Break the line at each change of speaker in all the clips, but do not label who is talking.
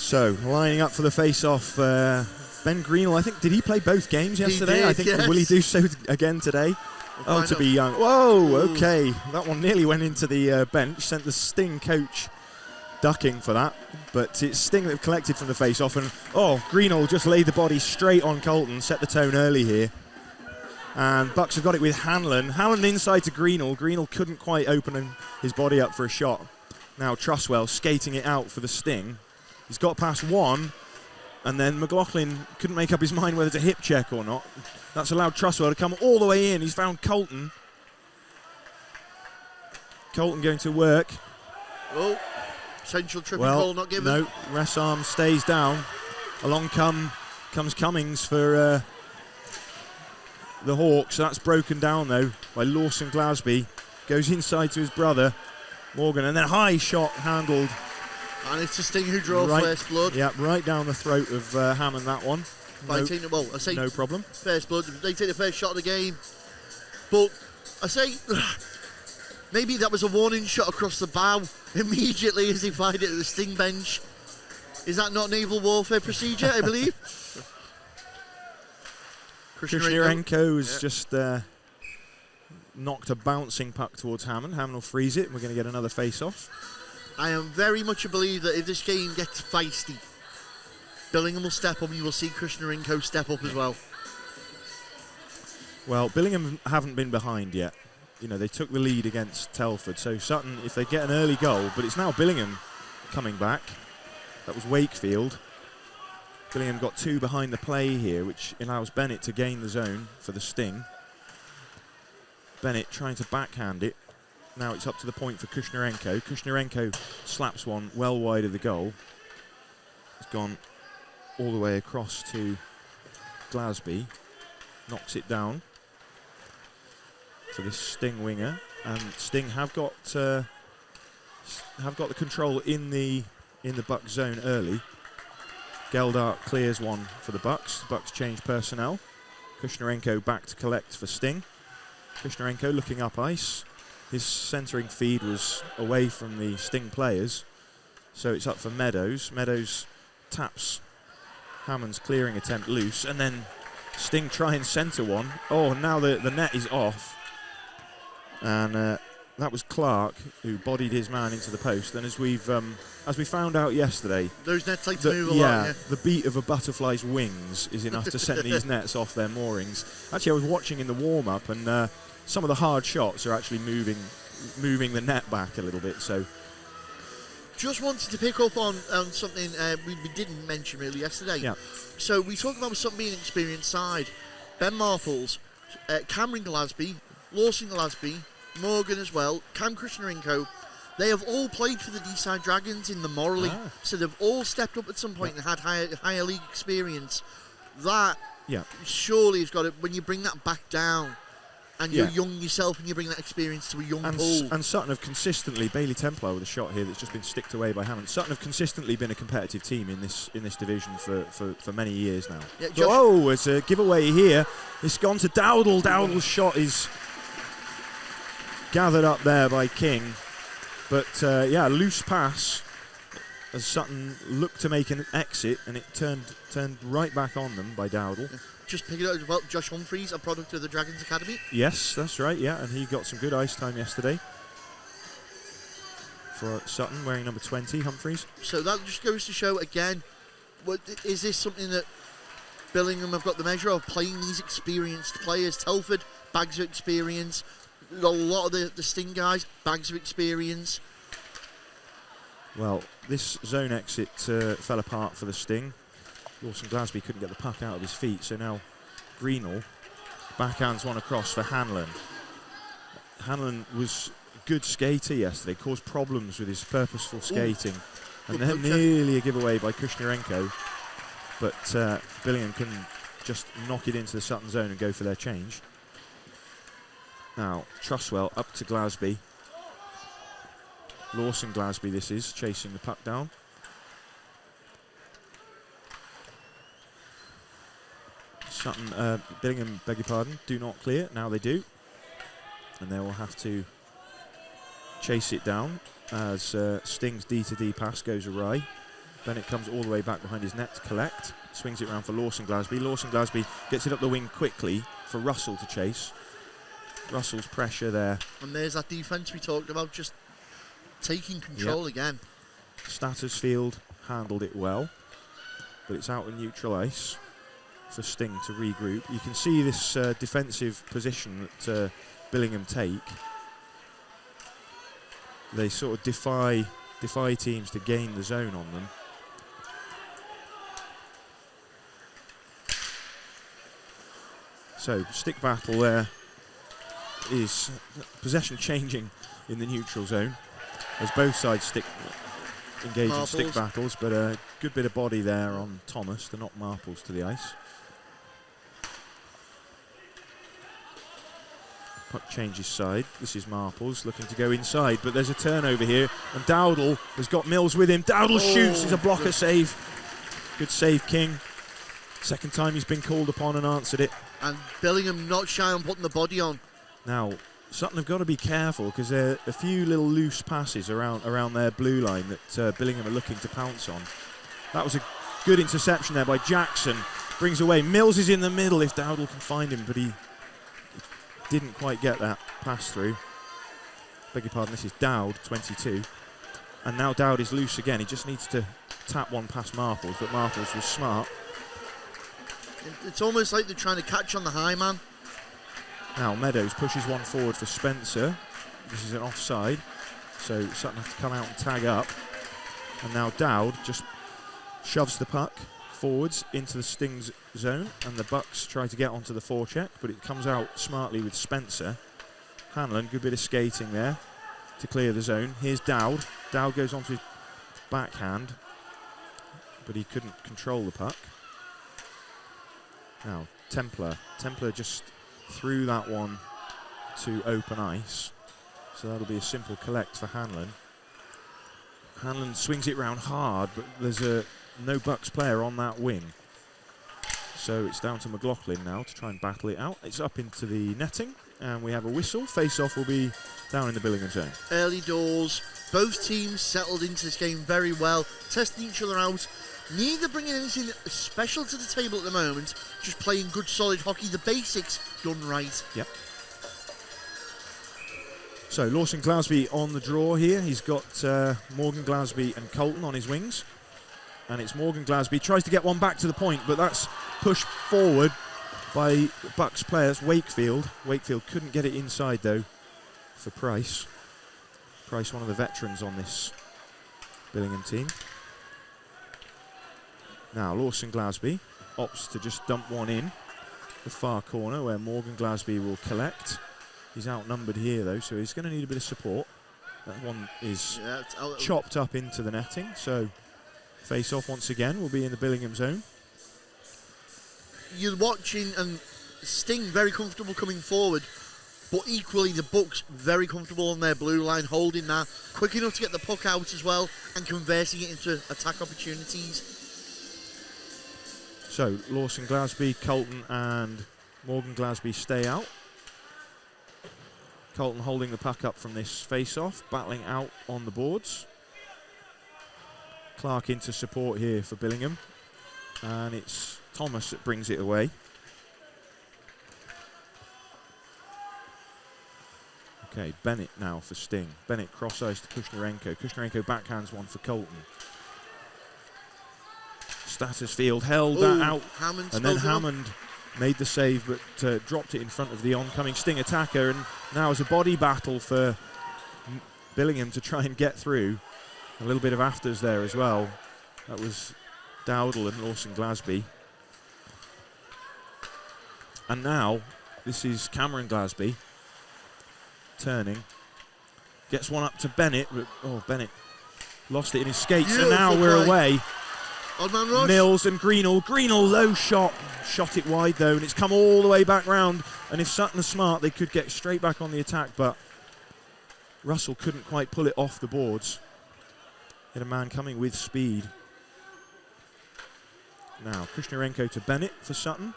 So, lining up for the face-off, Ben Greenall, I think, did he play both games yesterday?
He did,
I think,
yes.
will he do so again today? Oh, to be young. Whoa, okay. That one nearly went into the bench, sent the Sting coach ducking for that. But it's Sting that have collected from the face-off. And, Greenall just laid the body straight on Colton, set the tone early here. And Bucks have got it with Hanlon. Hanlon inside to Greenall. Greenall couldn't quite open his body up for a shot. Now Truswell skating it out for the Sting. He's got past one. And then McLaughlin couldn't make up his mind whether to hip check or not. That's allowed Truswell to come all the way in. He's found Colton. Colton going to work.
Oh, potential tripping call not given.
No, Ressam stays down. Along comes Cummings for the Hawks. That's broken down though by Lawson Glasby. Goes inside to his brother Morgan, and then high shot handled.
And it's the Sting who draw first blood.
Yeah, right down the throat of Hammond, that one.
No
problem.
First blood. They take the first shot of the game. But I say, maybe that was a warning shot across the bow immediately as they fired it at the Sting bench. Is that not naval warfare procedure, I believe?
Krishnarenko has just knocked a bouncing puck towards Hammond. Hammond will freeze it, and we're going to get another face-off.
I am very much a believer that if this game gets feisty, Billingham will step up and you will see Krishnarenko step up as well.
Well, Billingham haven't been behind yet. You know, they took the lead against Telford, so Sutton, if they get an early goal, but it's now Billingham coming back. That was Wakefield. Billingham got two behind the play here, which allows Bennett to gain the zone for the Sting. Bennett trying to backhand it. Now it's up to the point for Kushnarenko. Kushnarenko slaps one well wide of the goal. It's gone all the way across to Glasby. Knocks it down for this Sting winger. And Sting have got the control in the Bucks zone early. Geldart clears one for the Bucks. The Bucks change personnel. Kushnarenko back to collect for Sting. Kushnarenko looking up ice. His centering feed was away from the Sting players, so it's up for Meadows. Meadows taps Hammond's clearing attempt loose, and then Sting try and centre one. Oh, now the net is off, and that was Clark who bodied his man into the post. And as we found out yesterday,
those nets like to move a lot. Yeah,
the beat of a butterfly's wings is enough to send these nets off their moorings. Actually, I was watching in the warm-up, and some of the hard shots are actually moving the net back a little bit. So,
just wanted to pick up on something we didn't mention really yesterday.
Yeah.
So we talked about Sutton being an experienced side. Ben Marples, Cameron Glasby, Lawson Glasby, Morgan as well, Cam Krishnarenko. They have all played for the D-side Dragons in the Morley, so they've all stepped up at some point and had higher league experience. That surely has got it. When you bring that back down, and you're young yourself and you bring that experience to a young pool. And
Sutton have consistently, Bailey Templar with a shot here that's just been sticked away by Hammond. Sutton have consistently been a competitive team in this division for many years now. Yeah, it's a giveaway here. It's gone to Dowdle. Dowdle's shot is gathered up there by King. But loose pass as Sutton looked to make an exit, and it turned right back on them by Dowdle.
Yeah. Just pick it up as well. Josh Humphreys, a product of the Dragons Academy.
Yes, that's right, yeah, and he got some good ice time yesterday for Sutton, wearing number 20, Humphreys.
So that just goes to show, again, is this something that Billingham have got the measure of, playing these experienced players? Telford, bags of experience. A lot of the Sting guys, bags of experience.
Well, this zone exit fell apart for the Sting. Lawson Glasby couldn't get the puck out of his feet, so now Greenall backhands one across for Hanlon. Hanlon was a good skater yesterday, caused problems with his purposeful skating, and then nearly a giveaway by Kushnarenko, but Billingham couldn't just knock it into the Sutton zone and go for their change. Now Truswell up to Glasby. Lawson Glasby this is, chasing the puck down. Sutton, Billingham, beg your pardon, do not clear. Now they do. And they will have to chase it down as Sting's D-to-D pass goes awry. Bennett comes all the way back behind his net to collect. Swings it around for Lawson Glasby. Lawson Glasby gets it up the wing quickly for Russell to chase. Russell's pressure there.
And there's that defence we talked about, just taking control again.
Stattersfield handled it well, but it's out in neutral ice for Sting to regroup. You can see this defensive position that Billingham take. They sort of defy teams to gain the zone on them. So stick battle there is possession changing in the neutral zone as both sides engage in stick battles, but a good bit of body there on Thomas to knock Marples to the ice. Puck changes side. This is Marples looking to go inside, but there's a turnover here, and Dowdle has got Mills with him. Dowdle shoots. It's a blocker save. Good save, King. Second time he's been called upon and answered it.
And Billingham not shy on putting the body on.
Now, Sutton have got to be careful because there are a few little loose passes around their blue line that Billingham are looking to pounce on. That was a good interception there by Jackson. Brings away. Mills is in the middle if Dowdle can find him, but he didn't quite get that pass through. Beg your pardon, this is Dowd, 22. And now Dowd is loose again. He just needs to tap one past Marples, but Marples was smart.
It's almost like they're trying to catch on the high man.
Now Meadows pushes one forward for Spencer. This is an offside, so Sutton have to come out and tag up. And now Dowd just shoves the puck forwards into the Sting's zone, and the Bucks try to get onto the forecheck, but it comes out smartly with Spencer. Hanlon, good bit of skating there to clear the zone. Here's Dowd. Dowd goes onto his backhand, but he couldn't control the puck. Now Templar just threw that one to open ice, so that'll be a simple collect for Hanlon. Hanlon swings it round hard, but there's no Bucks player on that wing, so it's down to McLaughlin now to try and battle it out. It's up into the netting, and we have a whistle. Face-off will be down in the Billingham zone.
Early doors, both teams settled into this game very well, testing each other out. Neither bringing anything special to the table at the moment, just playing good solid hockey, the basics done right.
Yep. So Lawson Glasby on the draw here. He's got Morgan Glasby and Colton on his wings. And it's Morgan Glasby. Tries to get one back to the point, but that's pushed forward by Bucks players. Wakefield. Wakefield couldn't get it inside though for Price. Price, one of the veterans on this Billingham team. Now Lawson Glasby opts to just dump one in the far corner where Morgan Glasby will collect. He's outnumbered here though, so he's going to need a bit of support. That one is chopped up into the netting, so face-off once again will be in the Billingham zone.
You're watching, and Sting very comfortable coming forward, but equally the Bucks very comfortable on their blue line, holding that, quick enough to get the puck out as well and converting it into attack opportunities.
So Lawson Glasby, Colton and Morgan Glasby stay out. Colton holding the puck up from this face-off, battling out on the boards. Clark into support here for Billingham, and it's Thomas that brings it away. Okay, Bennett now for Sting. Bennett cross-ice to Kushnarenko. Kushnarenko backhands one for Colton. Stattersfield held that out, and then Hammond made the save, but dropped it in front of the oncoming Sting attacker, and now it's a body battle for Billingham to try and get through. A little bit of afters there as well. That was Dowdle and Lawson Glasby. And now this is Cameron Glasby turning. Gets one up to Bennett, but Bennett lost it in his skates, and now we're away.
Odd man rush.
Mills and Greenall. Greenall low shot it wide though, and it's come all the way back round, and if Sutton are smart they could get straight back on the attack, but Russell couldn't quite pull it off the boards. Had a man coming with speed. Now Kushnarenko to Bennett for Sutton.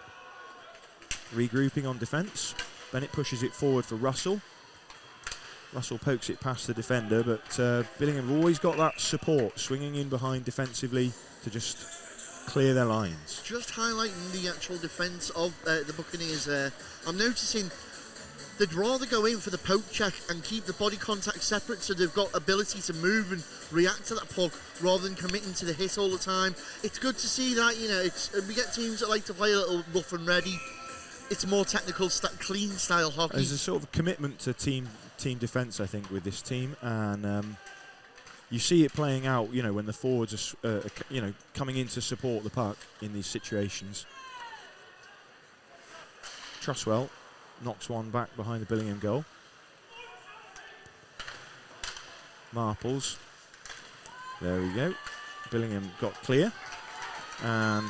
Regrouping on defence. Bennett pushes it forward for Russell. Russell pokes it past the defender, but Billingham have always got that support, swinging in behind defensively to just clear their lines.
Just highlighting the actual defence of the Buccaneers there. I'm noticing they'd rather go in for the poke check and keep the body contact separate so they've got ability to move and react to that puck rather than committing to the hit all the time. It's good to see that, you know, we get teams that like to play a little rough and ready. It's more technical, clean style hockey.
There's a sort of commitment to team defence, I think, with this team, and you see it playing out, you know, when the forwards are, you know, coming in to support the puck in these situations. Truswell knocks one back behind the Billingham goal. Marples. There we go. Billingham got clear. And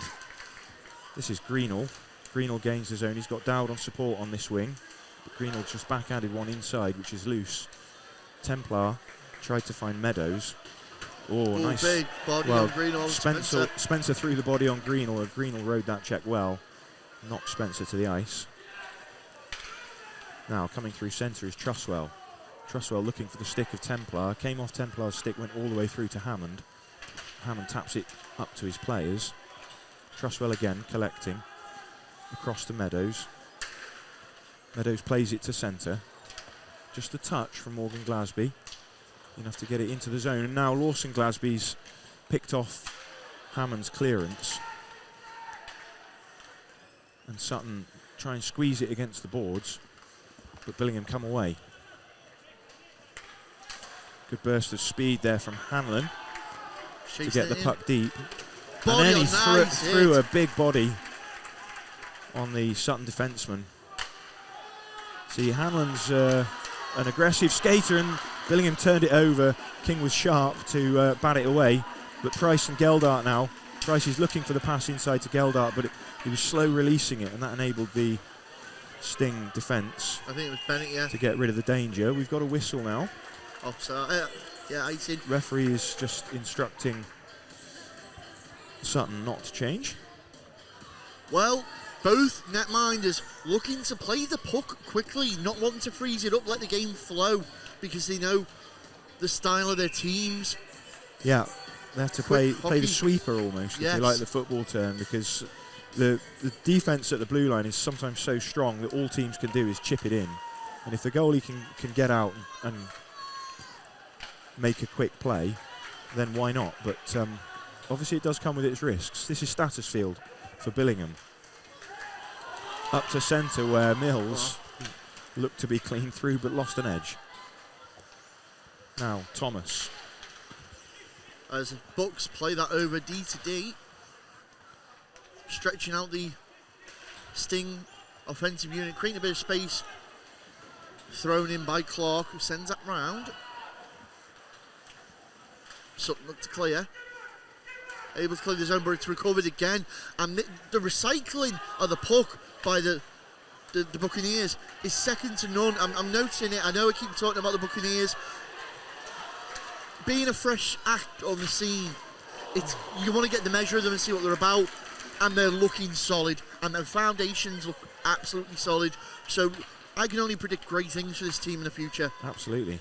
this is Greenall. Greenall gains the zone. He's got Dowd on support on this wing. But Greenall just back-added one inside, which is loose. Templar tried to find Meadows. Oh, nice.
Big body on Greenall.
Spencer threw the body on Greenall. Greenall rode that check well. Knocked Spencer to the ice. Now coming through centre is Truswell. Truswell looking for the stick of Templar. Came off Templar's stick, went all the way through to Hammond. Hammond taps it up to his players. Truswell again collecting across to Meadows. Meadows plays it to centre. Just a touch from Morgan Glasby. Enough to get it into the zone. And now Lawson Glasby's picked off Hammond's clearance. And Sutton try and squeeze it against the boards. But Billingham come away. Good burst of speed there from Hanlon to get the puck deep. And then he threw a big body on the Sutton defenseman. See, Hanlon's an aggressive skater, and Billingham turned it over. King was sharp to bat it away. But Price and Geldart now. Price is looking for the pass inside to Geldart, but he was slow releasing it, and that enabled the Sting defence.
I think it was Bennett, yeah.
To get rid of the danger. We've got a whistle now.
Offside. Yeah, 18.
Referee is just instructing Sutton not to change.
Well, both netminders looking to play the puck quickly, not wanting to freeze it up, let the game flow, because they know the style of their teams.
Yeah, they have to play the sweeper almost, if you like the football term, because the defence at the blue line is sometimes so strong that all teams can do is chip it in. And if the goalie can get out and make a quick play, then why not? But obviously it does come with its risks. This is Stattersfield for Billingham. Up to centre where Mills looked to be clean through but lost an edge. Now Thomas.
As Bucks play that over D to D. Stretching out the Sting offensive unit, creating a bit of space. Thrown in by Clark, who sends that round. Sutton looked to clear. Able to clear the zone, but it's recovered again. And the recycling of the puck by the Buccaneers is second to none. I'm noticing it. I know I keep talking about the Buccaneers being a fresh act on the scene. You want to get the measure of them and see what they're about. And they're looking solid, and their foundations look absolutely solid. So I can only predict great things for this team in the future.
Absolutely.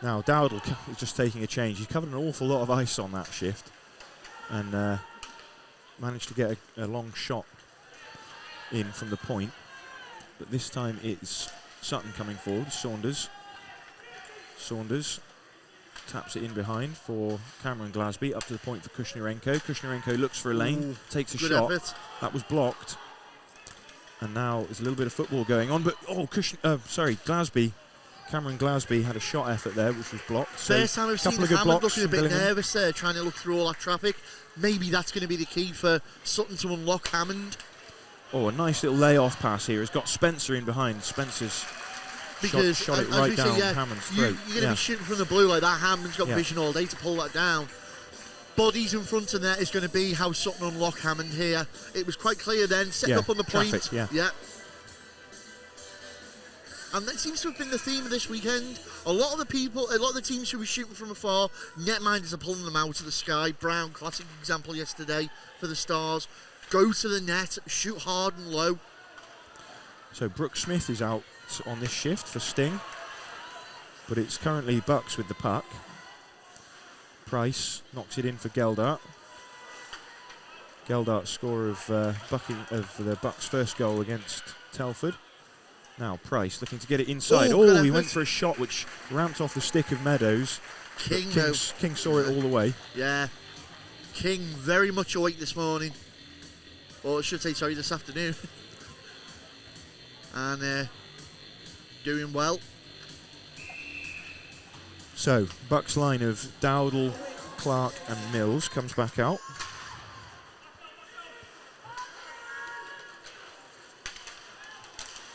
Now Dowdle is just taking a change. He's covered an awful lot of ice on that shift, and managed to get a long shot in from the point. But this time it's Sutton coming forward. Saunders taps it in behind for Cameron Glasby, up to the point for Kushnirenko. Kushnirenko looks for a lane, takes a shot. Effort. That was blocked. And now there's a little bit of football going on, but Glasby, Cameron Glasby had a shot effort there, which was blocked.
First time I've seen Hammond looking a bit nervous there, trying to look through all that traffic. Maybe that's going to be the key for Sutton to unlock Hammond.
Oh, a nice little layoff pass here. He's got Spencer in behind. Spencer's shot it right down Hammond's throat.
You're going to be shooting from the blue like that. Hammond's got vision all day to pull that down. Bodies in front of net is going to be how Sutton unlock Hammond here. It was quite clear then, set up on the point.
Traffic,
And that seems to have been the theme of this weekend. A lot of the teams who were shooting from afar, netminders are pulling them out of the sky. Brown, classic example yesterday for the Stars. Go to the net, shoot hard and low.
So Brooke Smith is out on this shift for Sting. But it's currently Bucks with the puck. Price knocks it in for Geldart. Geldart, scorer of the Bucks' first goal against Telford. Now Price looking to get it inside. Oh, he went for a shot which ramped off the stick of Meadows. King saw it all the way.
Yeah. King very much awake this morning. Or I should say, sorry, this afternoon. And doing well.
So, Bucks line of Dowdle, Clark and Mills comes back out.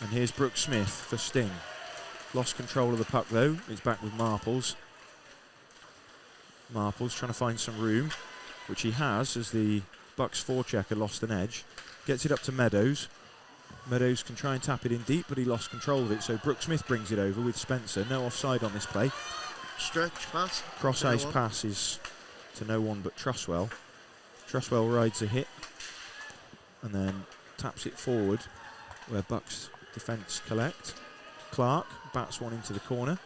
And here's Brooke Smith for Sting. Lost control of the puck though. He's back with Marples. Marples trying to find some room, which he has as the Bucks forechecker lost an edge. Gets it up to Meadows. Meadows can try and tap it in deep, but he lost control of it. So Brooke Smith brings it over with Spencer. No offside on this play.
Stretch pass.
Cross-ice pass is to no one but Truswell. Truswell rides a hit and then taps it forward where Bucks defence collect. Clark bats one into the corner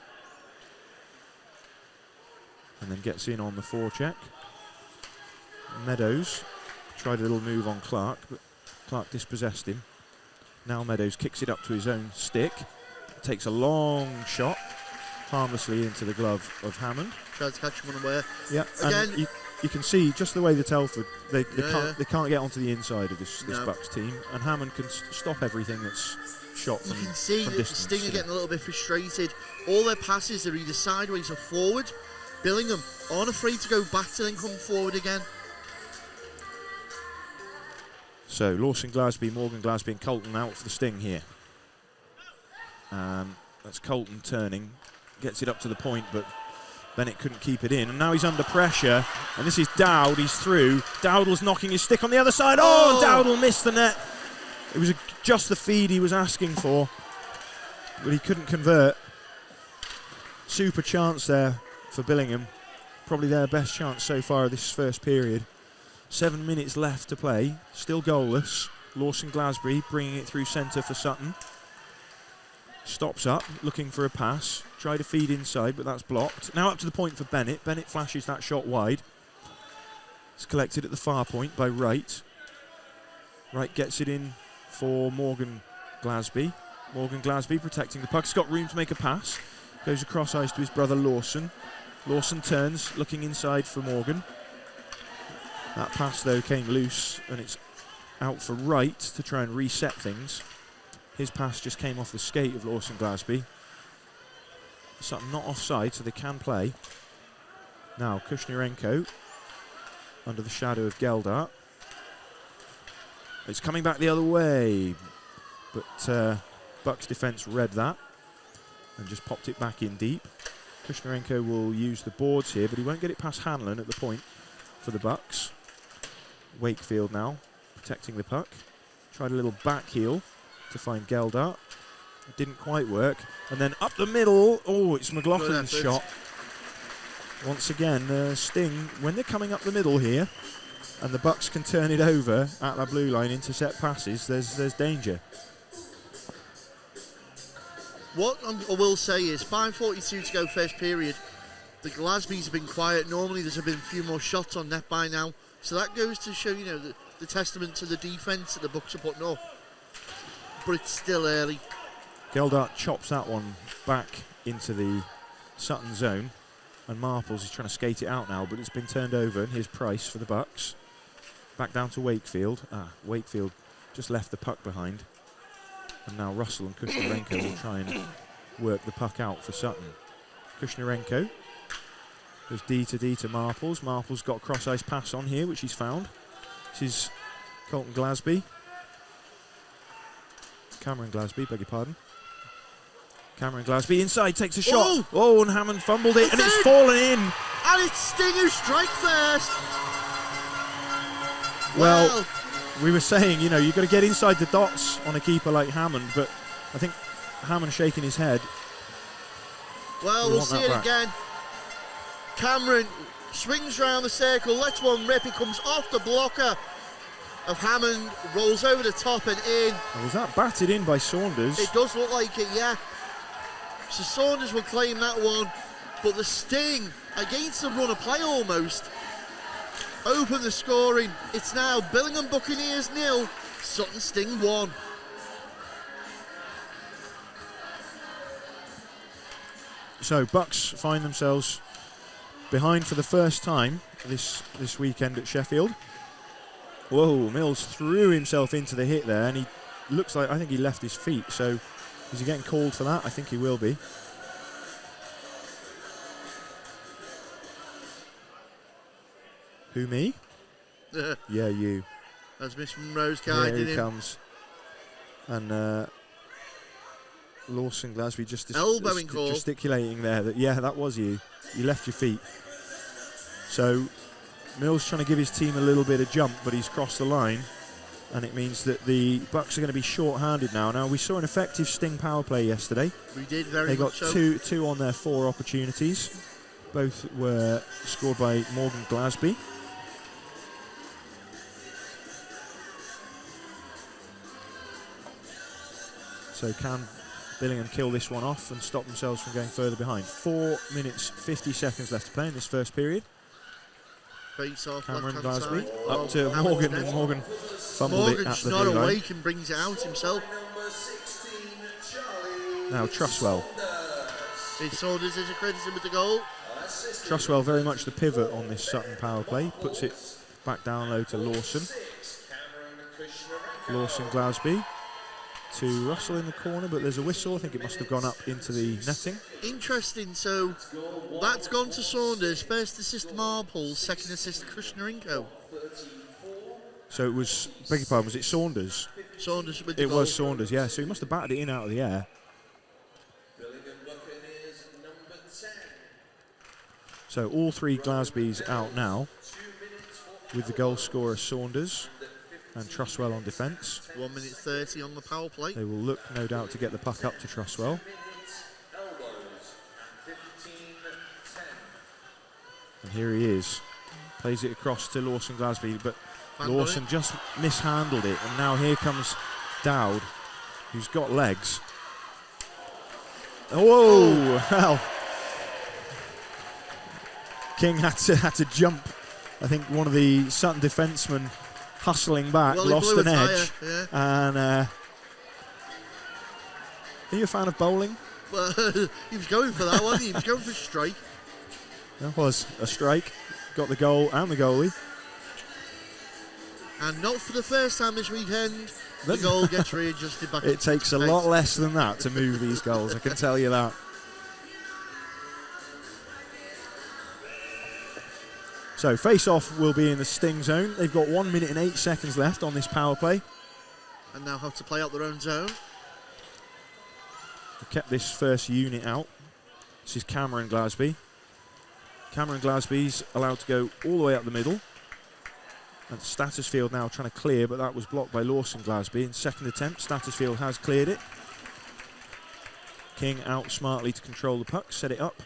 and then gets in on the forecheck. Meadows tried a little move on Clark, but Clark dispossessed him. Now Meadows kicks it up to his own stick, takes a long shot harmlessly into the glove of Hammond.
Tries to catch him unaware.
Yeah, again, and you can see just the way the Telford they can't get onto the inside of this Bucks team, and Hammond can stop everything that's shot from distance. You can see
Sting are getting a little bit frustrated. All their passes are either sideways or forward. Billingham aren't afraid to go back to then come forward again.
So Lawson Glasby, Morgan Glasby and Colton out for the Sting here. That's Colton turning. Gets it up to the point, but Bennett couldn't keep it in. And now he's under pressure. And this is Dowd. He's through. Dowdle's knocking his stick on the other side. Oh, and Dowdle missed the net. It was just the feed he was asking for, but he couldn't convert. Super chance there for Billingham. Probably their best chance so far of this first period. 7 minutes left to play. Still goalless. Lawson Glasby bringing it through centre for Sutton. Stops up, looking for a pass. Tried to feed inside, but that's blocked. Now up to the point for Bennett. Bennett flashes that shot wide. It's collected at the far point by Wright. Wright gets it in for Morgan Glasby. Morgan Glasby protecting the puck. He's got room to make a pass. Goes across ice to his brother Lawson. Lawson turns, looking inside for Morgan. That pass, though, came loose, and it's out for Wright to try and reset things. His pass just came off the skate of Lawson Glasby. Sutton not offside, so they can play. Now, Kushnierenko under the shadow of Geldart. It's coming back the other way, but Bucks defence read that and just popped it back in deep. Kushnierenko will use the boards here, but he won't get it past Hanlon at the point for the Bucks. Wakefield now protecting the puck. Tried a little back heel to find Geldart. It didn't quite work. And then up the middle. Oh, it's McLaughlin's shot. Once again, Sting, when they're coming up the middle here, and the Bucks can turn it over at that blue line, intercept passes, there's danger.
What I will say is 5:42 to go first period. The Glasbys have been quiet. Normally there's been a few more shots on net by now. So that goes to show, the testament to the defence that the Bucks are putting up. But it's still early.
Geldart chops that one back into the Sutton zone, and Marples is trying to skate it out now, but it's been turned over, and here's Price for the Bucks. Back down to Wakefield. Wakefield just left the puck behind. And now Russell and Kushnierenko will try and work the puck out for Sutton. Kushnierenko goes D to Marples. Marples got a cross-ice pass on here, which he's found. This is Colton Glasby. Cameron Glasby, beg your pardon. Cameron Glasby inside, takes a shot. Oh, and Hammond fumbled it, and it's fallen in.
And it's Sting who strike first.
Well, we were saying, you've got to get inside the dots on a keeper like Hammond, but I think Hammond shaking his head.
Well, we'll see it again. Cameron swings round the circle, lets one rip, it comes off the blocker of Hammond, rolls over the top and in.
Was that batted in by Saunders?
It does look like it, yeah. So Saunders will claim that one, but the Sting, against the run of play almost, open the scoring. It's now Billingham Buccaneers 0, Sutton Sting 1.
So Bucks find themselves behind for the first time this weekend at Sheffield. Whoa, Mills threw himself into the hit there, and he looks like, I think he left his feet. So is he getting called for that? I think he will be. Who, me? Yeah, you.
That's Miss Monroe's guiding him.
Here he comes. And Lawson Glasby just gesticulating there that, yeah, that was you. You left your feet. So Mills trying to give his team a little bit of jump, but he's crossed the line. And it means that the Bucks are going to be short-handed now. Now, we saw an effective Sting power play yesterday.
We did, very
They got
much so.
two on their 4 opportunities. Both were scored by Morgan Glasby. So can Billingham kill this one off and stop themselves from going further behind? 4 minutes, 50 seconds left to play in this first period.
Face off,
Cameron
left-hand
Glasby
side.
up to Morgan, and Morgan fumbled it at
Morgan's
the
not
blue line.
awake and brings it out himself.
Now Truswell.
Saunders is accredited with the goal.
Truswell very much the pivot on this Sutton power play. Puts it back down low to Lawson. Lawson Glasby to Russell in the corner, but there's a whistle. I think it must have gone up into the netting.
Interesting, so that's gone to Saunders. First assist Marple, second assist Krishnarenko.
So it was, beg your pardon, was it Saunders?
Saunders with the
It
goal.
was Saunders, yeah. So he must have batted it in out of the air. So all 3 Glasbys out now, with the goal scorer Saunders and Truswell on defence.
1 minute 30 on the power play.
They will look, no doubt, to get the puck up to Truswell. And here he is. Plays it across to Lawson Glasby, but Lawson just mishandled it. And now here comes Dowd, who's got legs. Whoa! Well, King had to jump. I think one of the Sutton defencemen hustling back,
Well,
lost an edge.
Yeah.
And are you a fan of bowling?
Well, he was going for that one. He was going for a strike.
That was a strike. Got the goal and the goalie.
And not for the first time this weekend, the goal gets readjusted back.
It takes a lot less than that to move these goals, I can tell you that. So face-off will be in the Sting zone. They've got 1 minute and 8 seconds left on this power play.
And now have to play out their own zone.
They've kept this first unit out. This is Cameron Glasby. Cameron Glasby's allowed to go all the way up the middle. And Stattersfield now trying to clear, but that was blocked by Lawson Glasby. In second attempt, Stattersfield has cleared it. King out smartly to control the puck, set it up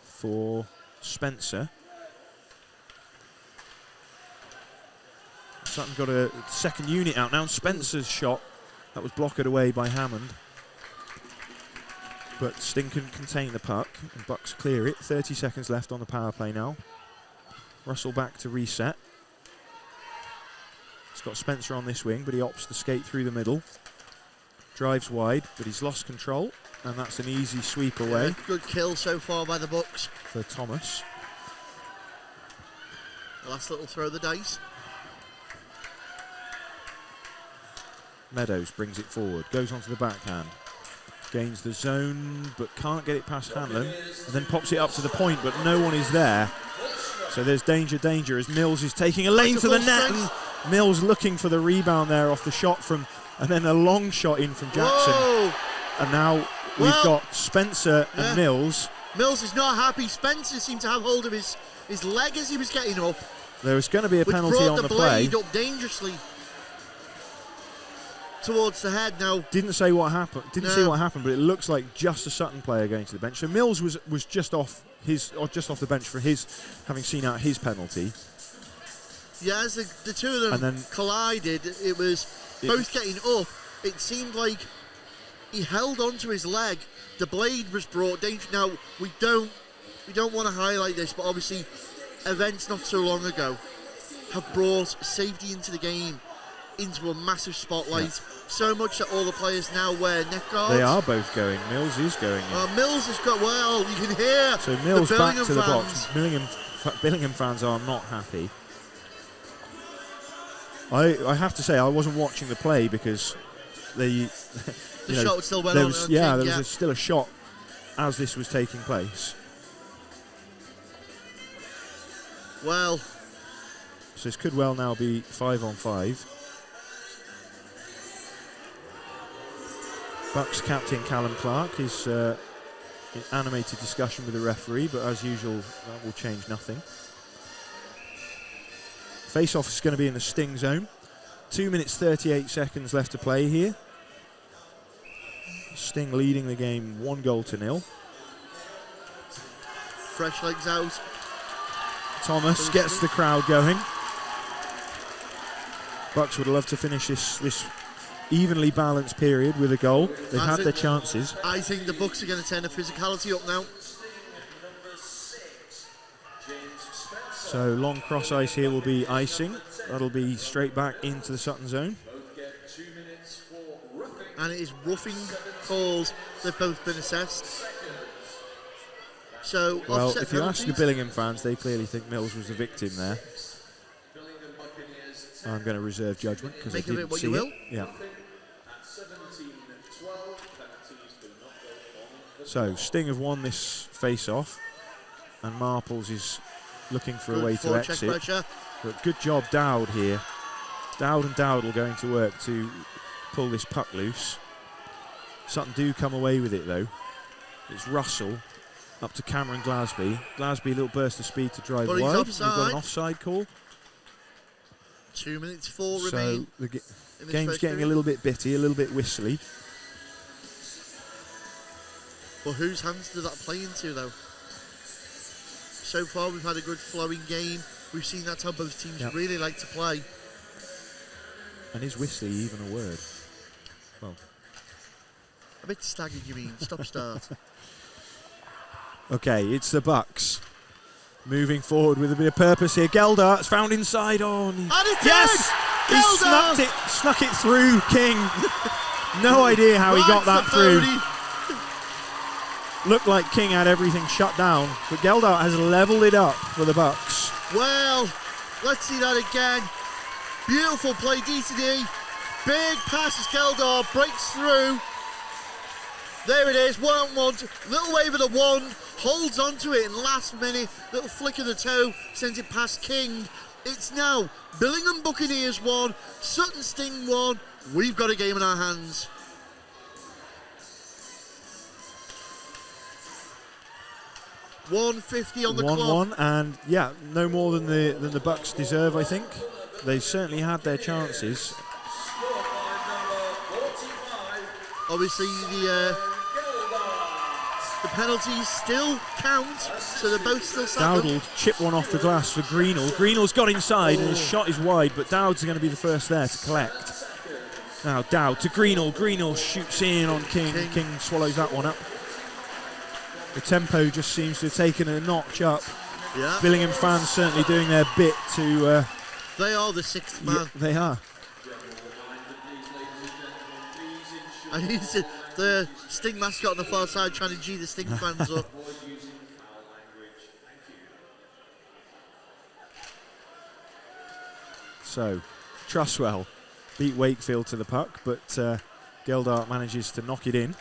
for Spencer. Sutton got a second unit out now. Spencer's shot, that was blocked away by Hammond. But Sting couldn't contain the puck, and Bucks clear it. 30 seconds left on the power play now. Russell back to reset. It's got Spencer on this wing, but he opts to skate through the middle. Drives wide, but he's lost control, and that's an easy sweep away.
Yeah, good kill so far by the Bucks.
For Thomas.
Last little throw of the dice.
Meadows brings it forward, goes onto the backhand. Gains the zone, but can't get it past Hanlon. And then pops it up to the point, but no one is there. So there's danger as Mills is taking a lane to the net. And Mills looking for the rebound there off the shot from, and then a long shot in from Jackson.
Whoa.
And now we've got Spencer and Mills.
Mills is not happy. Spencer seemed to have hold of his leg as he was getting up.
There was going to be a penalty on the play.
Blade up dangerously towards the head now.
Didn't say what happened. See what happened, but it looks like just a Sutton player going to the bench. So Mills was just off the bench for his having seen out his penalty.
Yeah, as the two of them collided, it was both getting up. It seemed like He held onto his leg. The blade was brought danger. Now we don't want to highlight this, but obviously events not so long ago have brought safety into the game into a massive spotlight. Yeah. So much that all the players now wear neck guards.
They are both going. Mills is going.
Mills has got, well, you can hear.
So Mills
the
back to the
fans.
box. Billingham fans are not happy. I have to say I wasn't watching the play because the
shot still went on.
There was still a shot as this was taking place.
Well,
so this could well now be 5-on-5. Bucks captain Callum Clark is in animated discussion with the referee, but as usual, that will change nothing. Face-off is going to be in the Sting zone. 2 minutes 38 seconds left to play here. Sting leading the game 1-0.
Fresh legs out.
Thomas gets the crowd going. Bucks would love to finish this evenly balanced period with a goal. They've had their chances.
I think the Bucks are going to turn the physicality up now.
So long cross ice here will be icing. That'll be straight back into the Sutton zone.
And it is roughing calls. They've both been assessed. So,
well, if you ask the Billingham fans, they clearly think Mills was the victim there. I'm going to reserve judgment because I didn't see it. Yeah. So Sting have won this face-off, and Marples is looking for a way to exit. But good job, Dowd here. Dowd and Dowdle going to work to pull this puck loose. Sutton do come away with it though. It's Russell up to Cameron Glasby. Glasby, a little burst of speed to drive wide. We've got an offside call.
2 minutes 4 remain.
So the game's getting a little bit bitty, a little bit whistly.
Well, whose hands did that play into though? So far we've had a good flowing game. We've seen that's how both teams really like to play.
And is whistly even a word? Well,
a bit staggered, you mean? Stop start.
Okay, it's the Bucks moving forward with a bit of purpose here. Geldart's found inside on.
Yes!
He snuck it through King. No idea how he got that through. Looked like King had everything shut down, but Geldart has leveled it up for the Bucks.
Well, let's see that again. Beautiful play, D-to-D. Big pass as Geldart breaks through. There it is, 1-on-1. Little wave of the one, holds onto it in last minute. Little flick of the toe, sends it past King. It's now Billingham Buccaneers 1, Sutton Sting 1. We've got a game in our hands. .150 on the clock.
1-1, and yeah, no more than the Bucks deserve, I think. They've certainly had their chances.
Obviously, the penalties still count, so they're both still sat.
Dowd will chip one off the glass for Greenall. Greenall's got inside and his shot is wide, but Dowd's going to be the first there to collect. Now Dowd to Greenall. Greenall shoots in on King. King swallows that one up. The tempo just seems to have taken a notch up.
Yeah.
Billingham fans certainly doing their bit to...
they are the sixth man.
Yeah, they are.
And he's the Sting mascot on the far side trying to G the Sting fans up.
So, Truswell beat Wakefield to the puck, but Geldart manages to knock it in.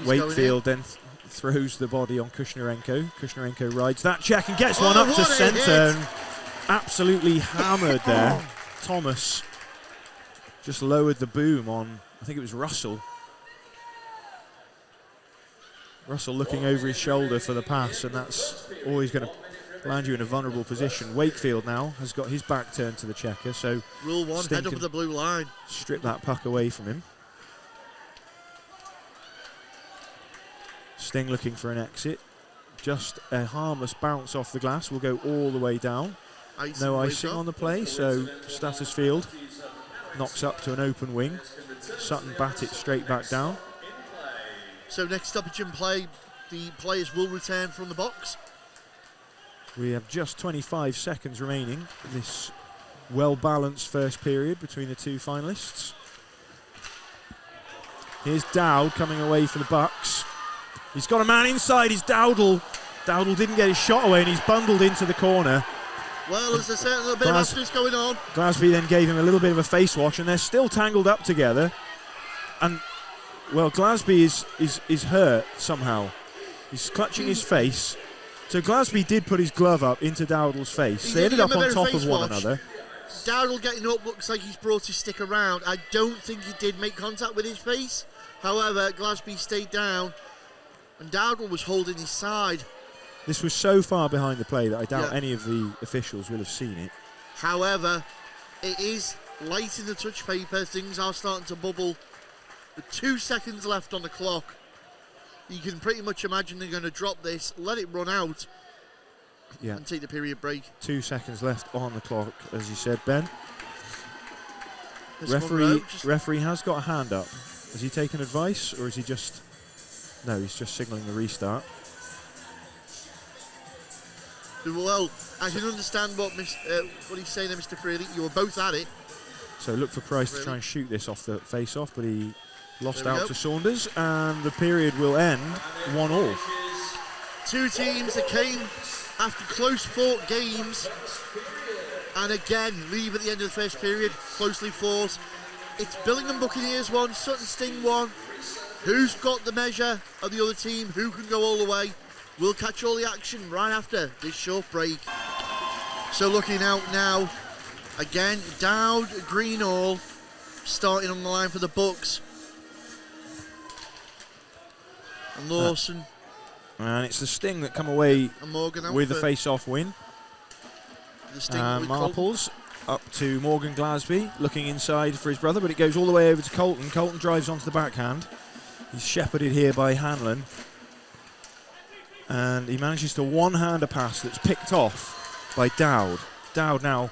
Wakefield then throws the body on Kushnarenko. Kushnarenko rides that check and gets one up to centre. And absolutely hammered there. Thomas just lowered the boom on, I think it was Russell. Russell looking over his shoulder for the pass, and that's always going to land you in a vulnerable position. Wakefield now has got his back turned to the checker, so
Rule 1,
Sting
head up the blue line.
Strip that puck away from him. Sting looking for an exit. Just a harmless bounce off the glass will go all the way down. No icing on the play, so Statusfield knocks up to an open wing. Sutton bat it straight back down.
So next stoppage in play, the players will return from the box.
We have just 25 seconds remaining in this well-balanced first period between the two finalists. Here's Dowd coming away for the Bucks. He's got a man inside, he's Dowdle. Dowdle didn't get his shot away and he's bundled into the corner.
Well, there's a certain little bit of actions going on.
Glasby then gave him a little bit of a face wash and they're still tangled up together. And, well, Glasby is hurt somehow. He's clutching his face. So Glasby did put his glove up into Dowdle's face. They ended up on top of one another.
Dowdle getting up looks like he's brought his stick around. I don't think he did make contact with his face. However, Glasby stayed down and Dowdle was holding his side.
This was so far behind the play that I doubt any of the officials will have seen it.
However, it is late in the touch paper. Things are starting to bubble. With 2 seconds left on the clock. You can pretty much imagine they're going to drop this, let it run out, and take the period break.
2 seconds left on the clock, as you said, Ben. Referee has got a hand up. Has he taken advice, or is he just... No, he's just signalling the restart.
Well, I can understand what he's saying there, Mr. Freely. You were both at it.
So look for Price to try and shoot this off the face-off, but he lost out to Saunders, and the period will end 1-1.
Two teams that came after close-fought games, and again, leave at the end of the first period, closely fought. It's Billingham Buccaneers 1, Sutton Sting 1. Who's got the measure of the other team? Who can go all the way? We'll catch all the action right after this short break. So looking out now, again, Dowd, Greenall starting on the line for the Bucks. And Lawson.
And it's the Sting that come away with the face-off win. Marples up to Morgan Glasby, looking inside for his brother, but it goes all the way over to Colton. Colton drives onto the backhand. He's shepherded here by Hanlon. And he manages to one-hand a pass that's picked off by Dowd. Dowd now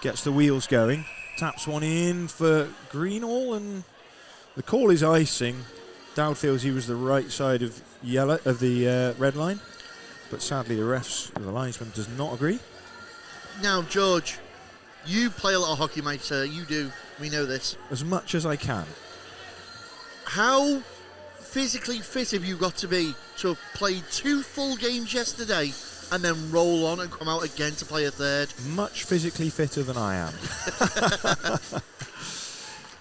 gets the wheels going. Taps one in for Greenall, and the call is icing. Dowd feels he was the right side of the red line, but sadly the linesman does not agree.
Now, George, you play a lot of hockey, mate, sir. You do. We know this.
As much as I can.
How physically fit have you got to be to have played 2 full games yesterday and then roll on and come out again to play a third?
Much physically fitter than I am.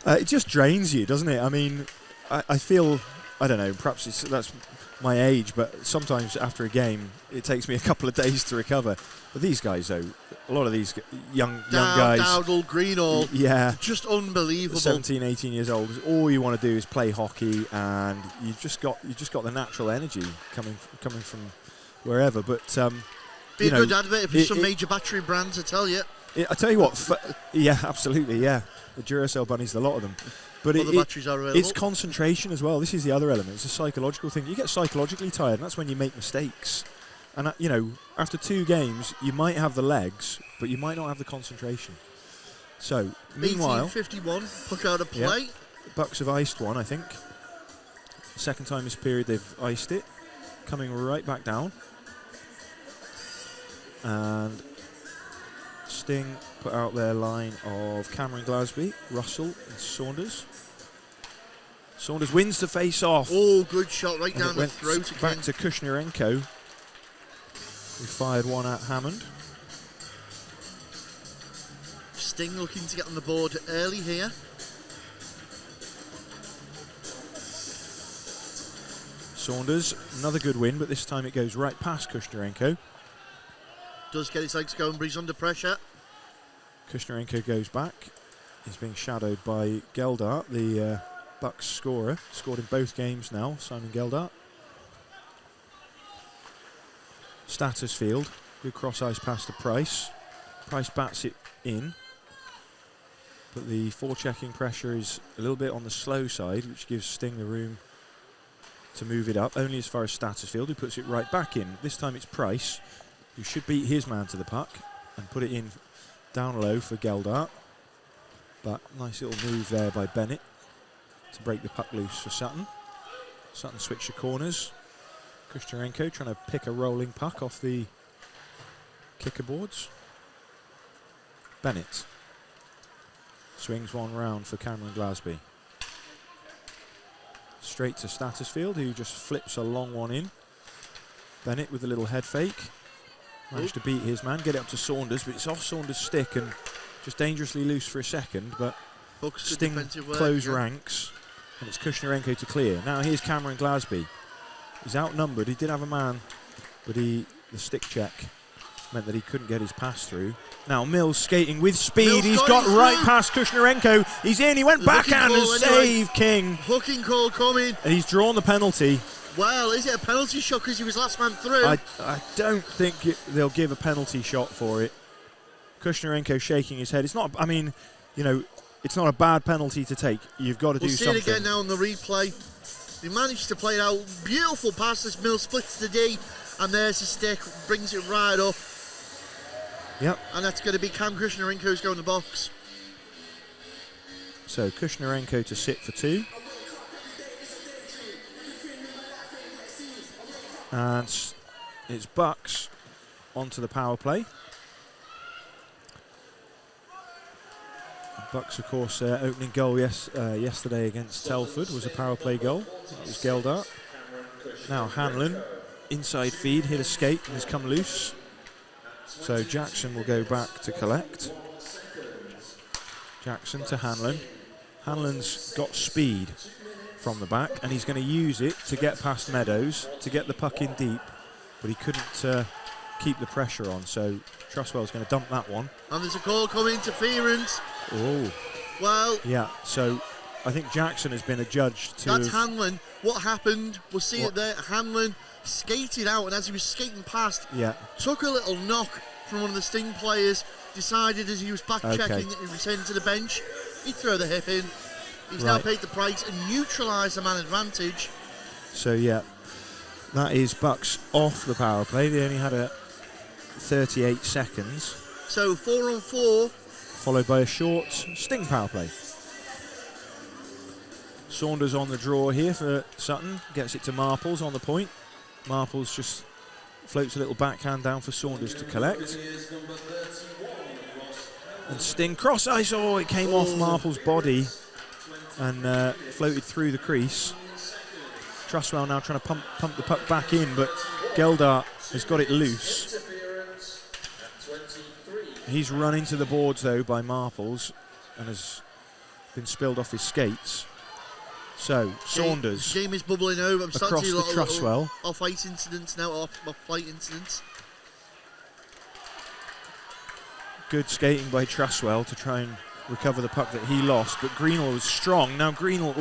It just drains you, doesn't it? I mean, I feel, I don't know, perhaps that's my age, but sometimes after a game it takes me a couple of days to recover. But these guys, though, a lot of these young guys,
Dowdle, Greenall, just unbelievable.
17, 18 years old. All you want to do is play hockey, and you've just got the natural energy coming from wherever. But
be a good advert for some major battery brands, I tell you.
I tell you what, yeah, absolutely, yeah. The Duracell bunnies, a lot of them. But
the batteries are available.
It's concentration as well. This is the other element. It's a psychological thing. You get psychologically tired, and that's when you make mistakes. And, after 2 games, you might have the legs, but you might not have the concentration. So, meanwhile...
1851, puck out of play.
Yeah, Bucks have iced one, I think. Second time this period they've iced it. Coming right back down. And Sting put out their line of Cameron Glasby, Russell and Saunders. Saunders wins the face-off.
Oh, good shot right down the throat again.
Back to Kushnerenko, who fired one at Hammond.
Sting looking to get on the board early here.
Saunders, another good win, but this time it goes right past Kushnerenko.
Does get his legs going, but he's under pressure.
Kushnerenko goes back. He's being shadowed by Geldart, the Bucks scorer. Scored in both games now, Simon Geldart. Stattersfield, good cross-ice pass to Price. Price bats it in. But the forechecking pressure is a little bit on the slow side, which gives Sting the room to move it up, only as far as Stattersfield, who puts it right back in. This time it's Price, who should beat his man to the puck and put it in down low for Geldart. But nice little move there by Bennett to break the puck loose for Sutton. Sutton switch the corners. Kushnarenko trying to pick a rolling puck off the kicker boards. Bennett swings one round for Cameron Glasby. Straight to Statusfield, who just flips a long one in. Bennett with a little head fake. Managed to beat his man, get it up to Saunders, but it's off Saunders' stick and just dangerously loose for a second, but Sting close ranks, and it's Kushnarenko to clear. Now here's Cameron Glasby. He's outnumbered, he did have a man, but the stick check meant that he couldn't get his pass through. Now Mills skating with speed, he's got right past Kushnarenko, he's in, he went backhand and save King.
Hooking call coming.
And he's drawn the penalty.
Well, is it a penalty shot because he was last man through?
I don't think they'll give a penalty shot for it. Kushnarenko shaking his head. It's not, I mean, you know, it's not a bad penalty to take. You've got to do something.
We'll see it again now on the replay. He managed to play it out. Beautiful pass as Mills splits the D, and there's the stick, brings it right up.
Yep.
And that's going to be Cam Kushnarenko who's going to the box.
So Kushnarenko to sit for 2. And it's Bucks onto the power play. Bucks, of course, opening goal yesterday against Telford was a power play goal. It was Geldart. Now Hanlon, inside feed, hit a skate and has come loose. So Jackson will go back to collect. Jackson to Hanlon. Hanlon's got speed from the back, and he's going to use it to get past Meadows, to get the puck in deep, but he couldn't keep the pressure on, so Trustwell's going to dump that one.
And there's a call coming, interference.
Oh.
Well.
Yeah, so I think Jackson has been adjudged to...
That's Hanlon. What happened, we'll see it there, Hanlon skated out, and as he was skating past, took a little knock from one of the Sting players, decided as he was back-checking that he returned to the bench, he'd throw the hip in. He's now paid the price and neutralised the man advantage.
So, yeah, that is Bucks off the power play. They only had 38 seconds.
So, 4 on 4.
Followed by a short Sting power play. Saunders on the draw here for Sutton. Gets it to Marples on the point. Marples just floats a little backhand down for Saunders to collect. And Sting cross ice. Oh, it came off Marples' body and floated through the crease. Trustwell now trying to pump the puck back in, but Geldart has got it loose. He's run into the boards though by Marples and has been spilled off his skates. So Saunders
game is bubbling over. I'm starting
across
to
the Trustwell.
Off-ice incidents now, off-flight incidents.
Good skating by Trustwell to try and recover the puck that he lost, but Greenall was strong. Now Greenall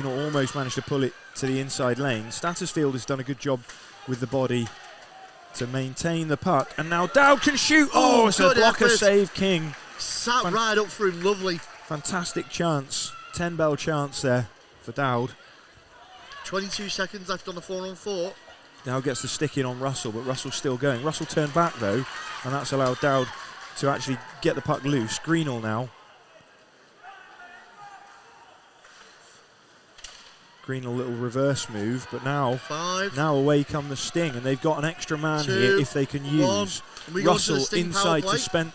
almost managed to pull it to the inside lane. Statusfield has done a good job with the body to maintain the puck, and now Dowd can shoot. Oh, it's a blocker save, King.
Sat right up for him, lovely.
Fantastic chance, 10-bell chance there for Dowd.
22 seconds left on the 4 on 4.
Dowd gets the stick in on Russell, but Russell's still going. Russell turned back though, and that's allowed Dowd to actually get the puck loose. Greenall now. Greenall little reverse move, but now away come the Sting, and they've got an extra man here if they can use Russell inside to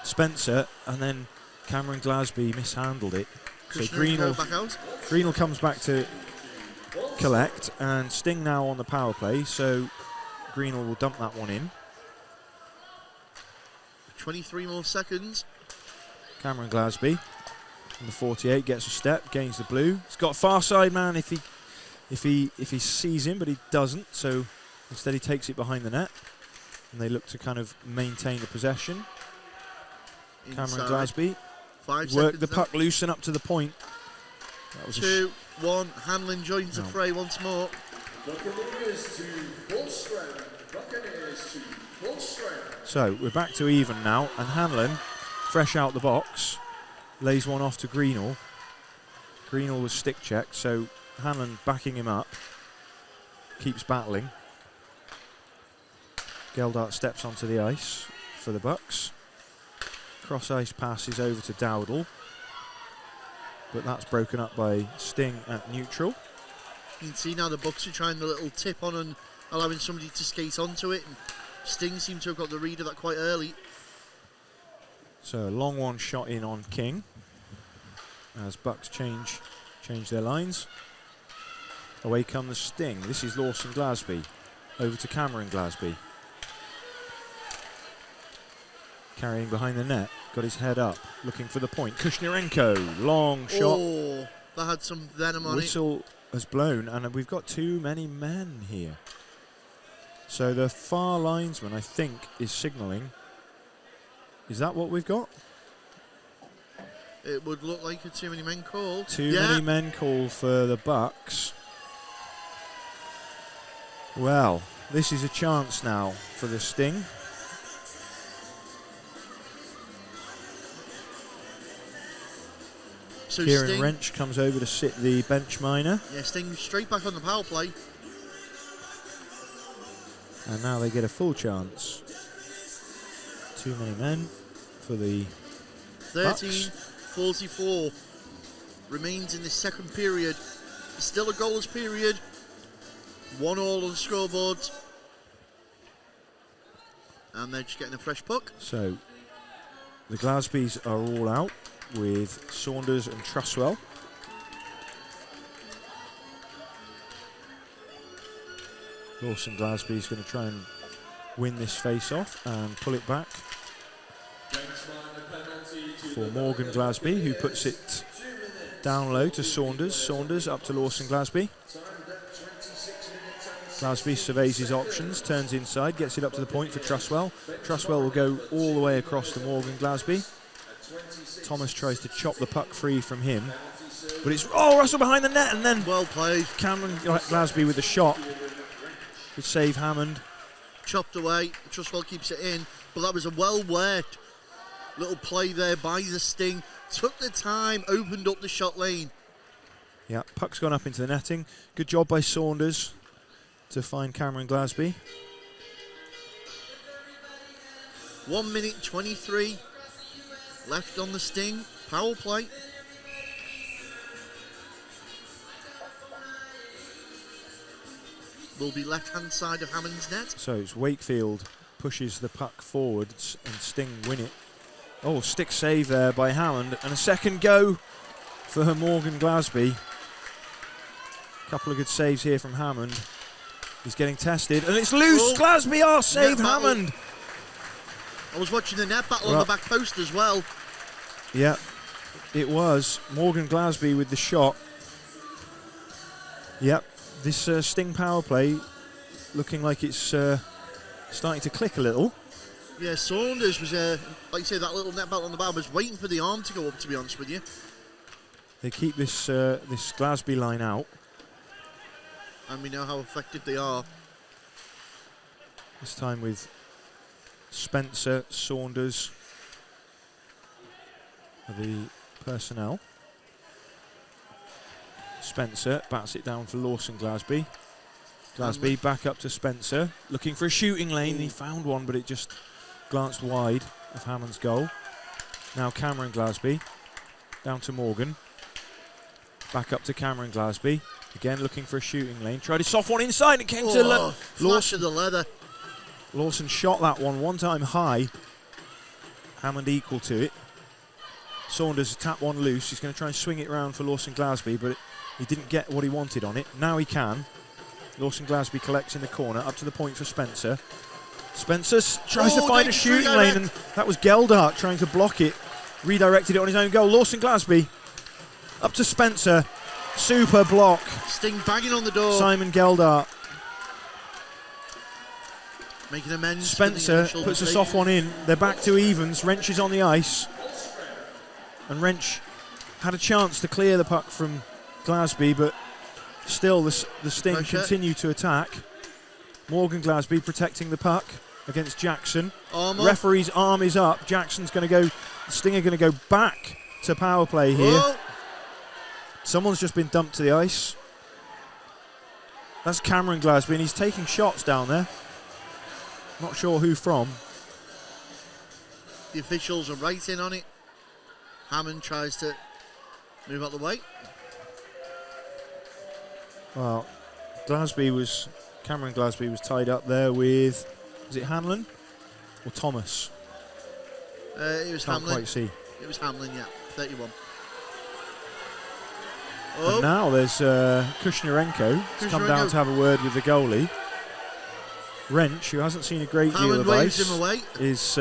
Spencer, and then Cameron Glasby mishandled it. So Greenall comes back to collect, and Sting now on the power play, so Greenall will dump that one in.
23 more seconds.
Cameron Glasby on the 48 gets a step, gains the blue. He's got a far side man if he sees him, but he doesn't. So instead he takes it behind the net, and they look to kind of maintain the possession. Cameron Glasby worked the puck loose and up to the point. That was
2-1. Hanlon joins the fray once more.
Buccaneers to full strength. Buccaneers to full strength.
So we're back to even now, and Hanlon, fresh out the box, lays one off to Greenall. Greenall was stick checked, so Hanlon backing him up, keeps battling. Geldart steps onto the ice for the Bucks. Cross ice passes over to Dowdle. but that's broken up by Sting at neutral.
You can see now the Bucks are trying the little tip on and allowing somebody to skate onto it. And Sting seemed to have got the read of that quite early.
So a long one shot in on King as Bucks change their lines. Away comes Sting. This is Lawson Glasby. Over to Cameron Glasby. Carrying behind the net. Got his head up. Looking for the point. Kushnirenko. Long shot.
Oh, that had some venom on it.
Whistle has blown, and we've got too many men here. So the far linesman, I think, is signalling. Is that what we've got?
It would look like a too many men call.
Too many men call for the Bucks. Well, this is a chance now for the Sting.
So
Kieran
Sting,
Wrench comes over to sit the bench minor.
yeah, Sting straight back on the power play.
And now they get a full chance. Too many men for the
13-44 remains in the second period. Still a goalless period. 1-1 on the scoreboard. And they're just getting a fresh puck.
So the Glasbys are all out with Saunders and Trusswell. Lawson Glasby is going to try and win this face-off and pull it back for Morgan Glasby, who puts it down low to Saunders. Saunders up to Lawson Glasby. Glasby surveys his options, turns inside, gets it up to the point for Trusswell. Trusswell will go all the way across to Morgan Glasby. Thomas tries to chop the puck free from him, but it's Russell behind the net, and then
well played.
Cameron Glasby with the shot. Good save, Hammond.
Chopped away. Trusswell keeps it in, but that was a well-worked little play there by the Sting. Took the time, opened up the shot lane.
Yeah, puck's gone up into the netting. Good job by Saunders to find Cameron Glasby.
1 minute 23 left on the Sting power play. Will be left-hand side of Hammond's net.
So it's Wakefield pushes the puck forwards and Sting win it. Oh, stick save there by Hammond, and a second go for Morgan Glasby. Couple of good saves here from Hammond. He's getting tested, and it's loose.
Oh.
Glasby, save
Net battle.
Hammond.
I was watching the net battle on the back post as well.
Yeah, it was Morgan Glasby with the shot. Yep, this Sting power play looking like it's starting to click a little.
Yeah, Saunders was, like you say, that little net battle on the bar was waiting for the arm to go up, to be honest with you.
They keep this this Glasby line out.
And we know how effective they are.
This time with Spencer, Saunders, the personnel. Spencer bats it down for Lawson Glasby. Glasby back up to Spencer, looking for a shooting lane. He found one, but it just glanced wide of Hammond's goal. Now Cameron Glasby, down to Morgan. Back up to Cameron Glasby. Again looking for a shooting lane. Tried a soft one inside, it came to
flash of the leather.
Lawson shot that one time high. Hammond equal to it. Saunders tapped one loose. He's going to try and swing it round for Lawson Glasby, but he didn't get what he wanted on it. Now he can. Lawson Glasby collects in the corner, up to the point for Spencer. Spencer tries to find a shooting lane, and that was Geldart trying to block it. Redirected it on his own goal. Lawson Glasby up to Spencer. Super block.
Sting banging on the door.
Simon Geldart.
Making amends.
Spencer puts a soft one in. They're back to evens. Wrench is on the ice. And Wrench had a chance to clear the puck from Glasby, but still the Sting continue to attack. Morgan Glasby protecting the puck against Jackson. Referee's arm is up. Jackson's going to go. Sting are going to go back to power play here.
Oh.
Someone's just been dumped to the ice. That's Cameron Glasby, and he's taking shots down there. Not sure who from.
The officials are right in on it. Hammond tries to Move out the way.
Well, Cameron Glasby was tied up there with, is it Hanlon or Thomas?
It was
Can't
Hamlin.
quite see.
It was Hamlin, yeah. 31.
And now there's Kushnarenko. He's come down to have a word with the goalie. Wrench, who hasn't seen a great deal
Hammond
of
waves
ice,
him away.
is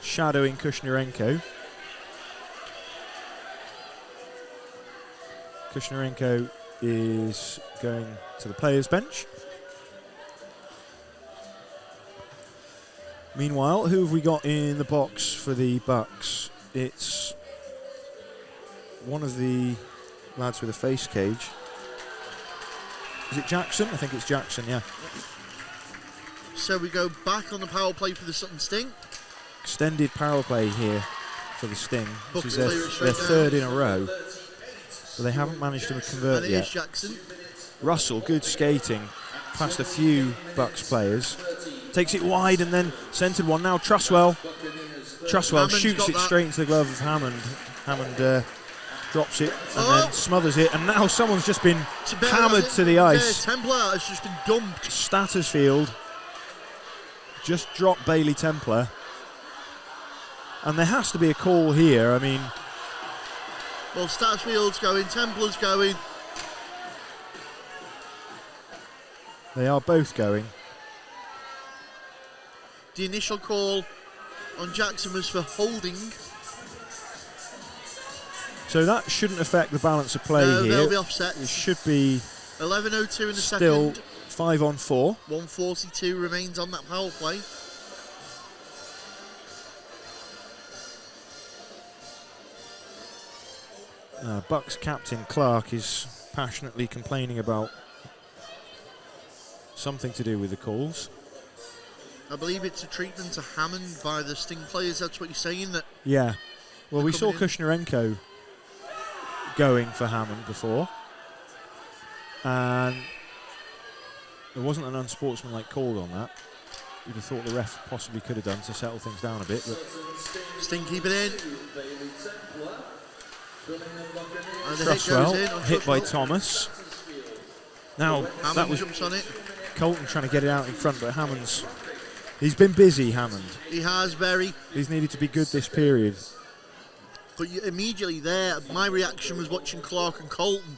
shadowing Kushnarenko. Kushnarenko is going to the players' bench. Meanwhile, who have we got in the box for the Bucks? It's one of the lads with a face cage. Is it Jackson? I think it's Jackson, yeah.
So we go back on the power play for the Sutton Sting.
Extended power play here for the Sting. This is
Bucks play
their
straight
third
down.
in a row. But they haven't managed to convert
And
yet.
here's Jackson.
Russell, good skating, past a few Bucks players. Takes it wide and then centred one. Now Truswell
Hammond's
shoots
got
it
that.
straight into the glove of Hammond. Hammond drops it and then smothers it. And now someone's just been hammered to the ice.
Templar has just been dumped.
Stattersfield just dropped Bailey Templar. And there has to be a call here. I mean,
Well, Stattersfield's going, Templar's going.
they are both going.
The initial call on Jackson was for holding.
So that shouldn't affect the balance of play
No,
here.
they'll be offset.
It should be
11:02 in the
still
second.
5-on-4.
1:42 remains on that power play.
Bucks captain Clark is passionately complaining about something to do with the calls.
I believe it's a treatment to Hammond by the Sting players. That's what you're saying. That
Yeah. Well, we saw
coming in.
Kushnarenko going for Hammond before. And there wasn't an unsportsmanlike call on that. You'd have thought the ref possibly could have done to settle things down a bit. But
Sting keep it in. And the hit goes in
Truswell,
on
hit by
Truswell.
Thomas. Now,
Hammond
that was
jumps on it.
Colton trying to get it out in front, but he's been busy, Hammond.
He has very.
He's needed to be good this period.
But immediately there, my reaction was watching Clark and Colton.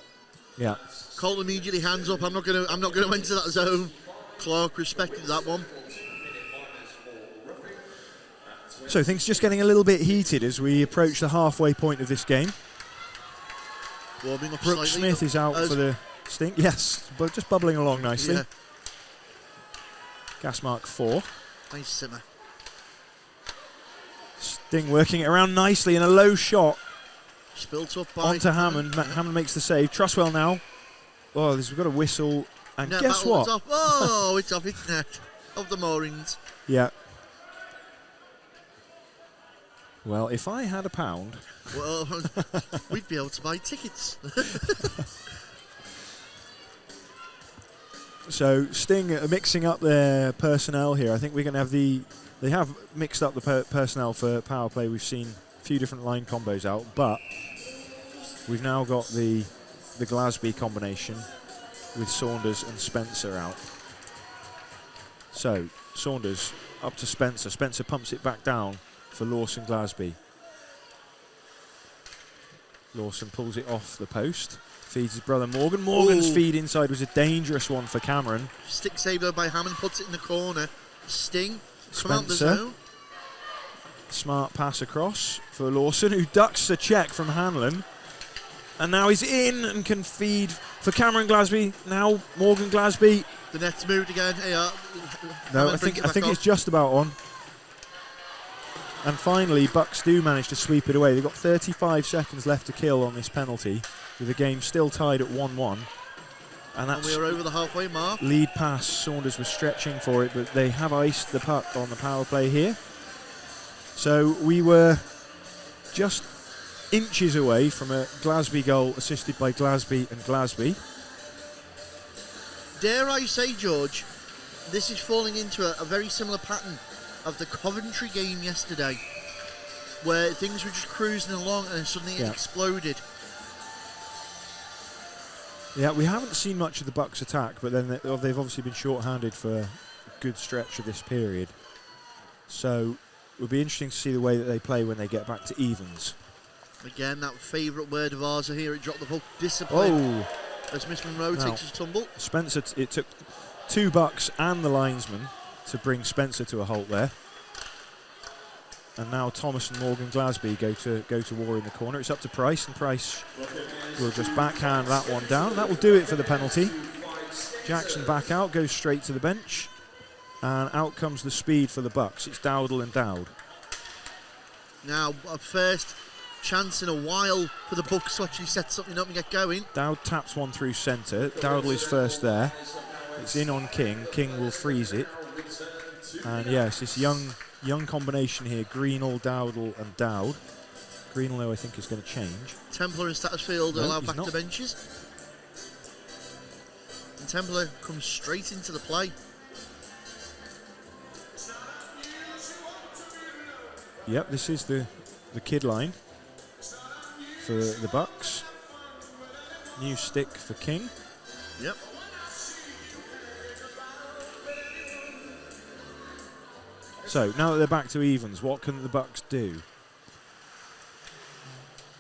Yeah.
Colton immediately hands up. I'm not going to enter that zone. Clark respected that one.
So things just getting a little bit heated as we approach the halfway point of this game.
Warming up
Brooke
slightly.
Smith is out for the Sting. Yes, but just bubbling along nicely.
Yeah,
Gas mark 4.
nice simmer.
Sting working it around nicely in a low shot
Spilt up by
onto Hammond. Hammond makes the save. Truswell now. Oh, we've got a whistle. And
Net
guess
battle
what?
Off. Oh, it's off its net. Of the moorings.
Yeah. Well, if I had £1,
Well, we'd be able to buy tickets.
So Sting are mixing up their personnel here. I think we're going to have they have mixed up the personnel for power play. We've seen a few different line combos out, but we've now got the Glasby combination with Saunders and Spencer out. So Saunders up to Spencer. Spencer pumps it back down for Lawson Glasby. Lawson pulls it off the post. Feeds his brother Morgan. Morgan's feed inside was a dangerous one for Cameron.
Stick save though by Hammond, puts it in the corner. Sting, come out the
Spencer.
zone.
Smart pass across for Lawson, who ducks a check from Hanlon. And now he's in and can feed for Cameron Glasby. Now Morgan Glasby.
The net's moved again. Yeah.
No, I think it's just about on. And finally, Bucks do manage to sweep it away. They've got 35 seconds left to kill on this penalty, with the game still tied at 1-1. And that's
And we're over the halfway mark.
lead pass. Saunders was stretching for it, but they have iced the puck on the power play here. So we were just inches away from a Glasby goal assisted by Glasby and Glasby.
Dare I say, George, this is falling into a very similar pattern of the Coventry game yesterday, where things were just cruising along and then suddenly it exploded.
Yeah, we haven't seen much of the Bucks attack, but then they've obviously been short-handed for a good stretch of this period. So it'll be interesting to see the way that they play when they get back to evens.
Again, that favourite word of ours here at Drop the Puck, discipline.
Oh!
As Miss Monroe takes his tumble.
Spencer, it took 2 Bucks and the linesman to bring Spencer to a halt there. And now Thomas and Morgan Glasby go to war in the corner. It's up to Price, and Price will just backhand that one down. That will do it for the penalty. Jackson back out, goes straight to the bench, and out comes the speed for the Bucks. It's Dowdle and Dowd.
Now, a first chance in a while for the Bucks to actually set something up and get going.
Dowd taps one through centre. Dowdle is first there. It's in on King. King will freeze it. And yes, this young combination here, Greenall, Dowdle and Dowd. Greenall, though, I think is going to change.
Templar and Statusfield are allowed back
not.
to benches. And Templar comes straight into the play.
Yep, this is the kid line for the Bucks. New stick for King.
Yep.
So now that they're back to evens, what can the Bucks do?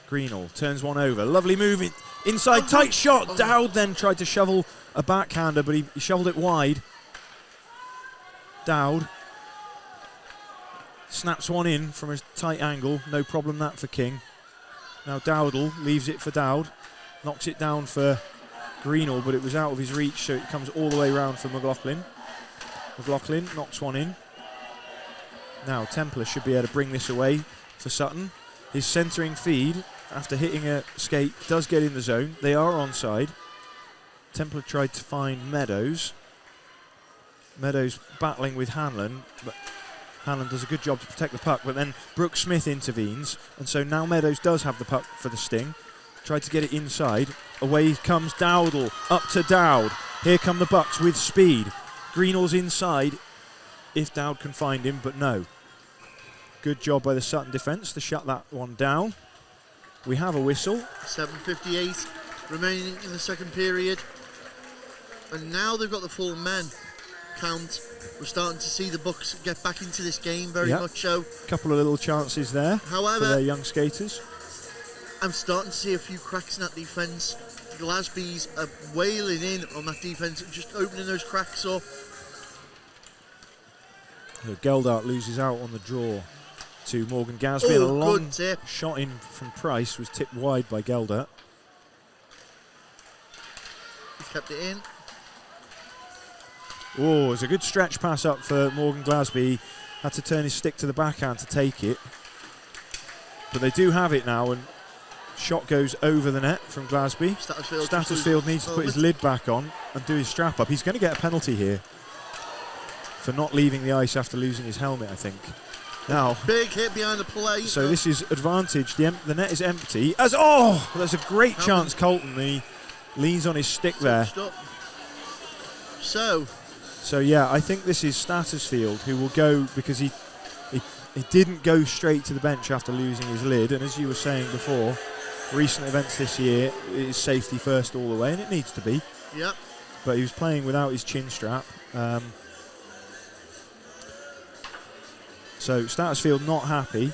Greenall turns one over. Lovely move inside, tight shot. Dowd then tried to shovel a backhander, but he shoveled it wide. Dowd snaps one in from a tight angle. No problem that for King. Now Dowdle leaves it for Dowd. Knocks it down for Greenall, but it was out of his reach, so it comes all the way round for McLaughlin. McLaughlin knocks one in. Now Templar should be able to bring this away for Sutton. His centering feed, after hitting a skate, does get in the zone. They are onside. Templar tried to find Meadows. Meadows battling with Hanlon, but Hanlon does a good job to protect the puck, but then Brooke Smith intervenes, and so now Meadows does have the puck for the sting. Tried to get it inside. Away comes Dowdle, up to Dowd. Here come the Bucks with speed. Greenall's inside, if Dowd can find him, but no. Good job by the Sutton defence to shut that one down. We have a whistle.
7:58 remaining in the second period. And now they've got the full men count. We're starting to see the Bucks get back into this game very much so.
Couple of little chances there
However,
for their young skaters.
I'm starting to see a few cracks in that defence. The Glasbys are wailing in on that defence and just opening those cracks up.
Geldart loses out on the draw to Morgan Gasby.
Oh,
a long
good tip.
shot in from Price was tipped wide by Geldart.
He's kept it in.
Oh, it's a good stretch pass up for Morgan Glasby. Had to turn his stick to the backhand to take it. But they do have it now, and shot goes over the net from Glasby. Statusfield needs to put his lid back on and do his strap up. He's going to get a penalty here for not leaving the ice after losing his helmet, I think. Now,
big hit behind the play.
So this is advantage. The net is empty. There's a great chance. Colton, he leans on his stick there. So yeah, I think this is Statusfield who will go, because he didn't go straight to the bench after losing his lid. And as you were saying before, recent events this year is safety first all the way, and it needs to be.
Yep.
But he was playing without his chin strap. So Statusfield not happy.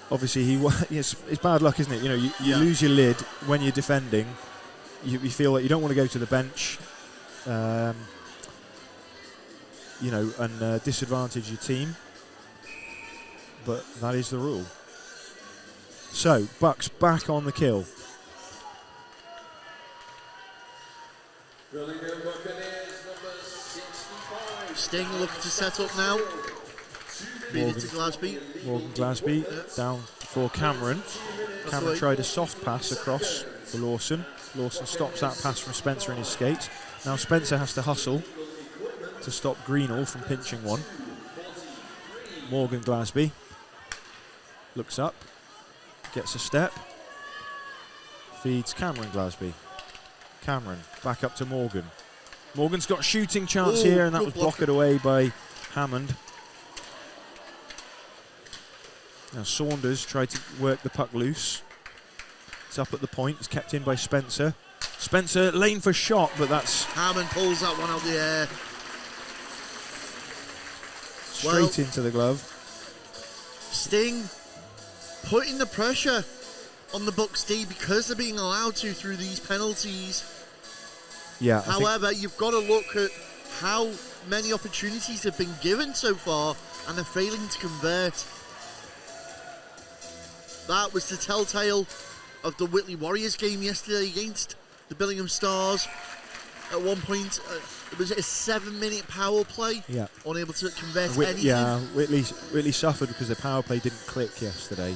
Obviously, it's bad luck, isn't it? You know, you lose your lid when you're defending. You feel like you don't want to go to the bench, you know, and disadvantage your team. But that is the rule. So Bucks back on the kill.
Billingham Buccaneers, number 65.
Sting looking to set up now. Feed it to Glasby.
Morgan Glasby down for Cameron. Cameron tried a soft pass across for Lawson. Lawson stops that pass from Spencer in his skates. Now Spencer has to hustle to stop Greenall from pinching one. Morgan Glasby looks up, gets a step, feeds Cameron Glasby. Cameron back up to Morgan. Morgan's got a shooting chance here, and that was blocked away by Hammond. Now Saunders tried to work the puck loose. It's up at the point. It's kept in by Spencer. Spencer lane for shot, but that's
Hammond pulls that one out the air.
straight into the glove.
Sting putting the pressure on the Bucks D because they're being allowed to through these penalties.
Yeah.
However, you've got to look at how many opportunities have been given so far and they're failing to convert. That was the telltale of the Whitley Warriors game yesterday against the Billingham Stars. At one point, it was a 7-minute power play.
Yeah.
Unable to convert anything.
Yeah, Whitley suffered because the power play didn't click yesterday.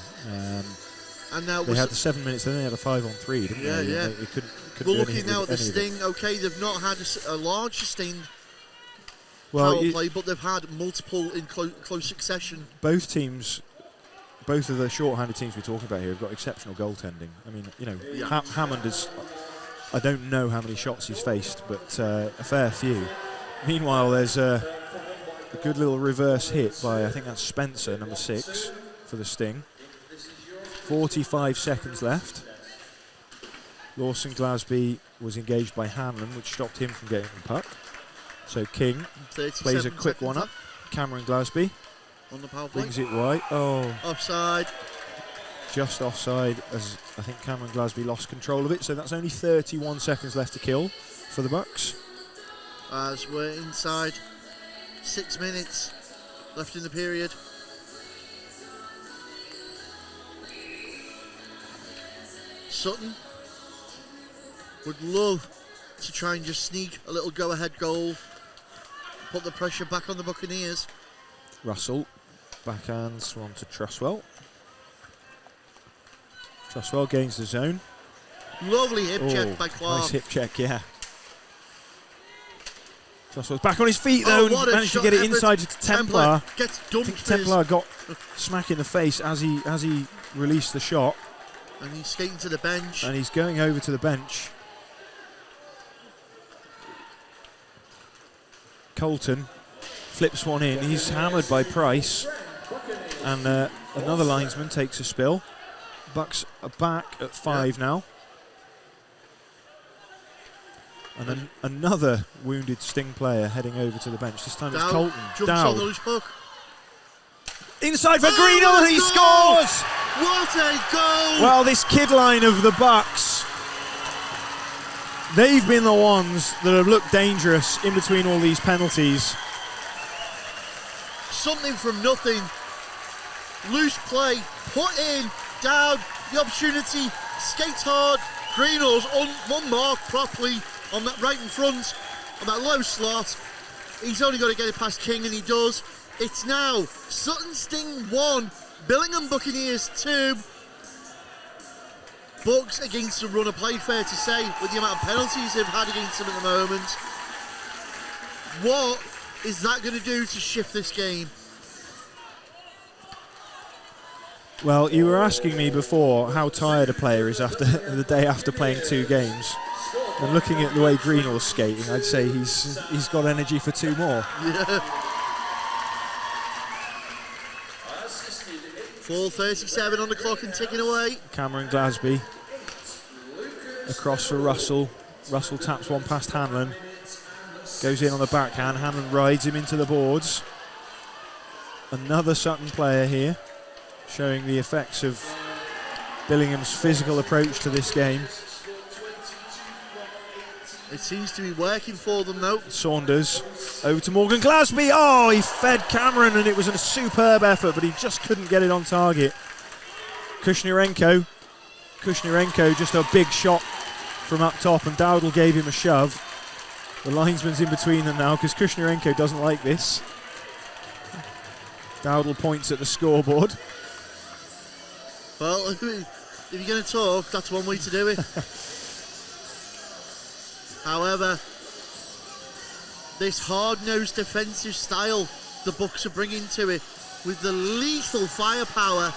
And now
they had the 7 minutes, then they had a 5-on-3, didn't they?
Yeah.
They couldn't
We're
do
looking
anything
now
with
at the
any of
Sting.
it.
Okay, they've not had a large sustained
Well,
power play, but they've had multiple in close succession.
Both teams, both of the short-handed teams we're talking about here have got exceptional goaltending. I mean, you know, Hammond is, I don't know how many shots he's faced, but a fair few. Meanwhile, there's a good little reverse hit by, I think that's Spencer, number 6, for the Sting. 45 seconds left. Lawson Glasby was engaged by Hanlon, which stopped him from getting the puck. So King plays a quick one up. Cameron Glasby
on the power play.
brings it right. Oh,
offside.
Just offside, as I think Cameron Glasby lost control of it. So that's only 31 seconds left to kill for the Bucks.
As we're inside 6 minutes left in the period. Sutton would love to try and just sneak a little go-ahead goal, put the pressure back on the Buccaneers.
Russell backhands one to Truswell. Truswell gains the zone.
Lovely hip check by Clark.
Nice hip check, yeah. Truswell's back on his feet though, and managed to get it inside to Templar.
Gets dumped.
I think Templar got smack in the face as he released the shot.
And he's skating to the bench.
And he's going over to the bench. Colton flips one in. He's hammered by Price. And another linesman takes a spill. Bucks are back at 5 now. And then another wounded Sting player heading over to the bench. This time it's Colton.
Jumps on the loose puck.
Inside for Greenall, he scores!
What a goal!
Well, this kid line of the Bucks, they've been the ones that have looked dangerous in between all these penalties.
Something from nothing. Loose play, put in, down, the opportunity, skates hard. Greenall's unmarked properly on that right in front, on that low slot. He's only got to get it past King, and he does. It's now Sutton Sting 1, Billingham Buccaneers 2. Bucks against the run of play, fair to say, with the amount of penalties they've had against them at the moment. What is that going to do to shift this game?
Well, you were asking me before how tired a player is after the day after playing 2 games. And looking at the way Greenall's skating, I'd say he's got energy for 2 more.
Yeah. 4:37 on the clock and ticking away.
Cameron Glasby across for Russell. Russell taps one past Hanlon. Goes in on the backhand. Hanlon rides him into the boards. Another Sutton player here, showing the effects of Billingham's physical approach to this game.
It seems to be working for them though.
Saunders over to Morgan Glasby. Oh, he fed Cameron and it was a superb effort, but he just couldn't get it on target. Kushnirenko just a big shot from up top, and Dowdle gave him a shove. The linesman's in between them now because Kushnirenko doesn't like this. Dowdle points at the scoreboard.
Well, if you're going to talk, that's one way to do it. However, this hard-nosed defensive style the Bucks are bringing to it, with the lethal firepower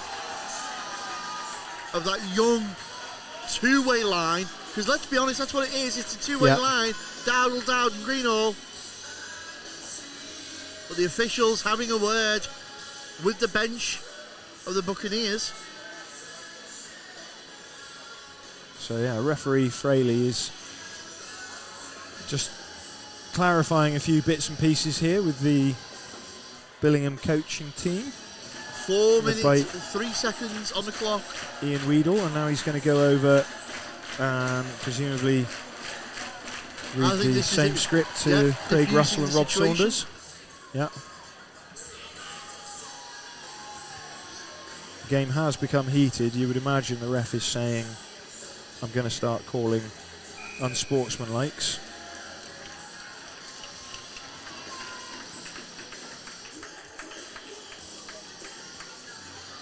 of that young two-way line, because let's be honest, that's what it is. It's a two-way line. Dowdle, Dowd and Greenall. But the officials having a word with the bench of the Buccaneers.
So yeah, referee Fraley is Just clarifying a few bits and pieces here with the Billingham coaching team.
4 minutes, 3 seconds on the clock.
Ian Weedle, and now he's going to go over and presumably read the same script to Craig Russell and Rob Saunders. Yeah. The game has become heated. You would imagine the ref is saying, I'm going to start calling unsportsmanlikes.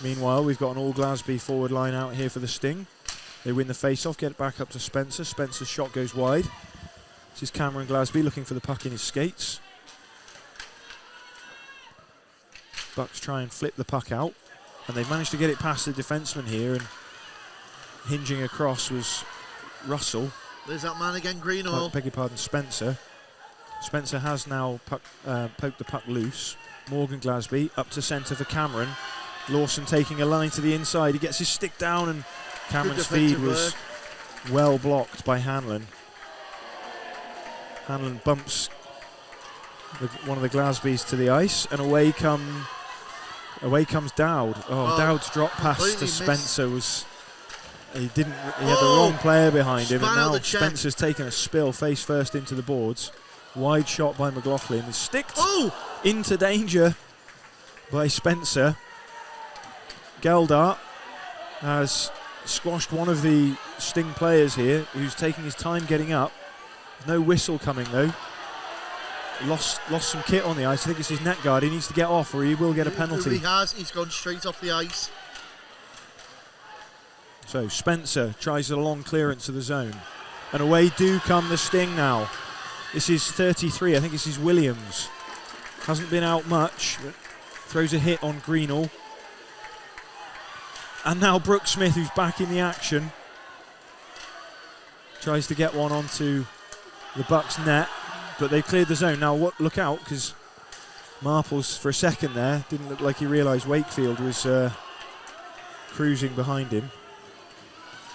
Meanwhile, we've got an all Glasby forward line out here for the Sting. They win the face-off, get it back up to Spencer. Spencer's shot goes wide. This is Cameron Glasby looking for the puck in his skates. Bucks try and flip the puck out, and they've managed to get it past the defenseman here, and hinging across was Russell.
There's that man again, Greenall.
Beg your pardon, Spencer. Spencer has now poked the puck loose. Morgan Glasby up to centre for Cameron. Lawson taking a line to the inside. He gets his stick down, and Cameron's feed was well blocked by Hanlon. Hanlon bumps one of the Glasbys to the ice, and away comes Dowd. Dowd's drop pass to Spencer was he had the wrong player behind him, and now Spencer's taken a spill face first into the boards. Wide shot by McLaughlin is sticked into danger by Spencer. Geldart has squashed one of the Sting players here, who's taking his time getting up. No whistle coming though. Lost some kit on the ice. I think it's his net guard. He needs to get off, or he will get a penalty.
He has. He's gone straight off the ice.
So Spencer tries a long clearance to the zone, and away do come the Sting now. This is 33. I think this is Williams. Hasn't been out much. Throws a hit on Greenall. And now Brooks Smith, who's back in the action, tries to get one onto the Bucks net, but they've cleared the zone. Now look out, because Marples for a second there didn't look like he realised Wakefield was cruising behind him.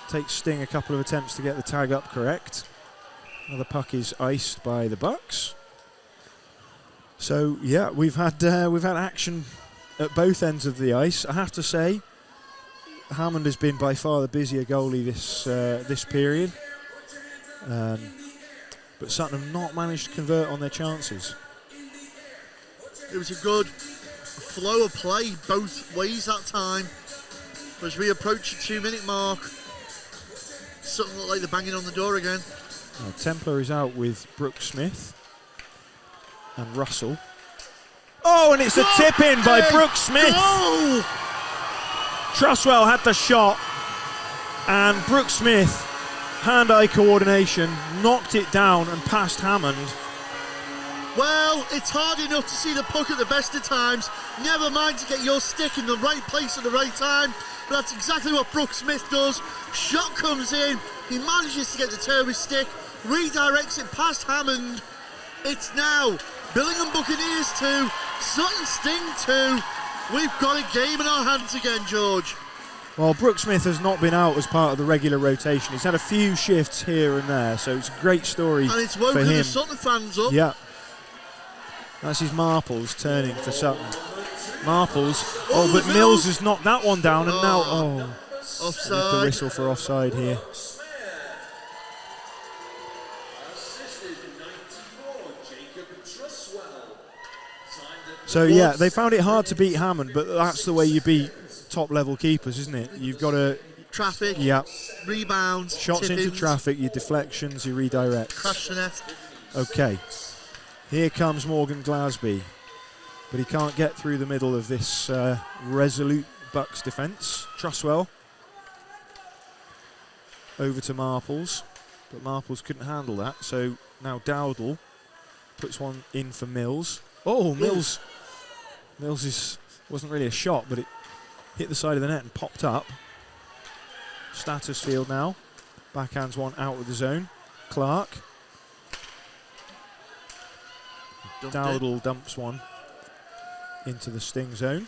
Takes Sting a couple of attempts to get the tag up correct. Now the puck is iced by the Bucks. So yeah, we've had action at both ends of the ice. I have to say, Hammond has been by far the busier goalie this period, but Sutton have not managed to convert on their chances.
It was a good flow of play both ways that time. As we approach the 2-minute mark, Sutton look like they're banging on the door again.
Templar is out with Brooks Smith and Russell. Oh, and it's a tip-in by Brooks Smith.
Goal!
Truswell had the shot, and Brooks Smith, hand-eye coordination, knocked it down and past Hammond.
Well, it's hard enough to see the puck at the best of times, never mind to get your stick in the right place at the right time, but that's exactly what Brooks Smith does. Shot comes in, he manages to get the toe of his stick, redirects it past Hammond. It's now Billingham Buccaneers 2, Sutton Sting 2. We've got a game in our hands again, George.
Well, Brooks Smith has not been out as part of the regular rotation. He's had a few shifts here and there, so it's a great story for him.
And it's woken the Sutton fans up.
Yeah. That's his Marples turning for Sutton. Marples. But Mills has knocked that one down, and now,
offside.
The whistle for offside here. So yeah, they found it hard to beat Hammond, but that's the way you beat top-level keepers, isn't it? You've got to
traffic, rebounds,
shots into traffic, your deflections, your redirects.
Crash the net.
Okay, here comes Morgan Glasby, but he can't get through the middle of this resolute Bucks defence. Truswell over to Marples, but Marples couldn't handle that, so now Dowdle puts one in for Mills. Mills wasn't really a shot, but it hit the side of the net and popped up. Statusfield now. Backhands one out of the zone. Clark. Dowdle dumps one into the Sting zone.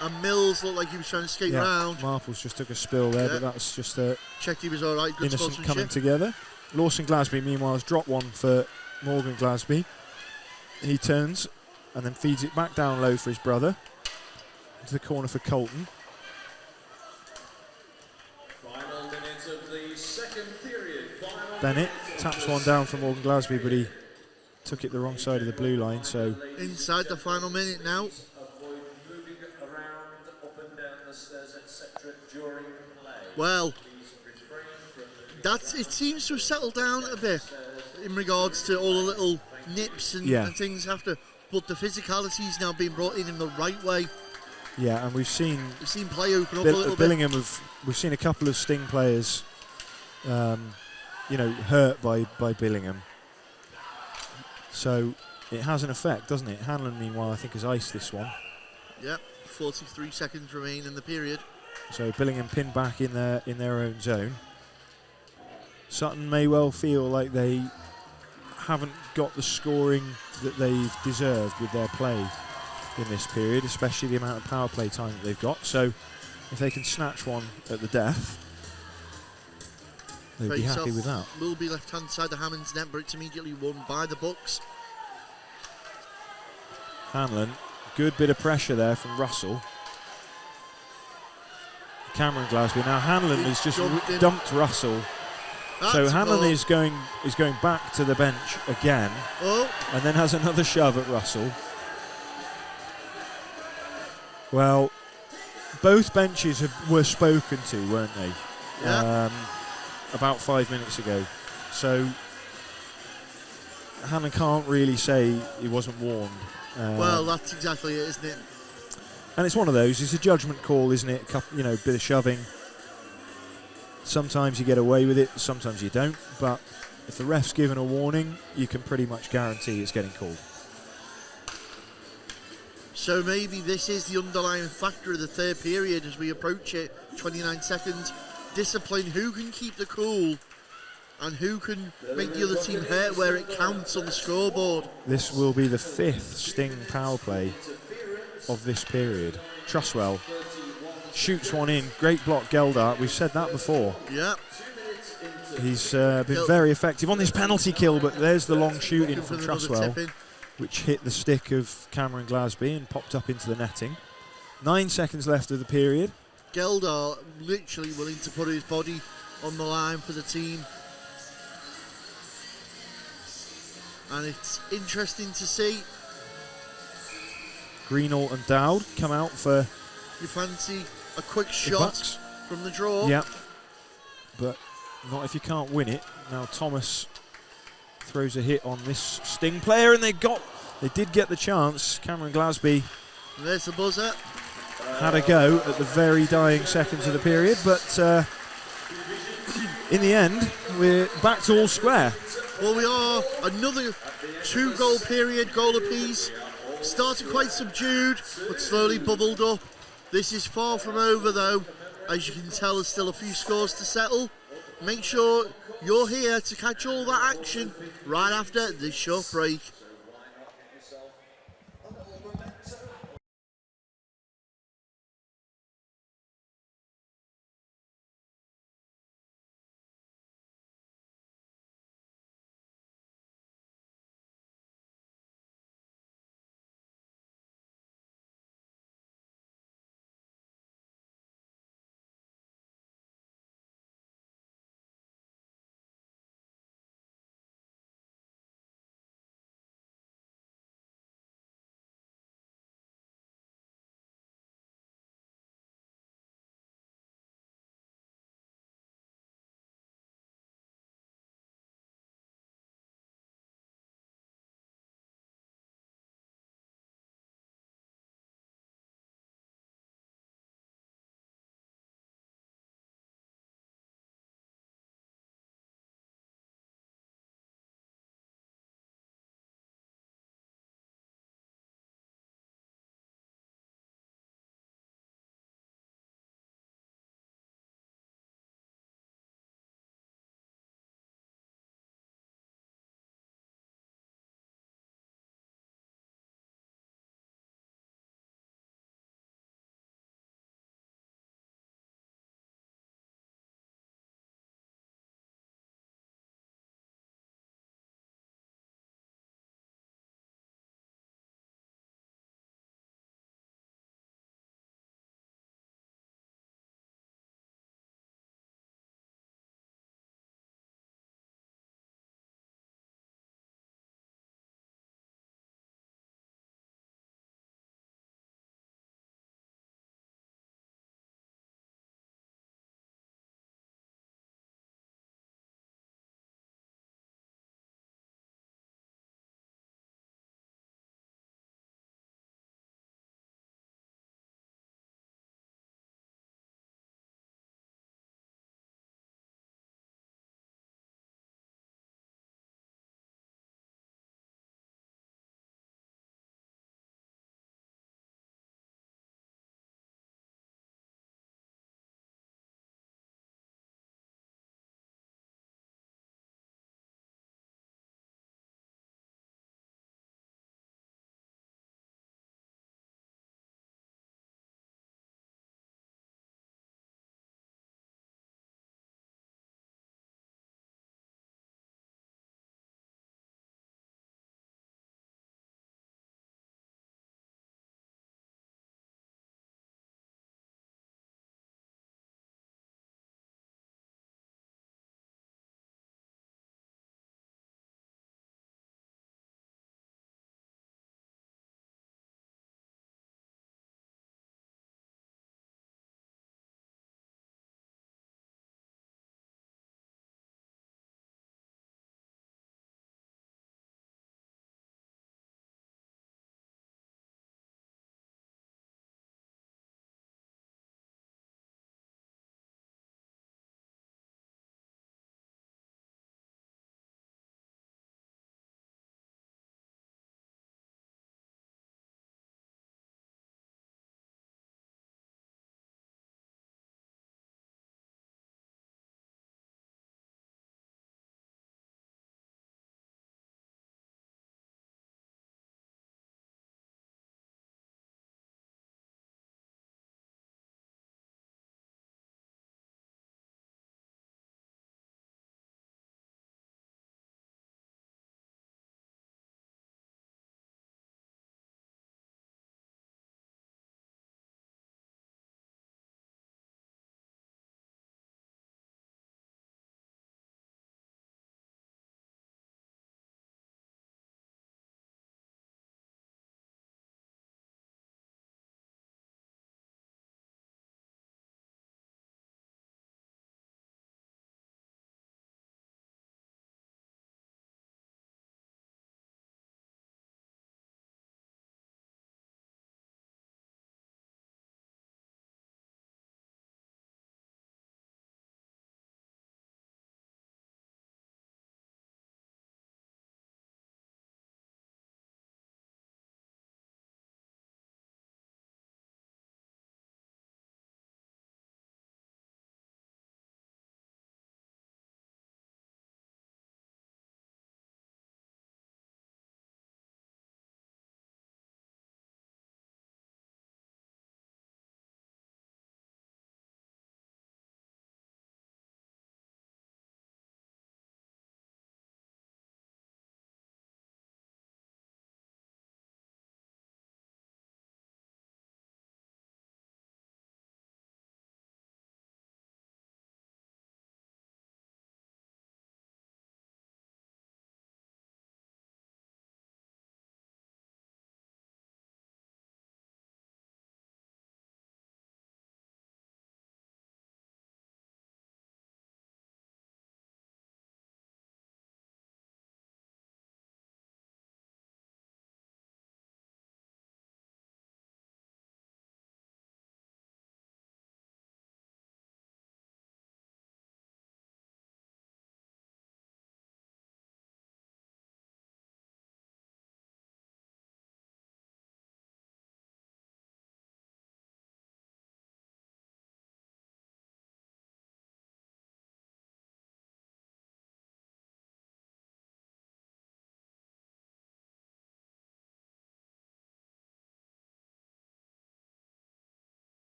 And Mills looked like he was trying to skate round.
Marples just took a spill there, but that's just a
checked he was all right. Good
innocent coming together. Lawson Glasby, meanwhile, has dropped one for Morgan Glasby. He turns and then feeds it back down low for his brother. Into the corner for Colton.
Final minute of the second period.
Bennett taps one down for Morgan Glasby, but he took it the wrong side of the blue line, so...
Inside the final minute now.
Avoid moving around, up and down the stairs, etc. during play.
Well, it seems to have settled down a bit in regards to all the little nips and things after, but the physicality is now being brought in the right way.
Yeah, and we've seen
play open up a little
Billingham
bit.
We've seen a couple of Sting players, hurt by Billingham. So it has an effect, doesn't it? Hanlon, meanwhile, I think has iced this one.
Yep, 43 seconds remain in the period.
So Billingham pinned back in their own zone. Sutton may well feel like they haven't got the scoring that they've deserved with their play in this period, especially the amount of power play time that they've got. So if they can snatch one at the death, they'd be happy with that.
Will be left-hand side of Hammond's net, but it's immediately won by the Bucks.
Hanlon, good bit of pressure there from Russell. Cameron Glasby. Now Hanlon has just dumped Russell. So Hanlon is going back to the bench again, and then has another shove at Russell. Well, both benches were spoken to, weren't they?
Yeah.
About 5 minutes ago. So Hanlon can't really say he wasn't warned.
Well, that's exactly it, isn't it?
And it's one of those. It's a judgment call, isn't it? Bit of shoving. Sometimes you get away with it, sometimes you don't. But if the ref's given a warning, you can pretty much guarantee it's getting called.
So maybe this is the underlying factor of the third period as we approach it. 29 seconds. Discipline. Who can keep the cool and who can make the other team hurt where it counts on the scoreboard?
This will be the 5th Sting power play of this period. Truswell shoots one in. Great block, Geldart. We've said that before.
Yeah.
He's been very effective on this penalty kill, but there's the long shoot in from Truswell, which hit the stick of Cameron Glasby and popped up into the netting. 9 seconds left of the period.
Geldart literally willing to put his body on the line for the team. And it's interesting to see.
Greenall and Dowd come out for...
You fancy a quick shot from the draw?
Yeah, but not if you can't win it. Now Thomas throws a hit on this Sting player, and they did get the chance. Cameron Glasby
there's the buzzer.
Had a go at the very dying seconds of the period, but in the end, we're back to all square.
Well, we are. Another 2-goal period, goal apiece. Started quite subdued, but slowly bubbled up. This is far from over, though. As you can tell, there's still a few scores to settle. Make sure you're here to catch all that action right after this short break.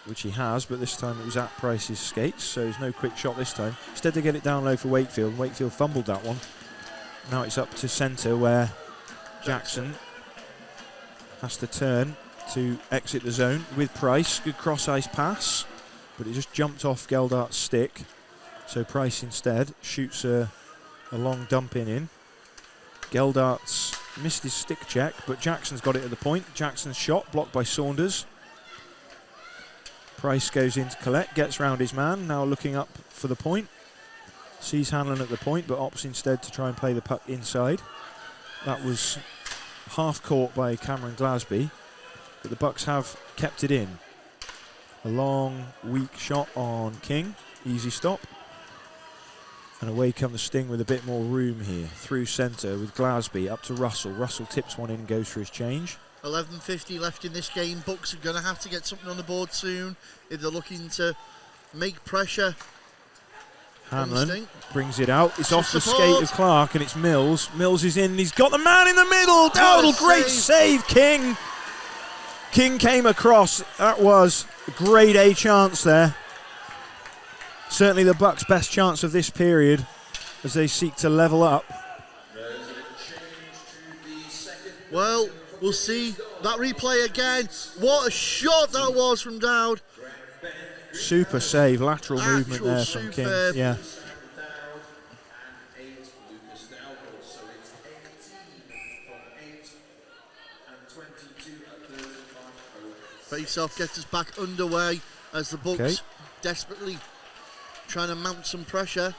which he has, but this time it was at Price's skates, so there's no quick shot this time. Instead they get it down low for Wakefield. Wakefield fumbled that one. Now it's up to centre where Jackson has to turn to exit the zone with Price. Good cross-ice pass, but it just jumped off Geldart's stick. So Price instead shoots a long dump in. Geldart's missed his stick check, but Jackson's got it at the point. Jackson's shot blocked by Saunders. Price goes in to collect, gets round his man, now looking up for the point. Sees Hanlon at the point, but opts instead to try and play the puck inside. That was half caught by Cameron Glasby, but the Bucks have kept it in. A long, weak shot on King, easy stop. And away come the Sting with a bit more room here. Through centre with Glasby up to Russell. Russell tips one in and goes for his change.
11:50 left in this game. Bucks are going to have to get something on the board soon if they're looking to make pressure.
Hanlon brings it out. It's off the skate of Clark and it's Mills. Mills is in. He's got the man in the middle. Dowdle, great save, King. King came across. That was a grade A chance there. Certainly the Bucks' best chance of this period as they seek to level up.
Well, we'll see that replay again. What a shot that was from Dowd.
Super save, lateral movement there from King. Yeah.
Face-off gets us back underway as the Bucks desperately trying to mount some pressure.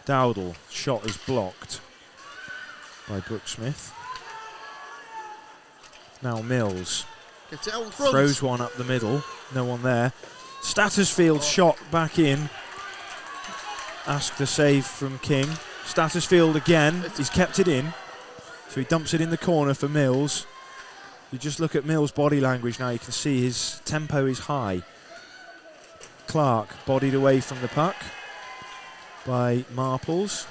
Dowdle, shot is blocked by Brooke Smith. Now Mills
gets it out in front.
Throws one up the middle, no one there. Stattersfield shot back in. Asked a save from King. Stattersfield again, he's kept it in. So he dumps it in the corner for Mills. You just look at Mills' body language now, you can see his tempo is high. Clark bodied away from the puck by Marples.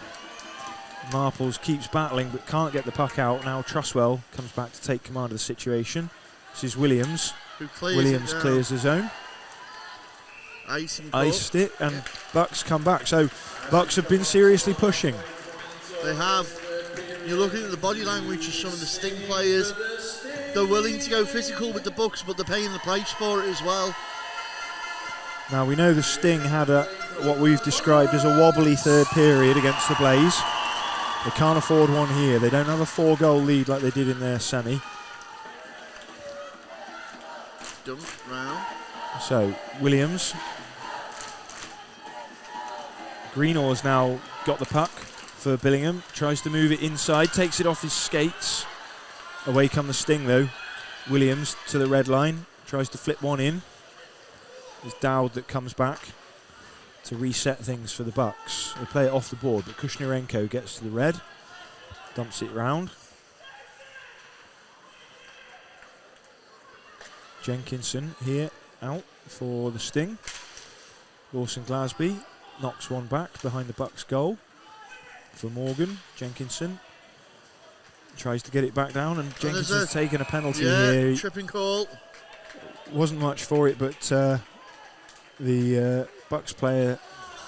Marples keeps battling but can't get the puck out. Now Truswell comes back to take command of the situation. This is Williams. Williams clears the zone. Iced it and Bucks come back. So Bucks have been seriously pushing.
They have. You're looking at the body language of some of the Sting players. They're willing to go physical with the Bucks, but they're paying the price for it as well.
Now we know the Sting had what we've described as a wobbly third period against the Blaze. They can't afford one here. They don't have a 4-goal lead like they did in their semi.
Dunk round.
So Williams. Greenaw's now got the puck for Billingham. Tries to move it inside. Takes it off his skates. Away come the Sting though. Williams to the red line. Tries to flip one in. It's Dowd that comes back to reset things for the Bucks. They play it off the board, but Kushnirenko gets to the red, dumps it round. Jenkinson here out for the Sting. Lawson Glasby knocks one back behind the Bucks goal for Morgan. Jenkinson tries to get it back down and Jenkinson's taken a penalty here.
Tripping call.
Wasn't much for it, but the Bucks player,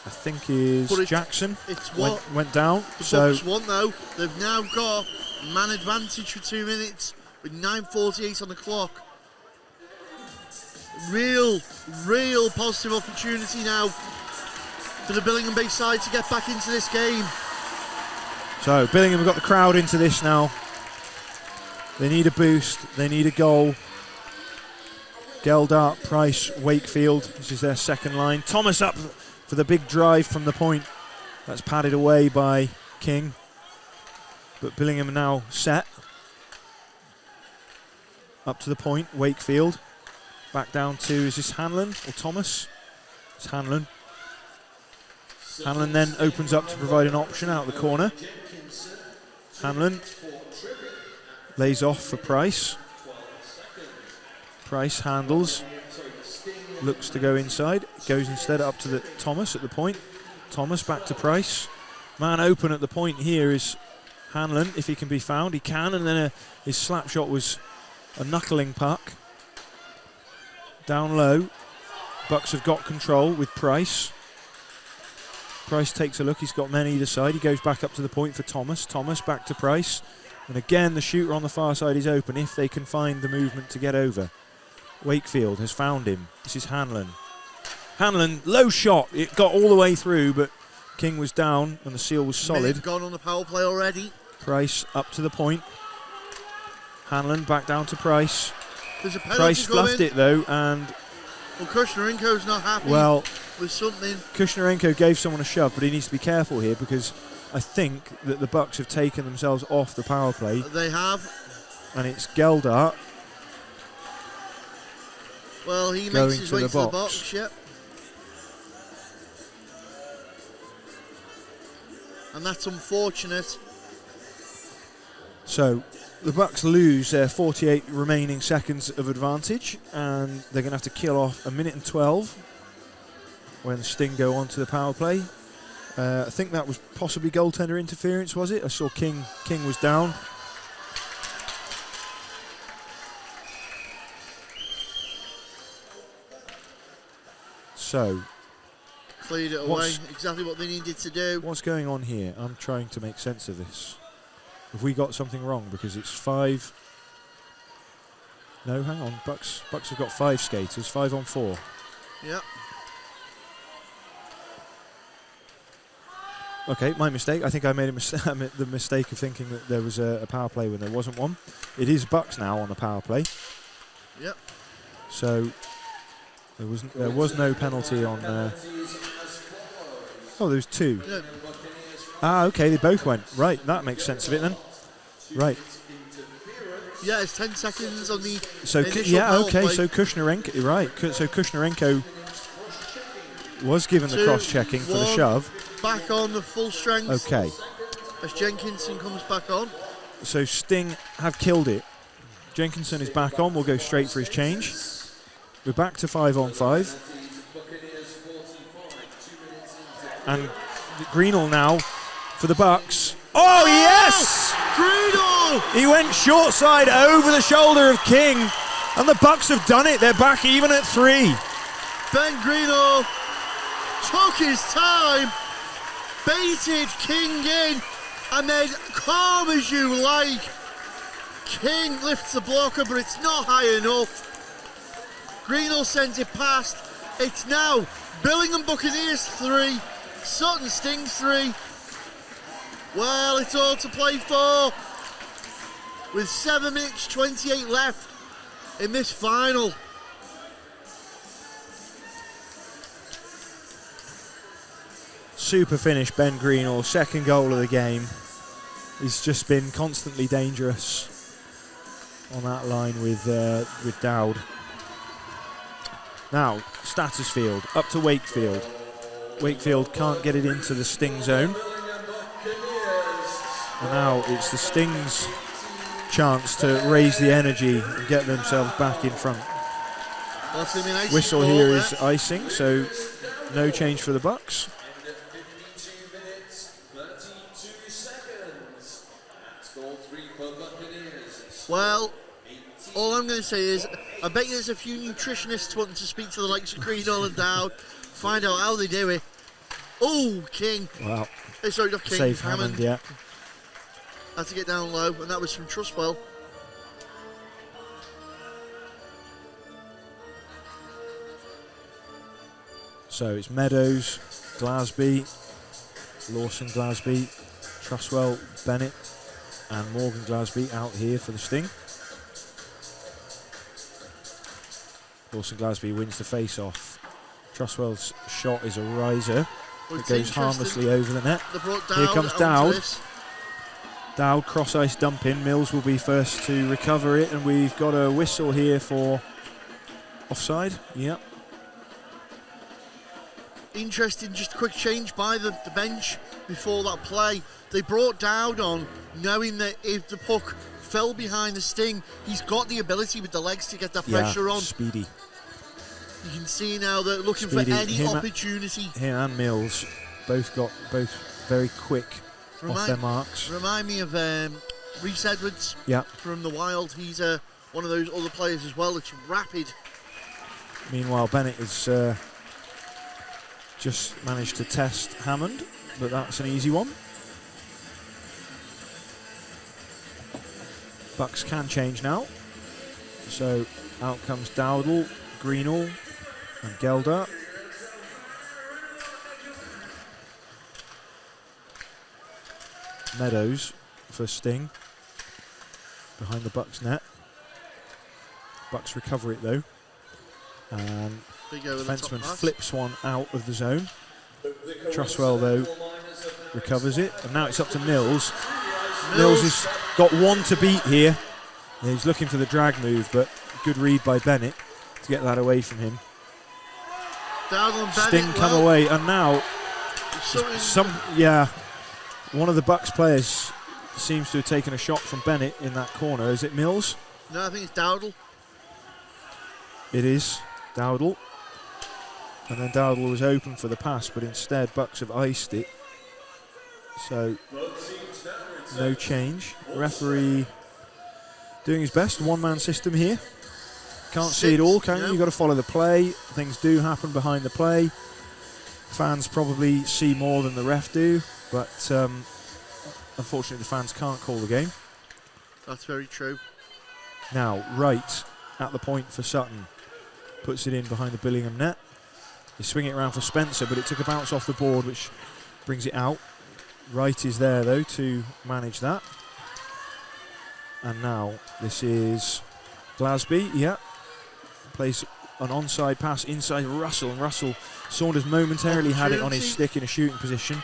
I think, is Jackson. Went down.
The Bucks won though. They've now got man advantage for 2 minutes with 9:48 on the clock. Real positive opportunity now for the Billingham-based side to get back into this game.
So Billingham have got the crowd into this now. They need a boost. They need a goal. Geldart, Price, Wakefield. This is their second line. Thomas up for the big drive from the point. That's padded away by King. But Billingham are now set. Up to the point, Wakefield. Back down to, is this Hanlon or Thomas? It's Hanlon. Hanlon then opens up to provide an option out of the corner. Hanlon lays off for Price. Price handles, looks to go inside, goes instead up to the Thomas at the point. Thomas back to Price. Man open at the point here is Hanlon, if he can be found. He can, and then his slap shot was a knuckling puck. Down low. Bucks have got control with Price. Price takes a look. He's got men either side. He goes back up to the point for Thomas. Thomas back to Price. And again, the shooter on the far side is open if they can find the movement to get over. Wakefield has found him. This is Hanlon. Hanlon, low shot. It got all the way through, but King was down and the seal was solid.
Gone on the power play already.
Price up to the point. Hanlon back down to Price.
There's a penalty
Price fluffed
coming.
it though, and
Kushnarenko's not happy with something.
Kushnarenko gave someone a shove, but he needs to be careful here because I think that the Bucks have taken themselves off the power play.
They have.
And it's Geldart.
Well, he makes his way to the box, yep. And that's unfortunate.
So the Bucks lose their 48 remaining seconds of advantage, and they're going to have to kill off 1 minute and 12 when Sting go on to the power play. I think that was possibly goaltender interference, was it? I saw King was down. So
cleared it away, exactly what they needed to do.
What's going on here? I'm trying to make sense of this. Have we got something wrong? Because it's 5. No, hang on. Bucks have got 5 skaters, 5 on 4.
Yep.
Okay, my mistake. I think I made the mistake of thinking that there was a power play when there wasn't one. It is Bucks now on the power play.
Yep.
So there was no penalty on. Oh, there was 2.
Yeah.
Ah, okay, they both went. Right, that makes sense of it then. Right.
Yeah, it's 10 seconds on the
So okay, so Kushnarenko, right. So Kushnarenko was given the cross-checking for the shove.
Back on the full strength.
Okay.
As Jenkinson comes back on.
So Sting have killed it. Jenkinson is back on. We'll go straight for his change. We're back to 5 on 5. And Greenall now for the Bucks. Oh, yes!
Greenall!
He went short side over the shoulder of King, and the Bucks have done it. They're back even at 3.
Ben Greenall took his time, baited King in, and then calm as you like. King lifts the blocker, but it's not high enough. Greenall sends it past. It's now Billingham Buccaneers 3, Sutton Sting 3. Well, it's all to play for. With 7 minutes 28 left in this final.
Super finish, Ben Greenall, second goal of the game. He's just been constantly dangerous on that line with Dowd. Now, Stattersfield up to Wakefield. Wakefield can't get it into the Sting zone. And now it's the Sting's chance to raise the energy and get themselves back in front. Whistle here is icing, so no change for the Bucks.
Well, all I'm going to say is, I bet you there's a few nutritionists wanting to speak to the likes of Greenall and Dowd, find out how they do it. Oh, King.
Wow.
Sorry, not King.
Save Hammond, yeah.
Had to get down low, and that was from Trustwell.
So it's Meadows, Glasby, Lawson Glasby, Trustwell, Bennett, and Morgan Glasby out here for the Sting. Lawson Glasby wins the face-off. Trustwell's shot is a riser. It goes harmlessly over the net. Here comes Dowd. Dowd cross-ice dump in. Mills will be first to recover it, and we've got a whistle here for offside. Yep.
Interesting, just a quick change by the bench before that play. They brought Dowd on, knowing that if the puck fell behind the Sting, he's got the ability with the legs to get that pressure on.
Speedy.
You can see now they're looking
Speedy.
for any opportunity.
Him and Mills both very quick off their marks.
Remind me of Rhys Edwards from the Wild. He's one of those other players as well. It's rapid.
Meanwhile, Bennett has just managed to test Hammond, but that's an easy one. Bucks can change now. So out comes Dowdle, Greenall and Gelder. Meadows for Sting behind the Bucks net. Bucks recover it though. And defenseman flips one out of the zone. Truswell though recovers it, and now it's up to Mills. Mills has got one to beat here. He's looking for the drag move, but good read by Bennett to get that away from him. Sting come away, and now one of the Bucks players seems to have taken a shot from Bennett in that corner. Is it Mills?
No, I think it's Dowdle.
It is Dowdle. And then Dowdle was open for the pass, but instead Bucks have iced it. So no change. Referee doing his best. One-man system here. Can't see it all, can you? You've got to follow the play. Things do happen behind the play. Fans probably see more than the ref do, but unfortunately the fans can't call the game.
That's very true.
Now, Wright at the point for Sutton. Puts it in behind the Billingham net. They swing it around for Spencer, but it took a bounce off the board, which brings it out. Wright is there, though, to manage that. And now this is Glasby, plays an onside pass inside Russell, and Russell Saunders momentarily had it on his stick in a shooting position.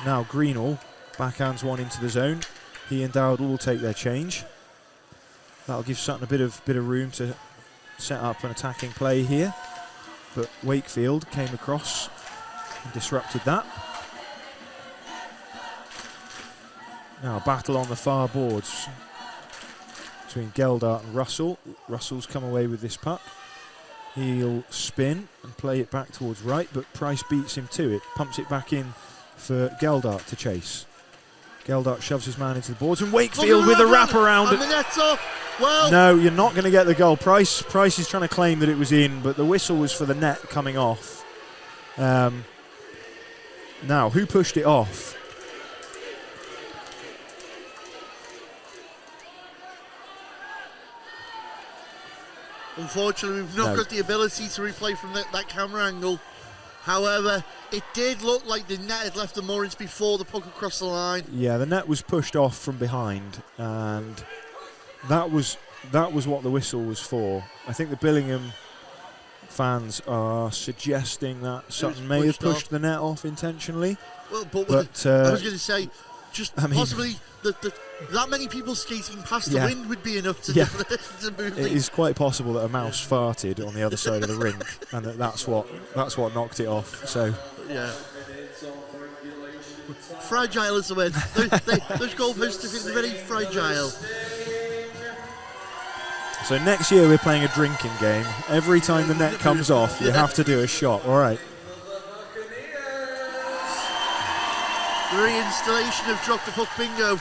Now Greenall backhands one into the zone. He and Dowdle will take their change. That'll give Sutton a bit of room to set up an attacking play here, but Wakefield came across and disrupted that. Now a battle on the far boards between Geldart and Russell. Russell's come away with this puck. He'll spin and play it back towards Wright, but Price beats him to it, pumps it back in for Geldart to chase. Geldart shoves his man into the boards, and Wakefield with a wraparound.
And the net's up. Well,
no, you're not going to get the goal. Price is trying to claim that it was in, but the whistle was for the net coming off. Now, who pushed it off?
Unfortunately, we've not got the ability to replay from that camera angle. However, it did look like the net had left the moorings before the puck across the line.
Yeah, the net was pushed off from behind, and that was what the whistle was for. I think the Billingham fans are suggesting that Sutton may have pushed the net off intentionally.
Well, but I was going to say, possibly that many people skating past the wind would be enough to move
it is quite possible that a mouse farted on the other side of the rink, and that's what knocked it off. So
yeah, fragile is the word. Those goalposts have been very fragile.
So next year we're playing a drinking game. Every time the net comes off, you have to do a shot. All right.
The reinstallation of Drop the Puck Bingo.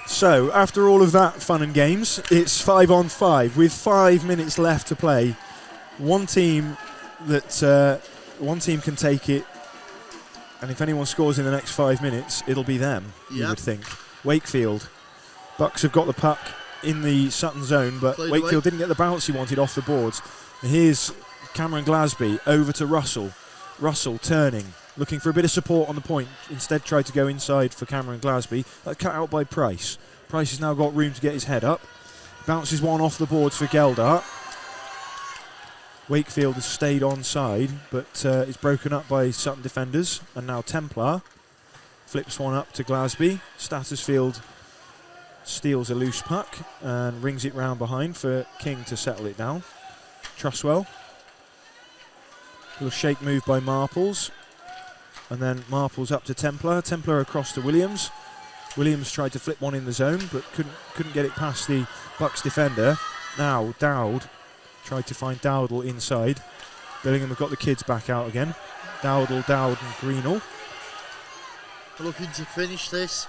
So, after all of that fun and games, it's 5-on-5 with 5 minutes left to play. One team can take it, and if anyone scores in the next 5 minutes, it'll be them, you would think. Wakefield. Bucks have got the puck in the Sutton zone, but Wakefield didn't get the bounce he wanted off the boards. And here's Cameron Glasby over to Russell. Russell turning, looking for a bit of support on the point. Instead tried to go inside for Cameron Glasby. Cut out by Price. Price has now got room to get his head up. Bounces one off the boards for Geldart. Wakefield has stayed onside, but is broken up by Sutton defenders. And now Templar flips one up to Glasby. Stattersfield steals a loose puck and rings it round behind for King to settle it down. Truswell. Little shake move by Marples. And then Marples up to Templar. Templar across to Williams. Williams tried to flip one in the zone, but couldn't get it past the Bucks defender. Now Dowd tried to find Dowdle inside. Billingham have got the kids back out again. Dowd and Greenall.
Looking to finish this.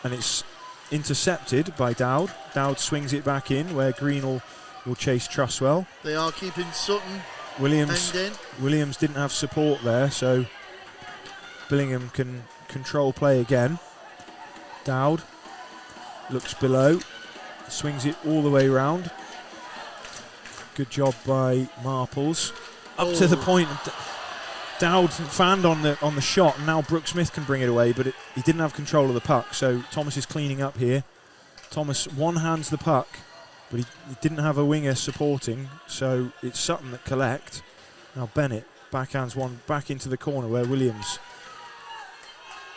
And it's intercepted by Dowd. Dowd swings it back in where Greenall will chase Truswell.
They are keeping Sutton
Williams
penned in.
Williams didn't have support there, so Billingham can control play again. Dowd looks below, swings it all the way round. Good job by Marples. Up to the point. Dowd fanned on the shot, and now Brooke Smith can bring it away, but he didn't have control of the puck, so Thomas is cleaning up here. Thomas one-hands the puck, but he didn't have a winger supporting, so it's Sutton that collect. Now Bennett backhands one back into the corner where Williams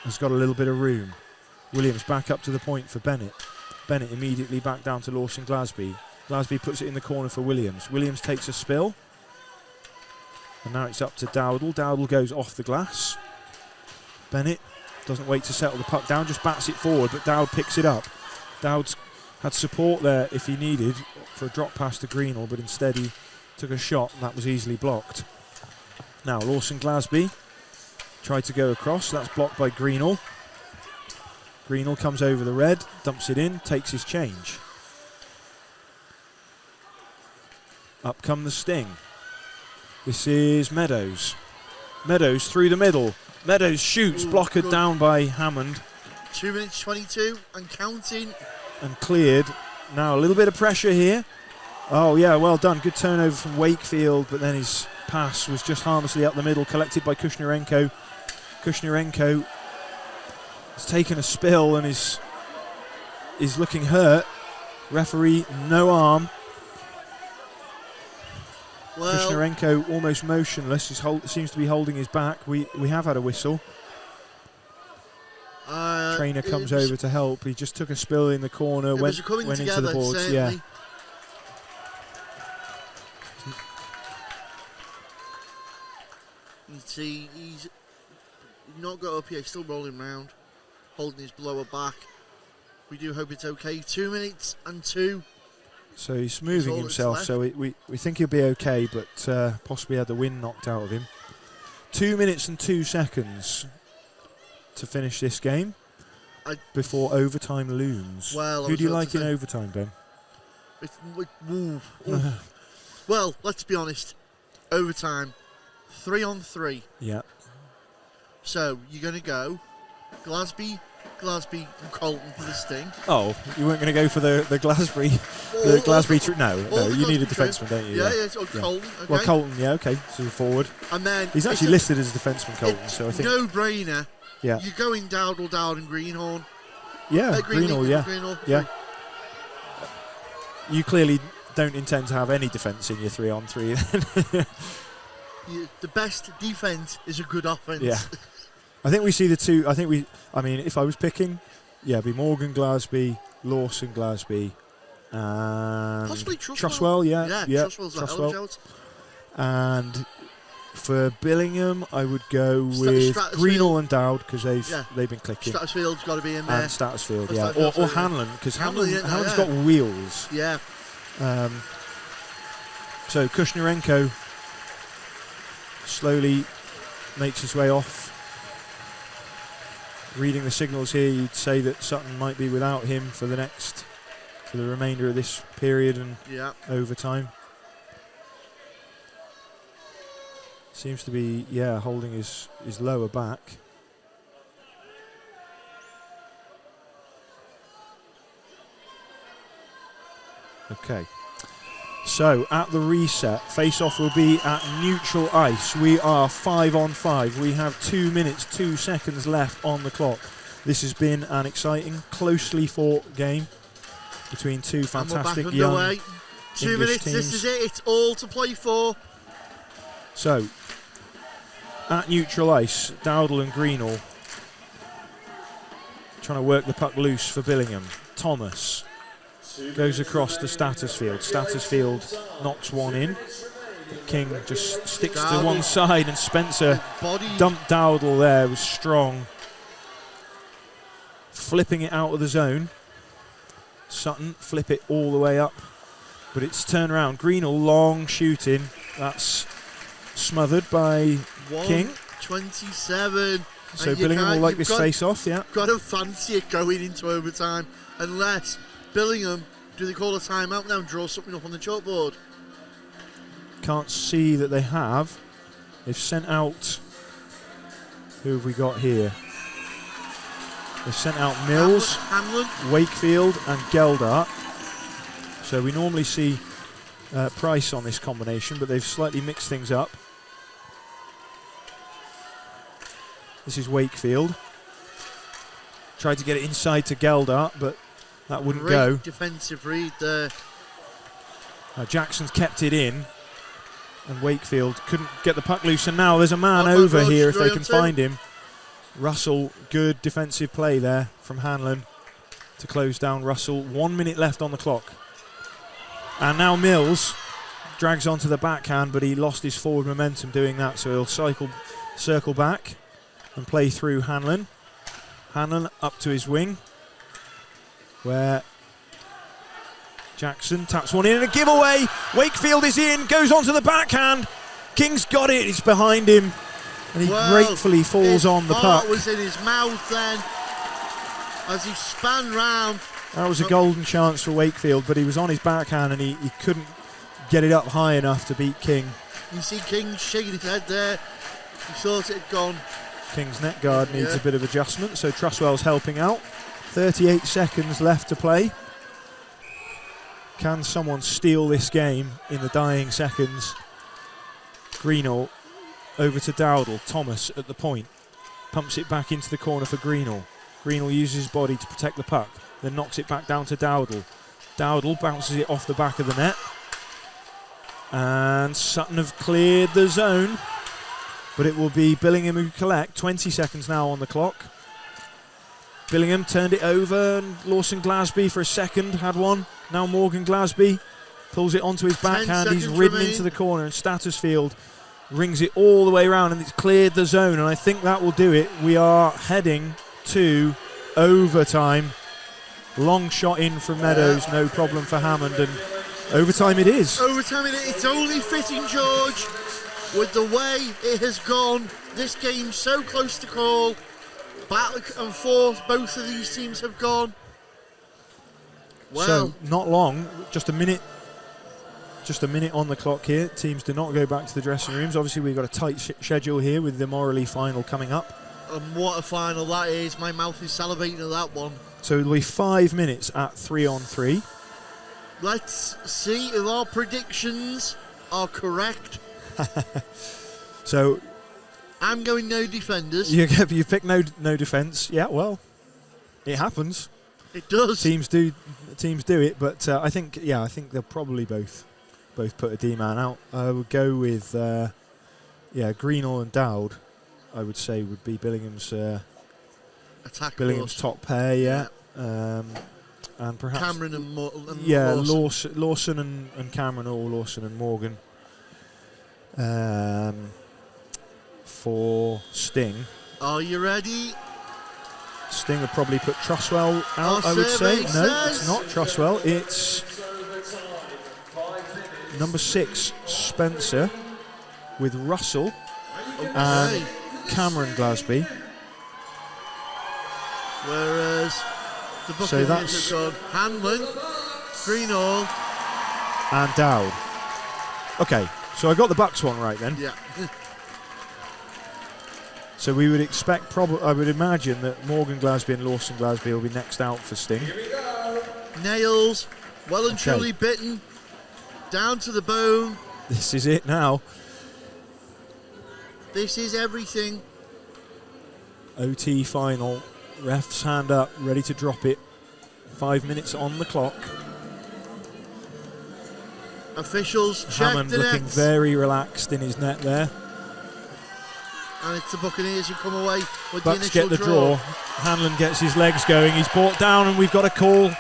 has got a little bit of room. Williams back up to the point for Bennett. Bennett immediately back down to Lawson Glasby. Glasby puts it in the corner for Williams. Williams takes a spill. And now it's up to Dowdle. Dowdle goes off the glass. Bennett doesn't wait to settle the puck down, just bats it forward, but Dowd picks it up. Dowd's had support there if he needed for a drop pass to Greenall, but instead he took a shot and that was easily blocked. Now Lawson Glasby tried to go across. That's blocked by Greenall. Greenall comes over the red, dumps it in, takes his change. Up come the Sting. This is Meadows. Meadows through the middle. Meadows shoots, blocked down by Hammond.
2 minutes 22 and counting.
And cleared. Now a little bit of pressure here. Oh yeah, well done. Good turnover from Wakefield, but then his pass was just harmlessly up the middle, collected by Kushnirenko. Kushnirenko has taken a spill and is looking hurt. Referee, no arm.
Well,
Kushnirenko almost motionless, seems to be holding his back. We have had a whistle. Trainer comes over to help. He just took a spill in the corner, went into the boards.
Certainly.
Yeah.
You see, he's not got up yet. He's still rolling around, holding his lower back. We do hope it's okay. 2 minutes and 2.
So he's moving himself, so we think he'll be okay, but possibly had the wind knocked out of him. 2 minutes and 2 seconds to finish this game before overtime looms.
Well,
who do you like in overtime, Ben?
Well, let's be honest. Overtime, 3-on-3.
Yeah.
So you're going to go Glasby, and Colton for the Sting.
Oh, you weren't going to go for the Glasby? The Glasby? No, you need a defenseman, don't you?
Yeah. Colton. Okay.
Well, Colton, yeah, okay, so forward.
And then
he's actually listed as a defenseman, Colton. So I think
no-brainer.
Yeah.
You're going Dowd, and Greenhorn.
Yeah, Greenall. Yeah. You clearly don't intend to have any defence in your 3-on-3.
The best defence is a good offence.
Yeah. I think we see the two. I mean, if I was picking, it'd be Morgan Glasby, Lawson Glasby, and
possibly
Truswell. Yeah,
Truswell's a hell of a shout.
And for Billingham, I would go with Greenall and Dowd because they've been clicking.
Stattersfield's got to be in there.
And Stattersfield, or Hanlon because Hanlon's got wheels.
Yeah.
So Kushnirenko slowly makes his way off. Reading the signals here, you'd say that Sutton might be without him for the remainder of this period and overtime. Seems to be, holding his lower back. Okay. So at the reset, face-off will be at neutral ice. We are 5-on-5. We have 2 minutes, 2 seconds left on the clock. This has been an exciting, closely fought game between two fantastic young English
2 minutes,
teams.
This is it. It's all to play for.
So, at neutral ice, Dowdle and Greenall trying to work the puck loose for Billingham. Thomas goes across to Stattersfield. Stattersfield knocks one in. King just sticks to one side, and Spencer dumped Dowdle there, was strong. Flipping it out of the zone. Sutton flip it all the way up, but it's turned around. Greenall long shooting. That's smothered by King.
27.
So Billingham will like this face-off, yeah.
Got to fancy it going into overtime, unless Billingham, do they call a timeout now and draw something up on the chalkboard?
Can't see that they have. They've sent out, who have we got here? They've sent out Mills,
Hamlin,
Wakefield and Geldart. So we normally see Price on this combination, but they've slightly mixed things up. This is Wakefield. Tried to get it inside to Geldart, but that wouldn't go.
Defensive read there.
Jackson's kept it in, and Wakefield couldn't get the puck loose, and now there's a man over here if they can find him. Russell, good defensive play there from Hanlon to close down Russell. 1 minute left on the clock. And now Mills drags onto the backhand, but he lost his forward momentum doing that, so he'll circle back and play through Hanlon. Hanlon up to his wing, where Jackson taps one in and a giveaway. Wakefield is in, goes onto the backhand. King's got it, it's behind him, and he gratefully falls on the puck.
His heart was in his mouth then as he span round.
That was a golden chance for Wakefield, but he was on his backhand and he couldn't get it up high enough to beat King.
You see King shaking his head there. He thought it had gone.
King's net guard needs a bit of adjustment, so Truswell's helping out. 38 seconds left to play. Can someone steal this game in the dying seconds? Greenall over to Dowdle. Thomas at the point. Pumps it back into the corner for Greenall. Greenall uses his body to protect the puck, then knocks it back down to Dowdle. Dowdle bounces it off the back of the net. And Sutton have cleared the zone, but it will be Billingham who collect. 20 seconds now on the clock. Billingham turned it over, and Lawson Glasby for a second had one. Now Morgan Glasby pulls it onto his backhand. He's ridden into the corner, and Stattersfield rings it all the way around, and it's cleared the zone, and I think that will do it. We are heading to overtime. Long shot in from Meadows, no problem for Hammond, and overtime it is.
Overtime it is. It's only fitting, George, with the way it has gone. This game's so close to call. Back and forth, both of these teams have gone. Well,
so not long, just a minute on the clock here. Teams do not go back to the dressing rooms. Obviously we've got a tight schedule here with the Morley final coming up.
And what a final that is. My mouth is salivating at that one.
So it'll be 5 minutes at 3-on-3.
Let's see if our predictions are correct.
So
I'm going no defenders.
You pick no defence. Yeah, well, it happens.
It does.
Teams do it, but I think they'll probably both put a D-man out. I would go with Greenall and Dowd. I would say would be Billingham's top pair. Yeah. And perhaps
Cameron and Lawson.
Lawson and Cameron, or Lawson and Morgan. For Sting.
Are you ready?
Sting would probably put Truswell out, I would say. No, it's not Truswell. It's number 6, Spencer, with Russell and Cameron Glasby.
Whereas the Buccaneers have gone Hanlon, Greenall
and Dowd. Okay, so I got the Bucks one right then.
Yeah.
So we would expect, I would imagine that Morgan Glasby and Lawson Glasby will be next out for Sting.
Nails, well and truly bitten, down to the bone.
This is it now.
This is everything.
OT final. Ref's hand up, ready to drop it. 5 minutes on the clock.
Officials check
Hammond
the
looking
nets.
very relaxed in his net there.
And it's the Buccaneers who come away with
Bucks
the initial
get the draw. Hanlon gets his legs going. He's brought down, and we've got a call.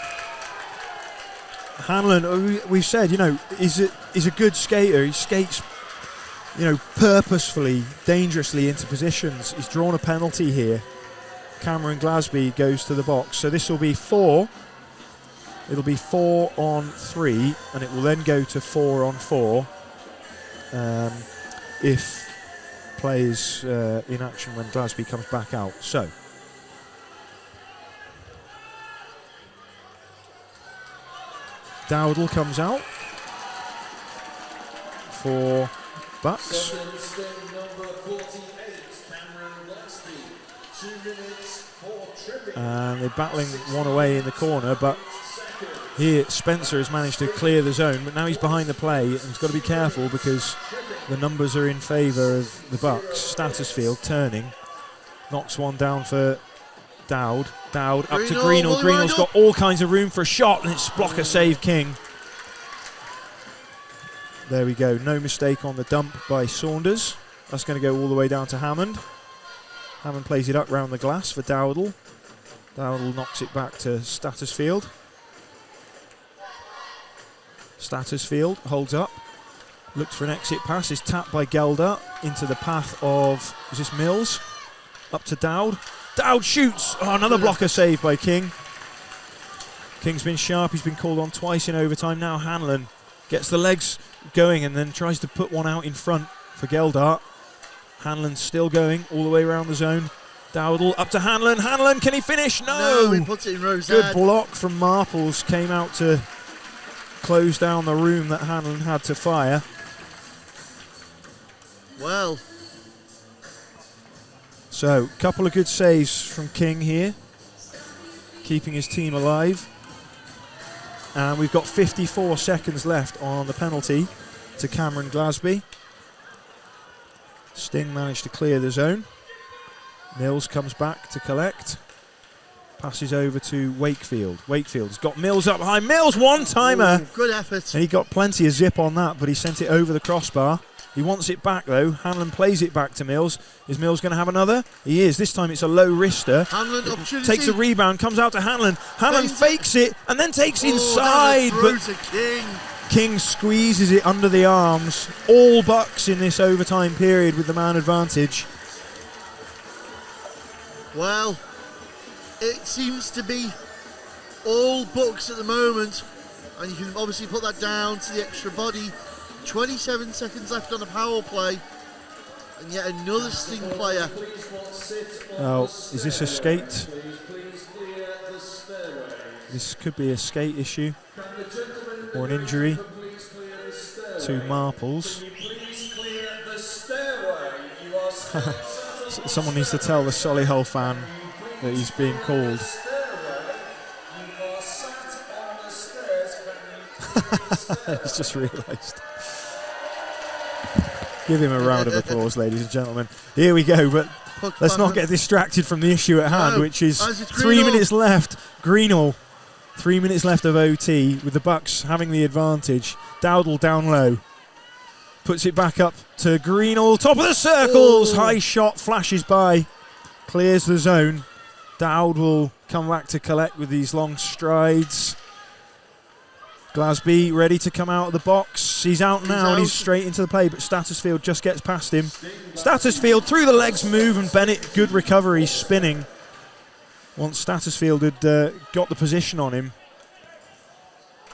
Hanlon, we've said, he's a good skater. He skates, purposefully, dangerously into positions. He's drawn a penalty here. Cameron Glasby goes to the box. So this will be 4. It'll be 4-on-3, and it will then go to 4-on-4 if play is in action when Glasby comes back out. So, Dowdle comes out for Bucks. And they're battling one away in the corner, but here Spencer has managed to clear the zone, but now he's behind the play and he's got to be careful because the numbers are in favour of the Bucks. Stattersfield turning, knocks one down for Dowd. Dowd up to Greenall. Greenall's got all kinds of room for a shot, and it's blocker save King. There we go, no mistake on the dump by Saunders. That's going to go all the way down to Hammond. Hammond plays it up round the glass for Dowdle. Dowdle knocks it back to Stattersfield. Stattersfield holds up, looks for an exit pass, is tapped by Gelder into the path of, is this Mills? Up to Dowd. Dowd shoots! Oh, another blocker save by King. King's been sharp, he's been called on twice in overtime. Now Hanlon gets the legs going and then tries to put one out in front for Geldart. Hanlon's still going all the way around the zone. Dowdle up to Hanlon. Hanlon, can he finish? No!
He puts it in Rose.
Good block from Marples. Came out to close down the room that Hanlon had to fire.
Well.
So, a couple of good saves from King here. Keeping his team alive. And we've got 54 seconds left on the penalty to Cameron Glasby. Sting managed to clear the zone. Mills comes back to collect. Passes over to Wakefield. Wakefield's got Mills up high. Mills, one-timer.
Good effort.
And he got plenty of zip on that, but he sent it over the crossbar. He wants it back, though. Hanlon plays it back to Mills. Is Mills going to have another? He is. This time it's a low wrister.
Hanlon, opportunity.
Takes a rebound, comes out to Hanlon. Hanlon fakes it and then takes inside.
But King.
King squeezes it under the arms. All Bucks in this overtime period with the man advantage.
Well, it seems to be all Bucks at the moment, and you can obviously put that down to the extra body. 27 seconds left on the power play, and yet another Sting player.
Oh, is this a skate? This could be a skate issue or an injury to Marples. Someone needs to tell the Solihull fan that he's being called. He's just realised. Give him a round of applause, ladies and gentlemen. Here we go, but let's not get distracted from the issue at hand, which is 3 minutes left. Greenall, 3 minutes left of OT with the Bucks having the advantage. Dowdle down low. Puts it back up to Greenall, top of the circles. High shot flashes by, clears the zone. Dowd will come back to collect with these long strides. Glasby ready to come out of the box. He's out now and he's straight into the play, but Stattersfield just gets past him. Stattersfield through the legs move, and Bennett, good recovery, spinning. Once Stattersfield had got the position on him.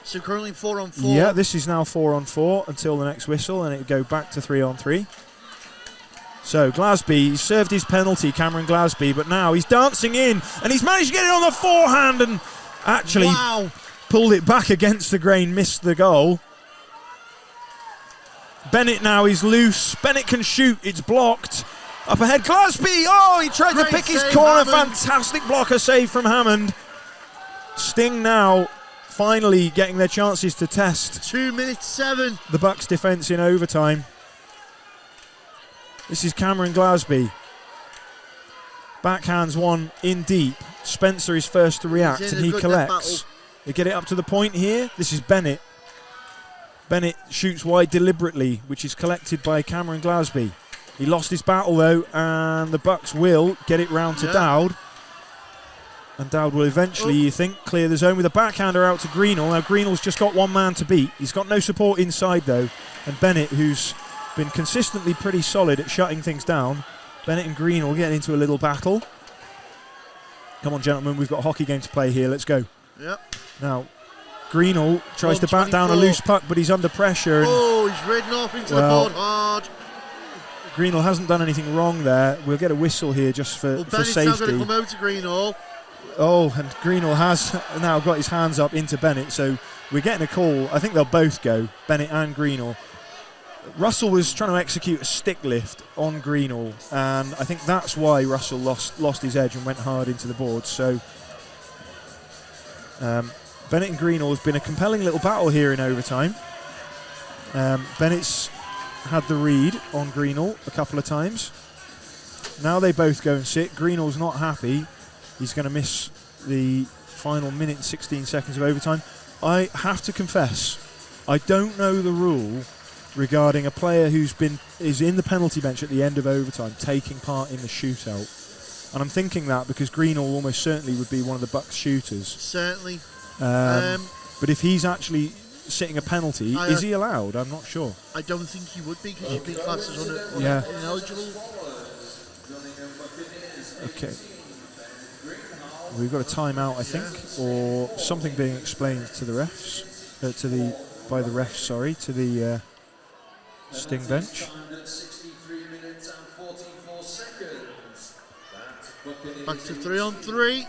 So currently 4-on-4.
Yeah, this is now 4-on-4 until the next whistle, and it would go back to 3-on-3. So Glasby, he served his penalty, Cameron Glasby, but now he's dancing in, and he's managed to get it on the forehand and actually pulled it back against the grain, missed the goal. Bennett now is loose. Bennett can shoot, it's blocked. Up ahead, Glasby, oh, he tried to pick his corner. Hammond. Fantastic blocker save from Hammond. Sting now finally getting their chances to test
2 minutes 7
the Bucks defence in overtime. This is Cameron Glasby. Backhands one in deep. Spencer is first to react and he collects. They get it up to the point here. This is Bennett. Bennett shoots wide deliberately, which is collected by Cameron Glasby. He lost his battle though, and the Bucks will get it round to Dowd. And Dowd will eventually, you think, clear the zone with a backhander out to Greenall. Now Greenall's just got one man to beat. He's got no support inside though. And Bennett, who's been consistently pretty solid at shutting things down. Bennett and Greenall get into a little battle. Come on, gentlemen, we've got a hockey game to play here. Let's go.
Yep.
Now, Greenall tries to bat down a loose puck, but he's under pressure.
Oh, he's ridden off into the board hard.
Greenall hasn't done anything wrong there. We'll get a whistle here just for
Bennett's
safety.
now going to come over to Greenall.
Oh, and Greenall has now got his hands up into Bennett, so we're getting a call. I think they'll both go, Bennett and Greenall. Russell was trying to execute a stick lift on Greenall, and I think that's why Russell lost his edge and went hard into the board. So Bennett and Greenall has been a compelling little battle here in overtime. Bennett's had the read on Greenall a couple of times. Now they both go and sit. Greenall's not happy. He's going to miss the final minute and 16 seconds of overtime. I have to confess, I don't know the rule regarding a player is in the penalty bench at the end of overtime taking part in the shootout. And I'm thinking that because Greenall almost certainly would be one of the Bucks shooters.
Certainly.
But if he's actually sitting a penalty, is he allowed? I'm not sure.
I don't think he would be because you'd be classed as ineligible.
Okay. We've got a timeout, I think, or something being explained to the refs, to the Sting bench.
Back to 3-on-3.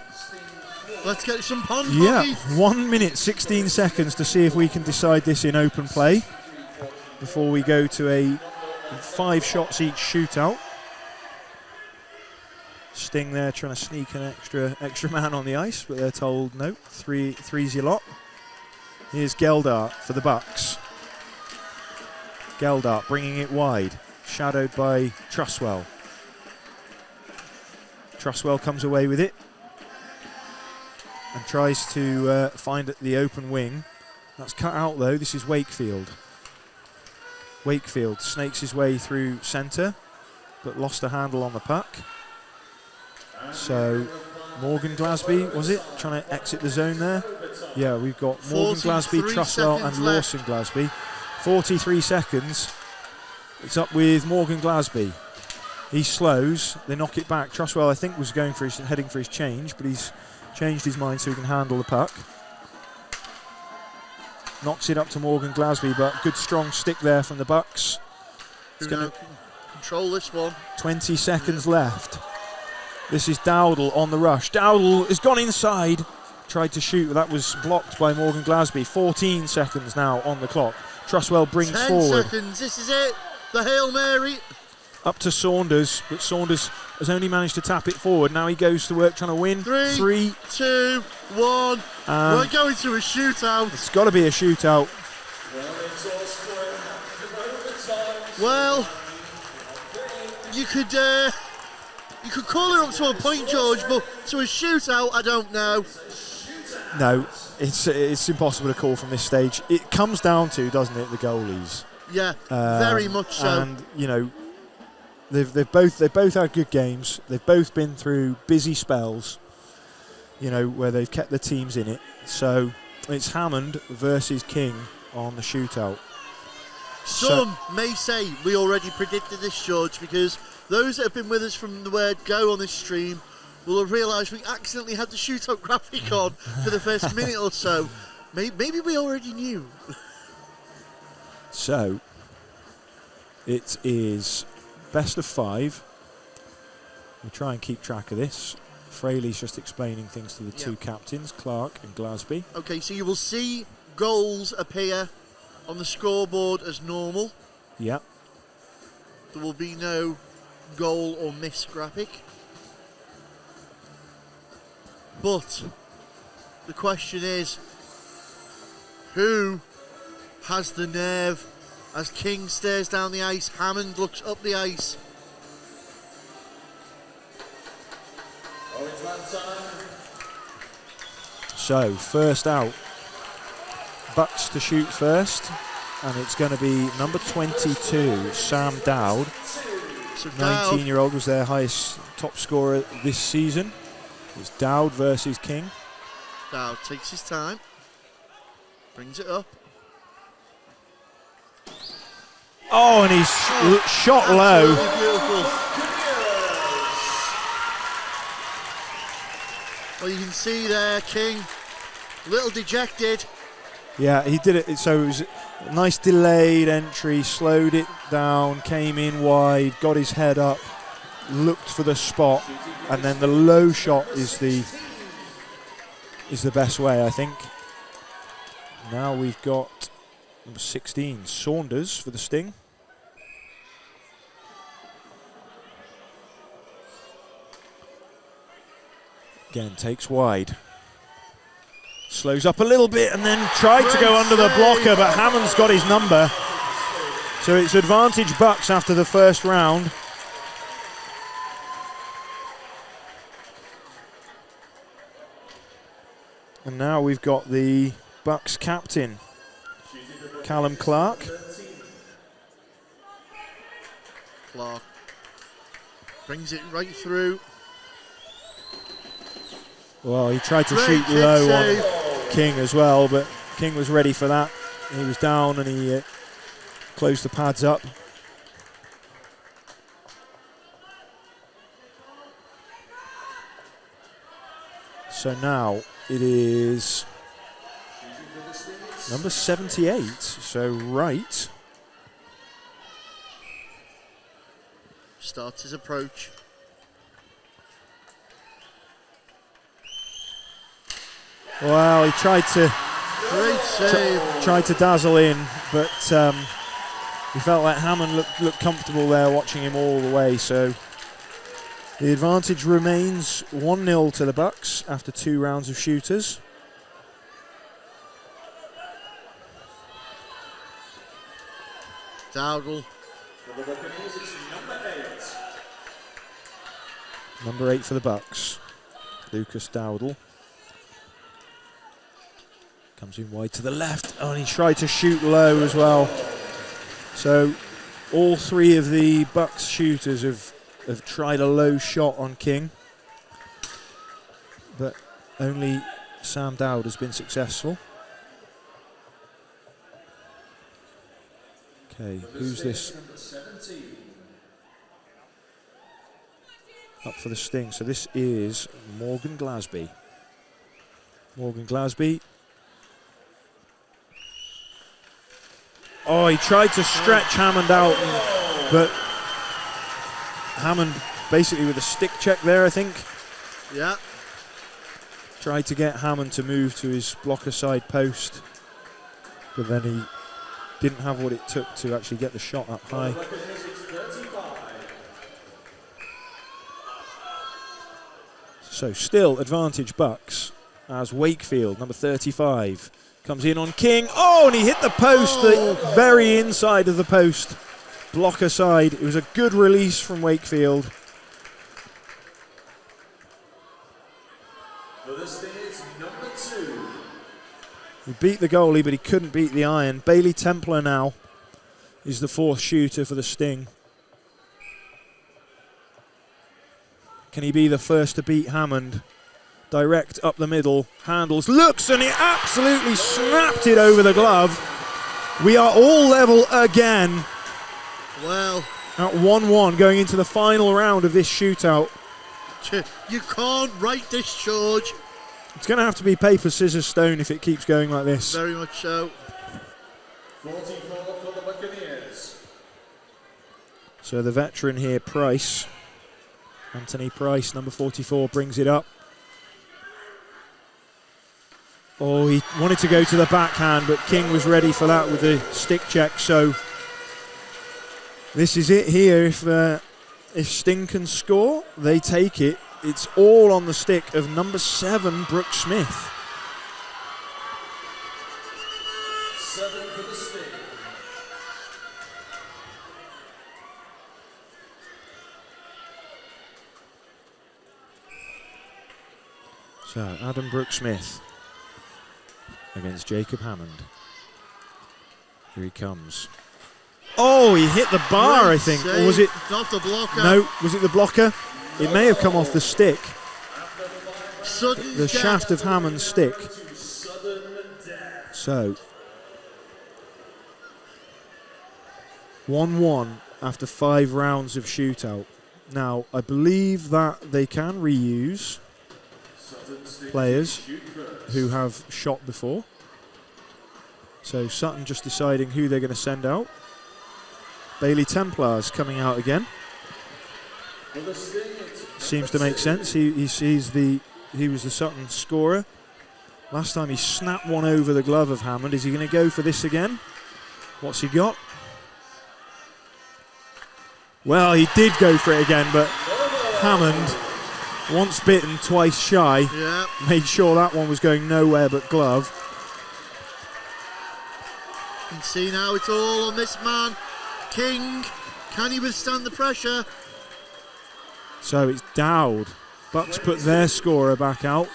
Let's get some pond
hockey. 1 minute 16 seconds to see if we can decide this in open play before we go to a 5 shots each shootout. Sting there trying to sneak an extra man on the ice, but they're told no, three's your lot. Here's Geldart for the Bucks. Geldart bringing it wide, shadowed by Truswell. Truswell comes away with it and tries to find the open wing. That's cut out though. This is Wakefield. Wakefield snakes his way through centre, but lost a handle on the puck. So Morgan Glasby, was it? Trying to exit the zone there. Yeah, we've got Morgan Glasby, Truswell and Lawson Glasby. 43 seconds. It's up with Morgan Glasby. He slows, they knock it back. Truswell, I think, was heading for his change, but he's changed his mind so he can handle the puck. Knocks it up to Morgan Glasby, but good strong stick there from the Bucks.
It's going to control this one.
20 seconds left. This is Dowdle on the rush. Dowdle has gone inside, tried to shoot, that was blocked by Morgan Glasby. 14 seconds now on the clock. Truswell brings
10
forward.
10 seconds, this is it. The Hail Mary.
Up to Saunders, but Saunders has only managed to tap it forward. Now he goes to work trying to win.
3, 2, 1. We're going to a shootout.
It's got to be a shootout.
Well, you could call it up to a point, George, but to a shootout, I don't know.
No, it's impossible to call from this stage. It comes down to, doesn't it, the goalies?
Yeah, very much so.
And you know, they've both had good games. They've both been through busy spells, you know, where they've kept the teams in it. So it's Hammond versus King on the shootout.
Some may say we already predicted this, George, because those that have been with us from the word go on this stream will have realised we accidentally had the shootout graphic on for the first minute or so. Maybe we already knew.
So it is best of 5. We'll try and keep track of this. Fraley's just explaining things to the two captains, Clark and Glasby.
Okay, so you will see goals appear on the scoreboard as normal.
Yep.
There will be no goal or miss graphic. But the question is, who has the nerve as King stares down the ice? Hammond looks up the ice.
So first out, Bucks to shoot first, and it's going to be number 22, Sam Dowd.
So
19-year-old was their highest top scorer this season. It's Dowd versus King.
Dowd takes his time, brings it up.
Oh, and he's shot low.
Beautiful. Well, you can see there, King, a little dejected.
Yeah, he did it. So it was a nice delayed entry, slowed it down, came in wide, got his head up, looked for the spot, and then the low shot is the best way, I think. Now we've got number 16, Saunders, for the Sting. Again, takes wide. Slows up a little bit and then tried to go under the blocker, but Hammond's got his number. So it's advantage Bucks after the first round. And now we've got the Bucks captain, Callum Clark.
Clark brings it right through.
Well, he tried to shoot low on King as well, but King was ready for that. He was down and he closed the pads up. So now it is number 78, so right.
Starts his approach.
Well, he tried to
Great save.
tried to dazzle in, but he felt like Hammond looked comfortable there, watching him all the way. So the advantage remains 1-0 to the Bucks after 2 rounds of shooters.
Dowdle.
For the Buccaneers, it's number 8.
Number 8 for the Bucks, Lucas Dowdle. Comes in wide to the left. Oh, and he tried to shoot low as well. So all 3 of the Bucks shooters have tried a low shot on King, but only Sam Dowd has been successful. Okay, who's this? Up for the Sting. So this is Morgan Glasby. Morgan Glasby. Oh, he tried to stretch Hammond out, but Hammond basically with a stick check there, I think.
Yeah.
Tried to get Hammond to move to his blocker side post, but then he didn't have what it took to actually get the shot up high. So still advantage Bucks as Wakefield, number 35, comes in on King. Oh, and he hit the post, the very inside of the post, blocker side. It was a good release from Wakefield.
For the Sting, it's number 2.
He beat the goalie, but he couldn't beat the iron. Bailey Templar now is the 4th shooter for the Sting. Can he be the first to beat Hammond? Direct up the middle, handles, looks, and he absolutely snapped it over the glove. We are all level again.
Well,
At 1-1 going into the final round of this shootout.
you can't write this, George.
It's going to have to be paper, scissors, stone if it keeps going like this.
Very much so.
44 for the Buccaneers.
So the veteran here, Price, Anthony Price, number 44, brings it up. Oh, he wanted to go to the backhand, but King was ready for that with the stick check. So this is it here. If Sting can score, they take it. It's all on the stick of number 7, Brooke Smith.
7 for the Sting.
So Adam Brooke Smith against Jacob Hammond. Here he comes. Oh, he hit the bar,
Great
I think.
save.
Or was it?
Not the blocker.
No, was it the blocker? It may have come off the stick.
Sutton
The shaft of Hammond's stick. So 1-1 after 5 rounds of shootout. Now, I believe that they can reuse players who have shot before. So Sutton just deciding who they're going to send out. Bailey Templars coming out again. Seems to make sense. He was the Sutton scorer. Last time he snapped one over the glove of Hammond. Is he going to go for this again? What's he got? Well, he did go for it again, but Hammond, once bitten, twice shy, made sure that one was going nowhere but glove.
You can see now it's all on this man, King. Can he withstand the pressure?
So it's Dowd. Bucks put their scorer back out.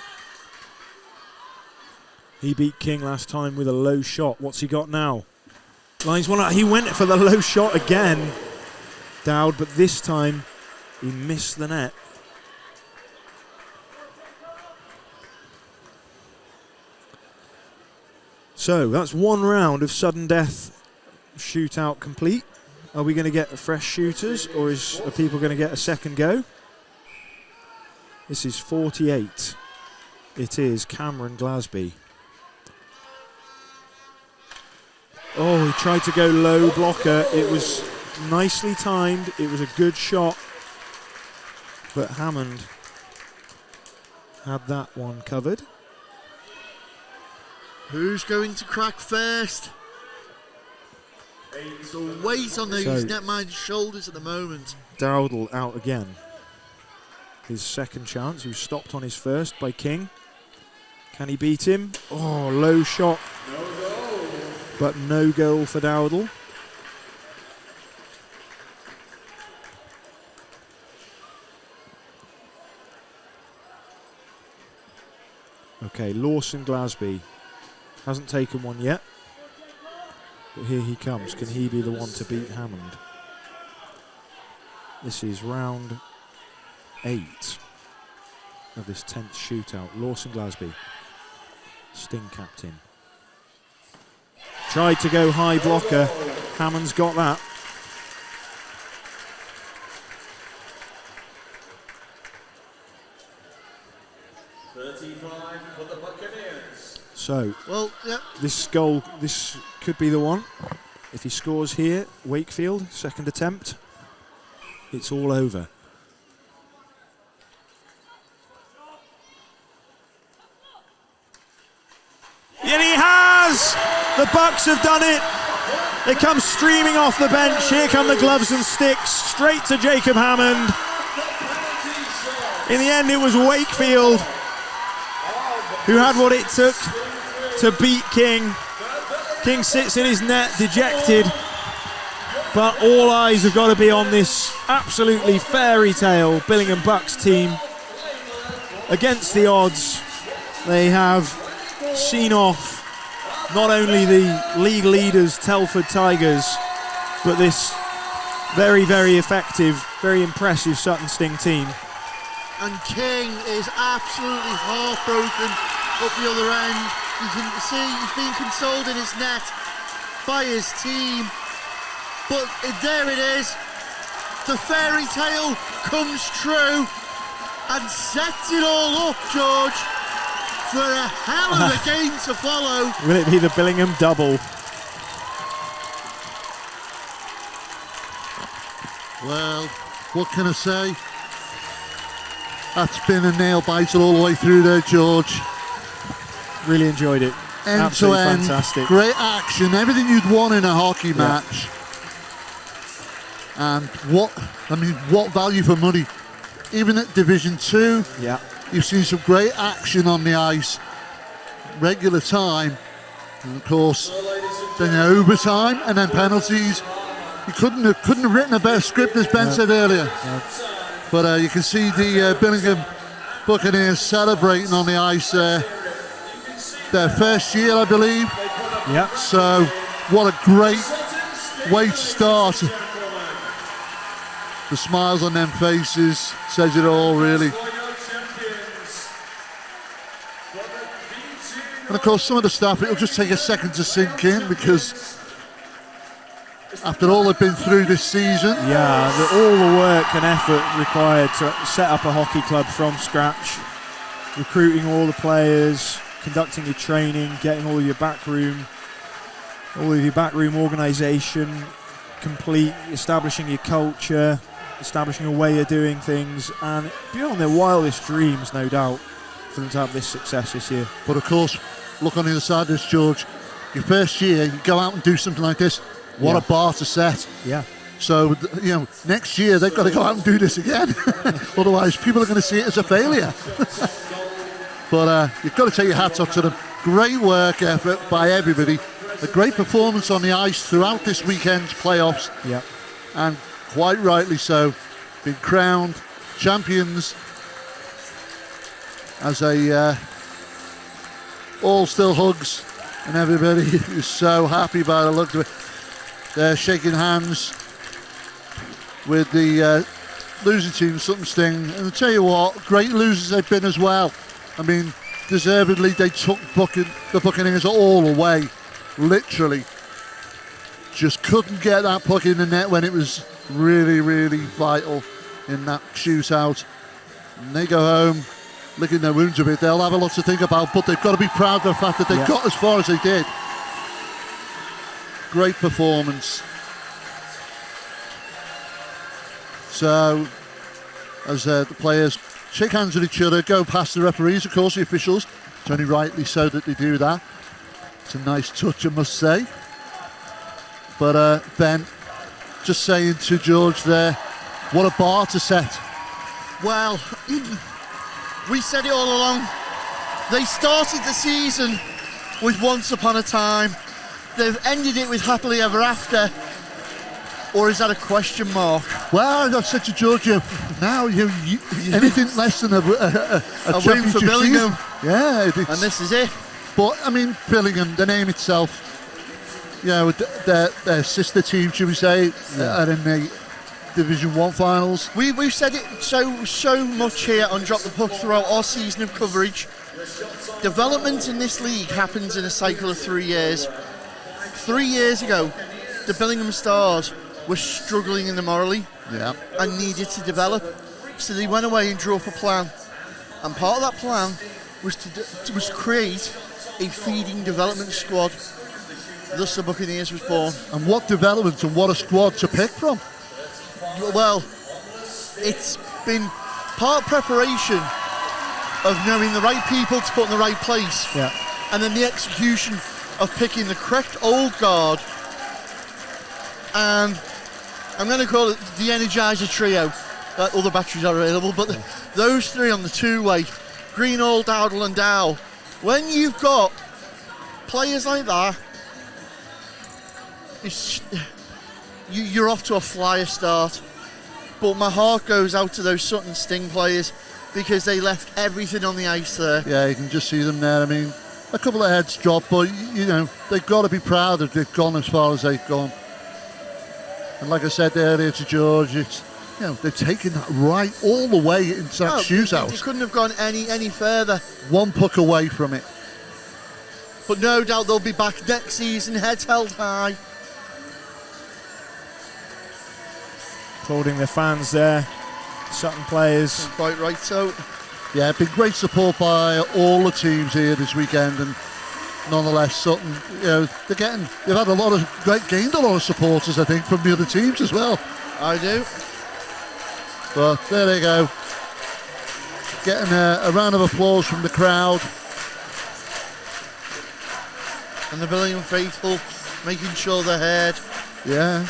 He beat King last time with a low shot. What's he got now? Lines one out. He went for the low shot again, Dowd, but this time he missed the net. So that's one round of sudden death shootout complete. Are we going to get fresh shooters, or are people going to get a second go? This is 48. It is Cameron Glasby. Oh, he tried to go low blocker. It was nicely timed. It was a good shot. But Hammond had that one covered.
Who's going to crack first? The weight on those netminders' shoulders at the moment.
Dowdle out again. His second chance. He was stopped on his first by King. Can he beat him? Oh, low shot. But no goal for Dowdle. Okay, Lawson Glasby hasn't taken one yet. But here he comes. Can he be the one to beat Hammond? This is round 8 of this 10th shootout. Lawson Glasby, Sting captain. Tried to go high blocker. Hammond's got that.
For the Buccaneers.
So,
well,
this goal, this could be the one. If he scores here, Wakefield, second attempt, it's all over. And he has! The Bucks have done it. They come streaming off the bench. Here come the gloves and sticks, straight to Jacob Hammond. In the end, it was Wakefield who had what it took to beat King. King sits in his net, dejected, but all eyes have got to be on this absolutely fairy tale Billingham Bucks team. Against the odds, they have seen off not only the league leaders, Telford Tigers, but this very, very effective, very impressive Sutton Sting team.
And King is absolutely heartbroken up the other end. You can see he's being consoled in his net by his team. But there it is. The fairy tale comes true and sets it all up, George, for a hell of a game to follow.
Will it be the Billingham double?
Well, what can I say? That's been a nail biter all the way through there, George.
Really enjoyed it.
End
Absolutely
to end,
fantastic.
Great action, everything you'd want in a hockey match. And what value for money? Even at Division 2, you've seen some great action on the ice. Regular time, and of course, then overtime, and then penalties. You couldn't have written a better script, as Ben said earlier. But you can see the Billingham Buccaneers celebrating on the ice there. Their first year, I believe.
Yeah.
So, what a great way to start. The smiles on them faces says it all, really. And of course, some of the stuff, it'll just take a second to sink in, because after all they've been through this season.
Yeah, all the work and effort required to set up a hockey club from scratch, recruiting all the players, conducting your training, getting all your backroom all of your backroom organisation complete, establishing your culture, establishing a way of doing things, and beyond their wildest dreams, no doubt, for them to have this success this year.
But of course, look on the other side of this, George. Your first year, you go out and do something like this. What a bar to set.
Yeah.
So, next year they've got to go out and do this again. Otherwise, people are going to see it as a failure. But you've got to take your hats off to them. Great work effort by everybody. A great performance on the ice throughout this weekend's playoffs.
Yeah.
And quite rightly so. Been crowned champions as all still hugs, and everybody is so happy by the look of it. They're shaking hands with the losing team, Sutton Sting, and I tell you what, great losers they've been as well. I mean, deservedly they took the Buccaneers all away, literally. Just couldn't get that puck in the net when it was really, really vital in that shootout. And they go home licking their wounds a bit. They'll have a lot to think about, but they've got to be proud of the fact that they got as far as they did. Great performance. So, as the players shake hands with each other, go past the referees, of course, the officials. It's only rightly so that they do that. It's a nice touch, I must say. But Ben, just saying to George there, what a bar to set.
Well, we said it all along. They started the season with Once Upon a Time. They've ended it with Happily Ever After. Or is that a question mark?
Well, I've said to George, now anything less than a
win for Billingham.
Season, yeah.
And this is it.
But, I mean, Billingham, the name itself, their sister team, should we say, are in the Division 1 finals.
We've said it so much here on Drop the Puck throughout our season of coverage. Development in this league happens in a cycle of 3 years. 3 years ago, the Billingham Stars were struggling in the morally and needed to develop. So they went away and drew up a plan. And part of that plan was to create a feeding development squad. Thus the Buccaneers was born.
And what development and what a squad to pick from.
Well, it's been part preparation of knowing the right people to put in the right place.
Yeah.
And then the execution of picking the correct old guard. And I'm going to call it the Energizer Trio. Other batteries are available, but those three on the two-way, Greenall, Dowdle and Dow. When you've got players like that, you're off to a flyer start. But my heart goes out to those Sutton Sting players because they left everything on the ice there.
Yeah, you can just see them there. I mean, a couple of heads dropped, but, they've got to be proud that they've gone as far as they've gone. And like I said earlier to George, it's, they've taken that right all the way into that shootout.
They couldn't have gone any further.
One puck away from it.
But no doubt they'll be back next season, heads held high.
Applauding their fans there, Sutton players.
Quite right, so.
Yeah, been great support by all the teams here this weekend, and nonetheless, Sutton, they've gained a lot of supporters, I think, from the other teams as well.
I do.
But there they go. Getting a round of applause from the crowd.
And the Billingham faithful making sure they're heard.
Yeah.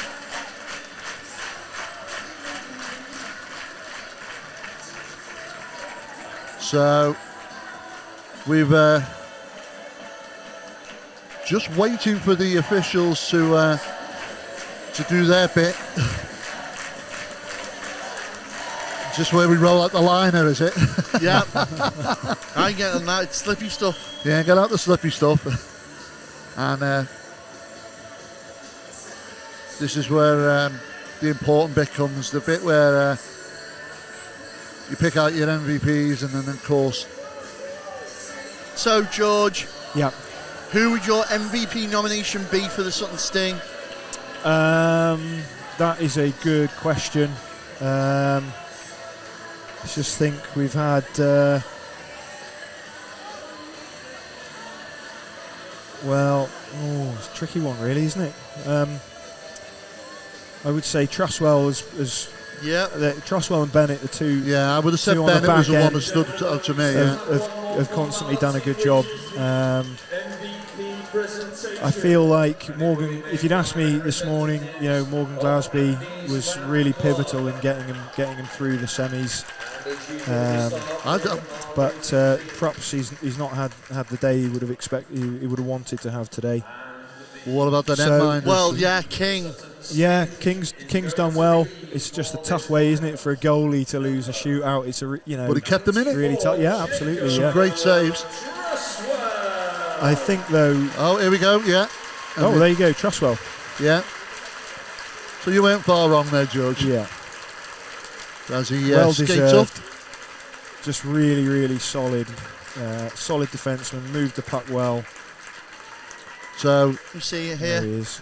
So we've just waiting for the officials to do their bit. Just where we roll out the liner, is it?
Yeah. I ain't getting that. It's slippy stuff.
Yeah, get out the slippy stuff. And this is where the important bit comes. The bit where you pick out your MVPs, and then, of course.
So, George.
Yeah.
Who would your MVP nomination be for the Sutton Sting?
That is a good question. Let's just think. We've had Well, it's a tricky one, really, isn't it? I would say Trustwell Trustwell and Bennett, the two.
Yeah, I would have said
two
Bennett was the one
end
that stood out to me.
have constantly done a good job. I feel like Morgan. If you'd asked me this morning, Morgan Glasby was really pivotal in getting him through the semis. But perhaps he's not had the day he would have expected. He would have wanted to have today.
What about the netminders?
Well, yeah, King.
Yeah, King's done well. It's just a tough way, isn't it, for a goalie to lose a shootout? It's
But he kept them in it.
Really tough. Yeah, absolutely.
Some great saves.
I think though.
Oh, here we go. Yeah.
There you go, Trustwell.
Yeah. So you weren't far wrong there, George.
Yeah.
As he
well
skates
deserved.
up.
Just really, really solid defenseman. Moved the puck well.
So
you see it here.
There he is.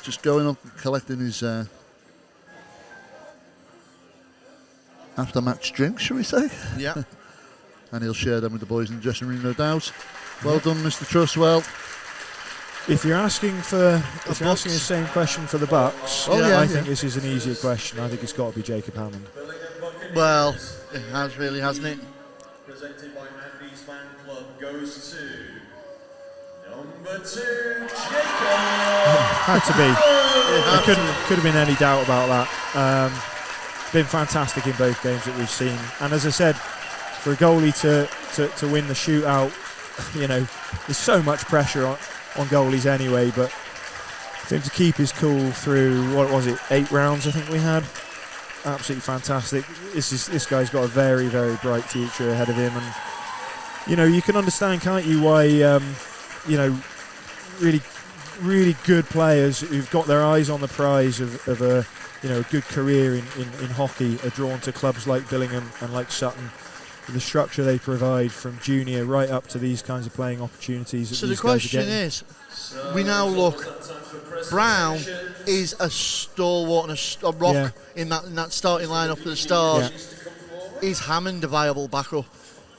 Just going up and collecting his after-match drinks, shall we say?
Yeah.
And he'll share them with the boys in the dressing room, no doubt. Well done, Mr. Trustwell.
If you're asking the same question for the Bucks, I think this is an easier question. I think it's got to be Jacob Hammond.
Well, it has really, hasn't it?
Presented by Andy's fan club goes to number 2, Jacob.
Had to be. There could have been any doubt about that. Been fantastic in both games that we've seen, and as I said, for a goalie to win the shootout, there's so much pressure on goalies anyway, but for him to keep his cool through, what was it, 8 rounds I think we had, absolutely fantastic. This guy's got a very, very bright future ahead of him, and you can understand, can't you, why really, really good players who've got their eyes on the prize of a good career in hockey are drawn to clubs like Billingham and like Sutton. The structure they provide from junior right up to these kinds of playing opportunities.
So the question is, we now look, Brown is a stalwart and a rock in that starting lineup for the Stars. Yeah. Is Hammond a viable backup?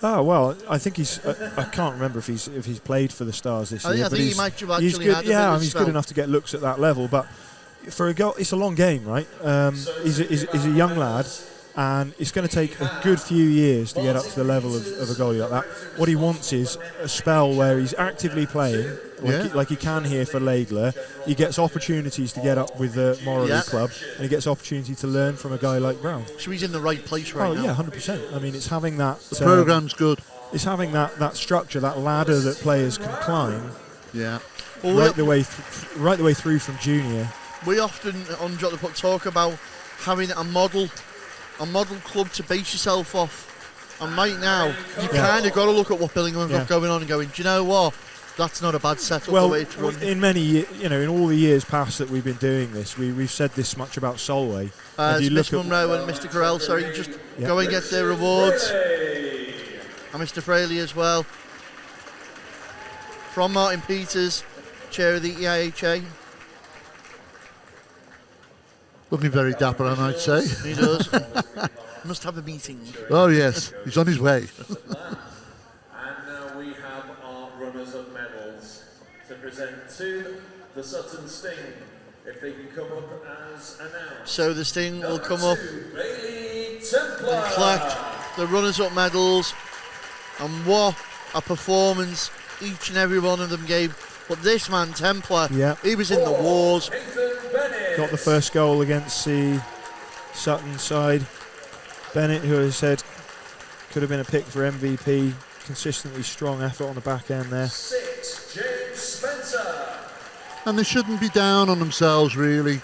Oh well, I think he's. I can't remember if he's played for the Stars this year.
I think he might have actually had a
Yeah, he's good enough to get looks at that level. But for a goal, it's a long game, right? He's a young lad. And it's going to take a good few years to get up to the level of a goalie like that. What he wants is a spell where he's actively playing, like he can here for Laidler. He gets opportunities to get up with the Morley club, and he gets opportunity to learn from a guy like Brown.
So he's in the right place now.
Oh yeah, 100%. I mean, it's having that.
The programme's good.
It's having that structure, that ladder that players can climb.
Yeah.
Well, right the way through from junior.
We often on Drop the Puck talk about having a model club to base yourself off, and right now you kind of got to look at what Billingham have got going on and going, do you know what, that's not a bad setup.
Well,
the way it's run.
in all the years past that we've been doing this, we've said this much about Solway.
Mr. Munro and Mr. Carell, just go and get their rewards, and Mr. Fraley as well, from Martin Peters, chair of the NIHL.
Looking very dapper, I might say.
He does. Must have a meeting.
Oh yes, he's on his way.
And now we have our runners-up medals to present to the Sutton Sting, if they can come up as announced.
So the Sting will come up
and
collect the runners-up medals, and what a performance each and every one of them gave. But this man, Templar, he was in the wars.
Got the first goal against the Sutton side. Bennett, who I said could have been a pick for MVP. Consistently strong effort on the back end there.
6, James Spencer.
And they shouldn't be down on themselves, really.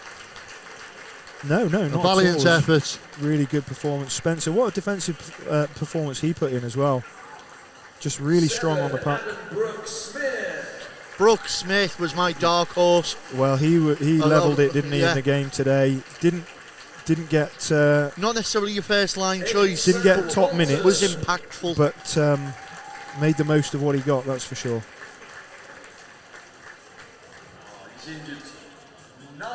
No, not at all.
A valiant effort.
Really good performance. Spencer, what a defensive performance he put in as well. Just really strong on the puck.
Brooks Smith was my dark horse.
Well, he levelled it, didn't he, in the game today? Didn't get
not necessarily your first line choice.
Didn't get top minutes.
Was impactful,
but made the most of what he got. That's for sure.
He's injured 9,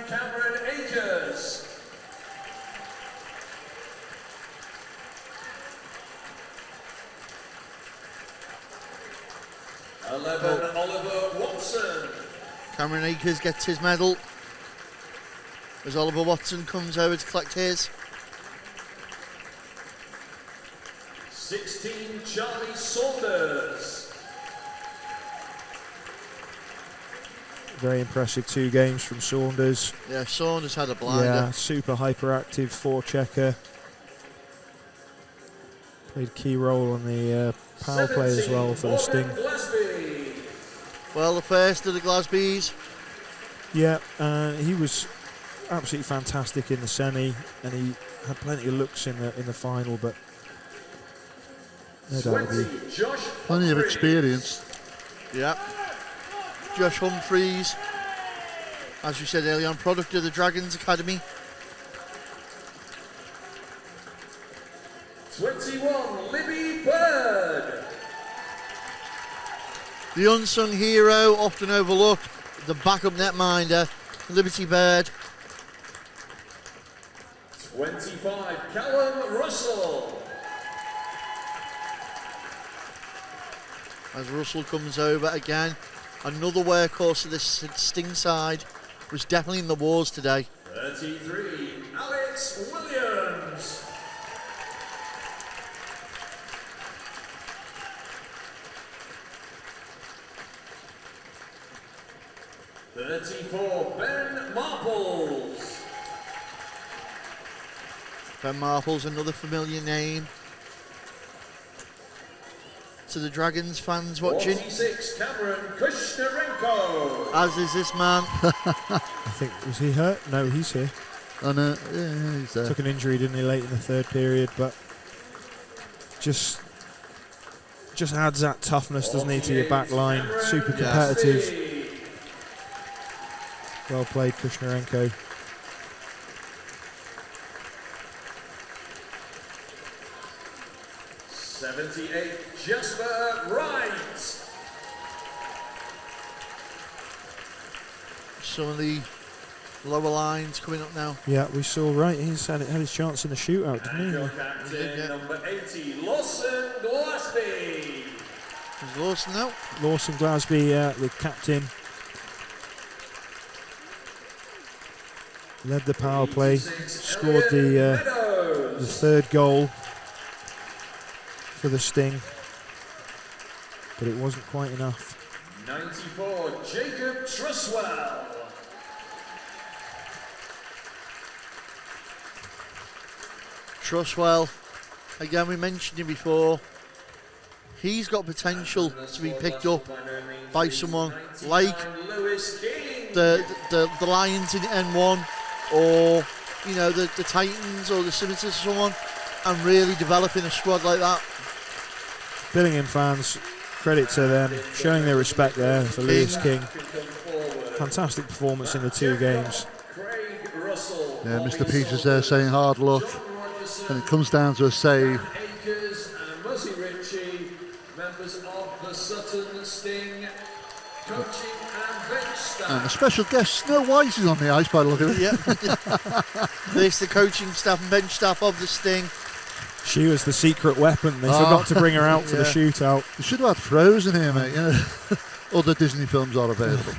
Cameron Akers. 11, Oliver Watson.
Cameron Akers gets his medal as Oliver Watson comes over to collect his.
16, Charlie Saunders.
Very impressive 2 games from Saunders.
Yeah, Saunders had a blinder.
Yeah, super hyperactive forechecker. Played a key role on the power play as well for the Sting.
Glasby.
Well, the first of the Glasbys.
Yeah, he was absolutely fantastic in the semi, and he had plenty of looks in the final, but no doubt
20, Josh
Plenty of
Humphreys.
experience.
Yeah. Josh Humphreys, as we said earlier on, product of the Dragons Academy.
21, Libby Bird.
The unsung hero, often overlooked, the backup netminder, Liberty Bird.
25, Callum Russell.
As Russell comes over again, another workhorse of this Sting side, was definitely in the wars today.
33, Alex Williams. Ben Marples.
Ben Marples, another familiar name to the Dragons fans watching.
46, Cameron Kushnarenko.
As is this man.
I think, was he hurt? No, he's here.
And yeah, he's there.
Took an injury, didn't he, late in the 3rd period, but just adds that toughness, doesn't he, to your back line. Super competitive. Well played, Kushnarenko.
Jasper Wright.
Some of the lower lines coming up now.
Yeah, we saw Wright. He's had his chance in the shootout, didn't
Your
he?
captain, number 80, Lawson Glasby.
Is Lawson out?
Lawson Glasby, the captain. Led the power play, scored the 3rd goal for the Sting, but it wasn't quite enough.
94, Jacob Truswell.
Truswell, again, we mentioned him before. He's got potential to be picked up by someone like the Lions in N1, or you know the Titans or the Scimitars or someone, and really developing a squad like that.
Billingham fans, credit to them, showing their respect there for Lewis King. Fantastic performance in the 2 games.
Yeah, Mr. Peters there saying hard luck, and it comes down to a save.
Akers and Muzzy Ritchie, members of the Sutton Sting, coaching and bench staff.
And a special guest, Snow White, is on the ice by the look of it.
Yeah. This the coaching staff and bench staff of the Sting.
She was the secret weapon. They forgot to bring her out for the shootout.
You should have had Frozen here, mate. You know, other Disney films are available.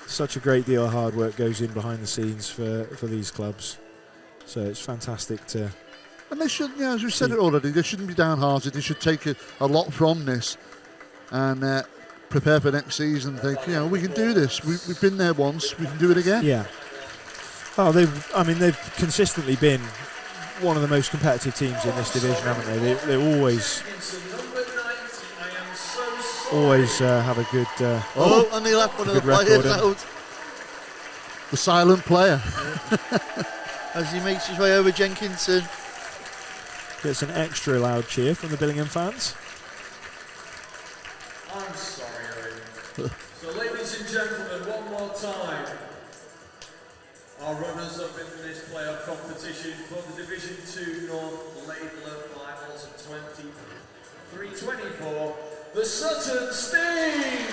Such a great deal of hard work goes in behind the scenes for these clubs. So it's fantastic to...
And they should, as we said it already, they shouldn't be downhearted. They should take a lot from this and prepare for next season. Think, we can do this. We've been there once. We can do it again.
Yeah. Oh, they've consistently been one of the most competitive teams in this division, haven't they? They always have a good.
And they left one of the players out.
The silent player.
As he makes his way over Jenkinson.
Gets an extra loud cheer from the Billingham fans.
I'm sorry, Owen. So, ladies and gentlemen, one more time. Our runners-up in this playoff competition for the Division 2 North Labeller Finals of 23-24, the Sutton Sting!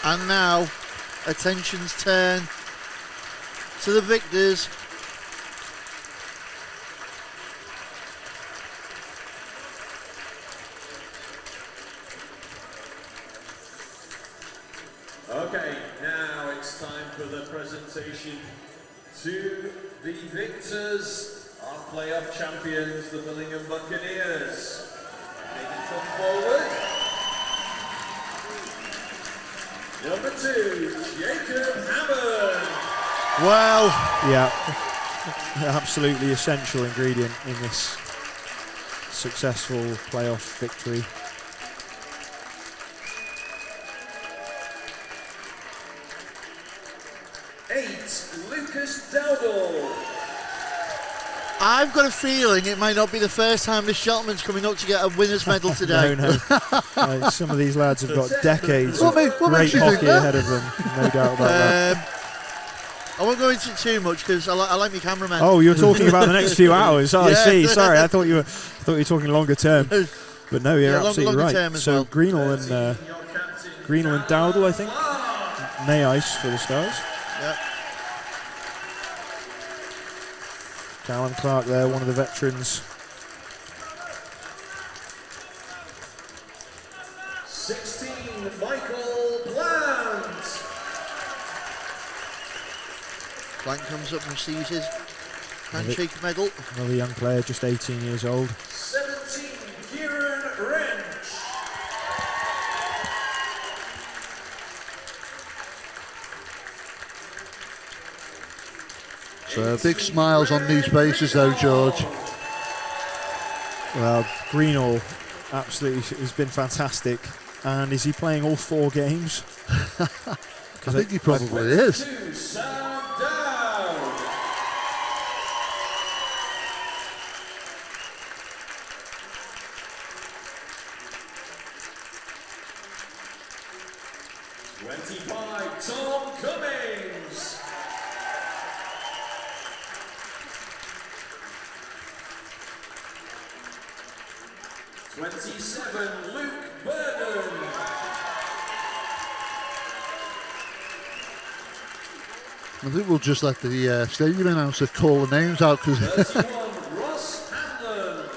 And now, attention's turn to the victors.
for the presentation to the victors, our playoff champions, the Billingham Buccaneers. They can come forward. Number 2, Jacob Hammond.
Well,
yeah, absolutely essential ingredient in this successful playoff victory.
Lucas Dowdle.
I've got a feeling it might not be the first time this gentleman's coming up to get a winner's medal today.
No. Some of these lads have got decades
What
of
makes
great
you think
hockey
that?
ahead of them, no doubt about that.
I won't go into it too much because I like my cameraman.
Oh, you're talking about the next few hours. Oh, I
Yeah.
see. Sorry, I thought you were talking longer term. But no, you're absolutely
longer
right.
term as
So
well.
Greenall and Dowdle, I think. May Ice for the Stars.
Yep.
Callum Clark there, one of the veterans.
16, Michael Plant.
Blank comes up and receives his handshake medal.
Another young player, just 18 years old.
17, Kieran Wrench.
So big smiles on these faces though, George.
Well, Greenall absolutely has been fantastic. And is he playing all 4 games?
I think he probably is.
2, Sam Dowd. 25, Tom Cummings. 27, Luke Burden.
I think we'll just let the stadium announcer call the names out because
31, Ross Hanlon.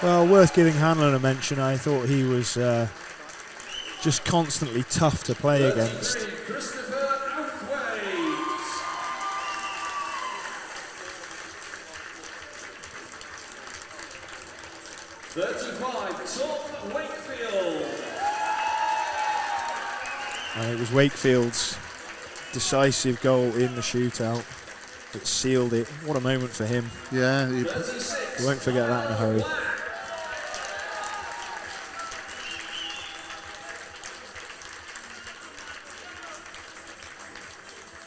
Well, worth giving Hanlon a mention. I thought he was just constantly tough to play against.
33, Christopher Outhwaite. 35, Tom Wakefield.
And it was Wakefield's decisive goal in the shootout that sealed it. What a moment for him.
yeah, he,
36,
We won't forget that in a hurry.
Black.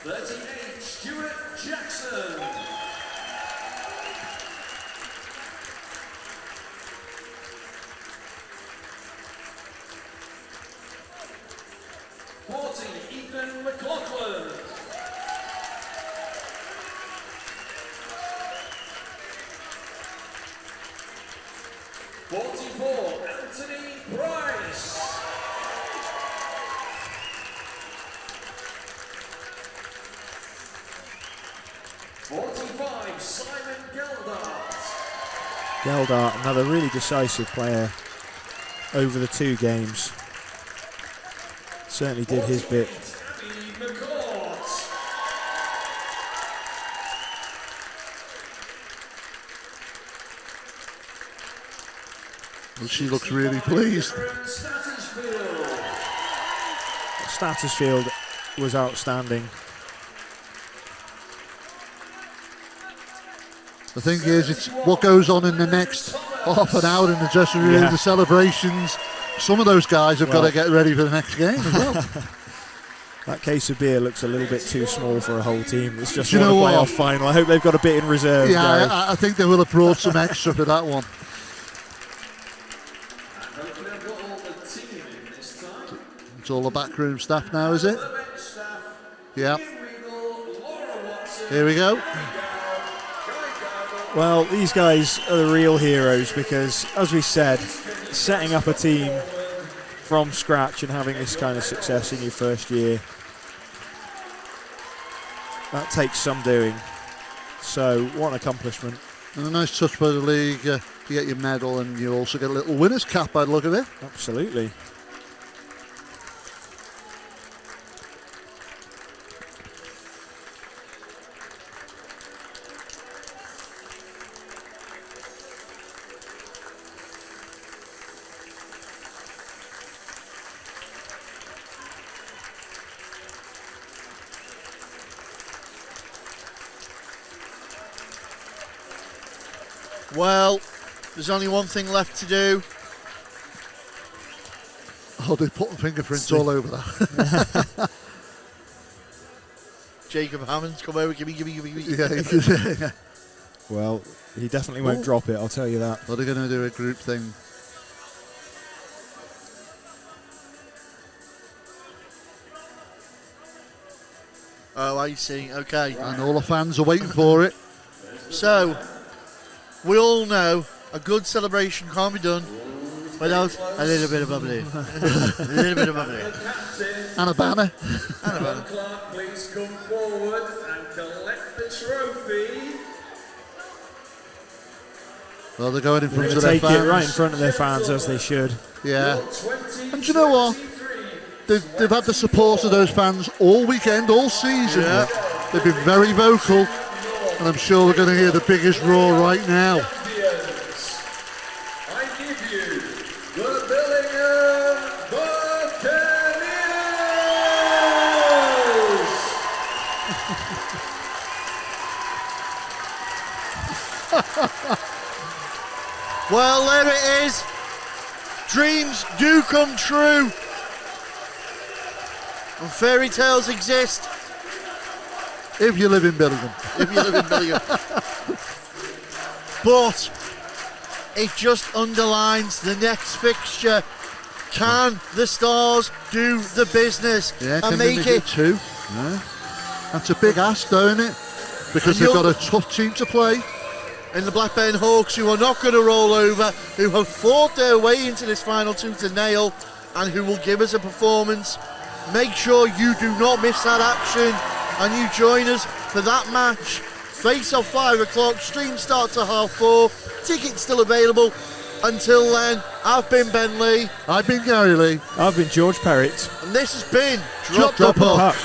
38, Stuart Jackson. 40, Ethan McLaughlin. 44, Anthony Price. 45, Simon Geldart.
Geldart, another really decisive player over the 2 games. Certainly did his bit.
48, Abby McCourt.
'She looks really pleased.
Aaron Statisfield.
Statusfield was outstanding.
The thing is, it's what goes on in the next half an hour in the dressing room,
Yeah.
the celebrations. Some of those guys have got to get ready for the next game as well.
That case of beer looks a little bit too small for a whole team. It's just
Do you
won a
know what?
playoff final. I hope they've got a bit in reserve. Gary.
Yeah, I think they will have brought some extra for that one.
Hopefully I've got all the team in this time.
It's all the backroom staff now, is it?
The bench staff.
Yeah.
Ian Regal, Laura Watson.
Here we go.
Well, these guys are the real heroes because, as we said, setting up a team from scratch and having this kind of success in your first year, that takes some doing. So, what an accomplishment.
And a nice touch by the league. You get your medal and you also get a little winner's cap by the look of it.
Absolutely.
Well, there's only one thing left to do.
Oh, they put fingerprints all over that.
Jacob Hammond's come over, gimme.
Yeah.
Well, he definitely won't drop it, I'll tell you that.
What are they going to do, a group thing?
Oh, I see, okay.
And all the fans are waiting for it.
So, we all know a good celebration can't be done without a little bit of bubbly. A little bit of bubbly.
And a banner.
Clark, please come forward and collect the trophy.
Well, they're going in front of their
Take
fans.
it right in front of their fans, as they should.
Yeah. And do you know what? They've had the support of those fans all weekend, all season.
Yeah.
They've been very vocal, and I'm sure we're going to hear the biggest roar right now.
I give you the Billingham Buccaneers!
Well, there it is. Dreams do come true. And fairy tales exist.
If you live in Billingham.
If you live in Billingham. But it just underlines the next fixture. Can the Stars do the business and make it?
Two. Yeah. That's a big ask, though, isn't it? Because they've got a tough team to play.
And the Blackburn Hawks, who are not going to roll over, who have fought their way into this final tooth and nail, and who will give us a performance. Make sure you do not miss that action, and you join us for that match. Face off 5 o'clock, stream starts at 4:30. Tickets still available. Until then, I've been Ben Lee.
I've been Gary Lee.
I've been George Perrott.
And this has been
Drop the Puck.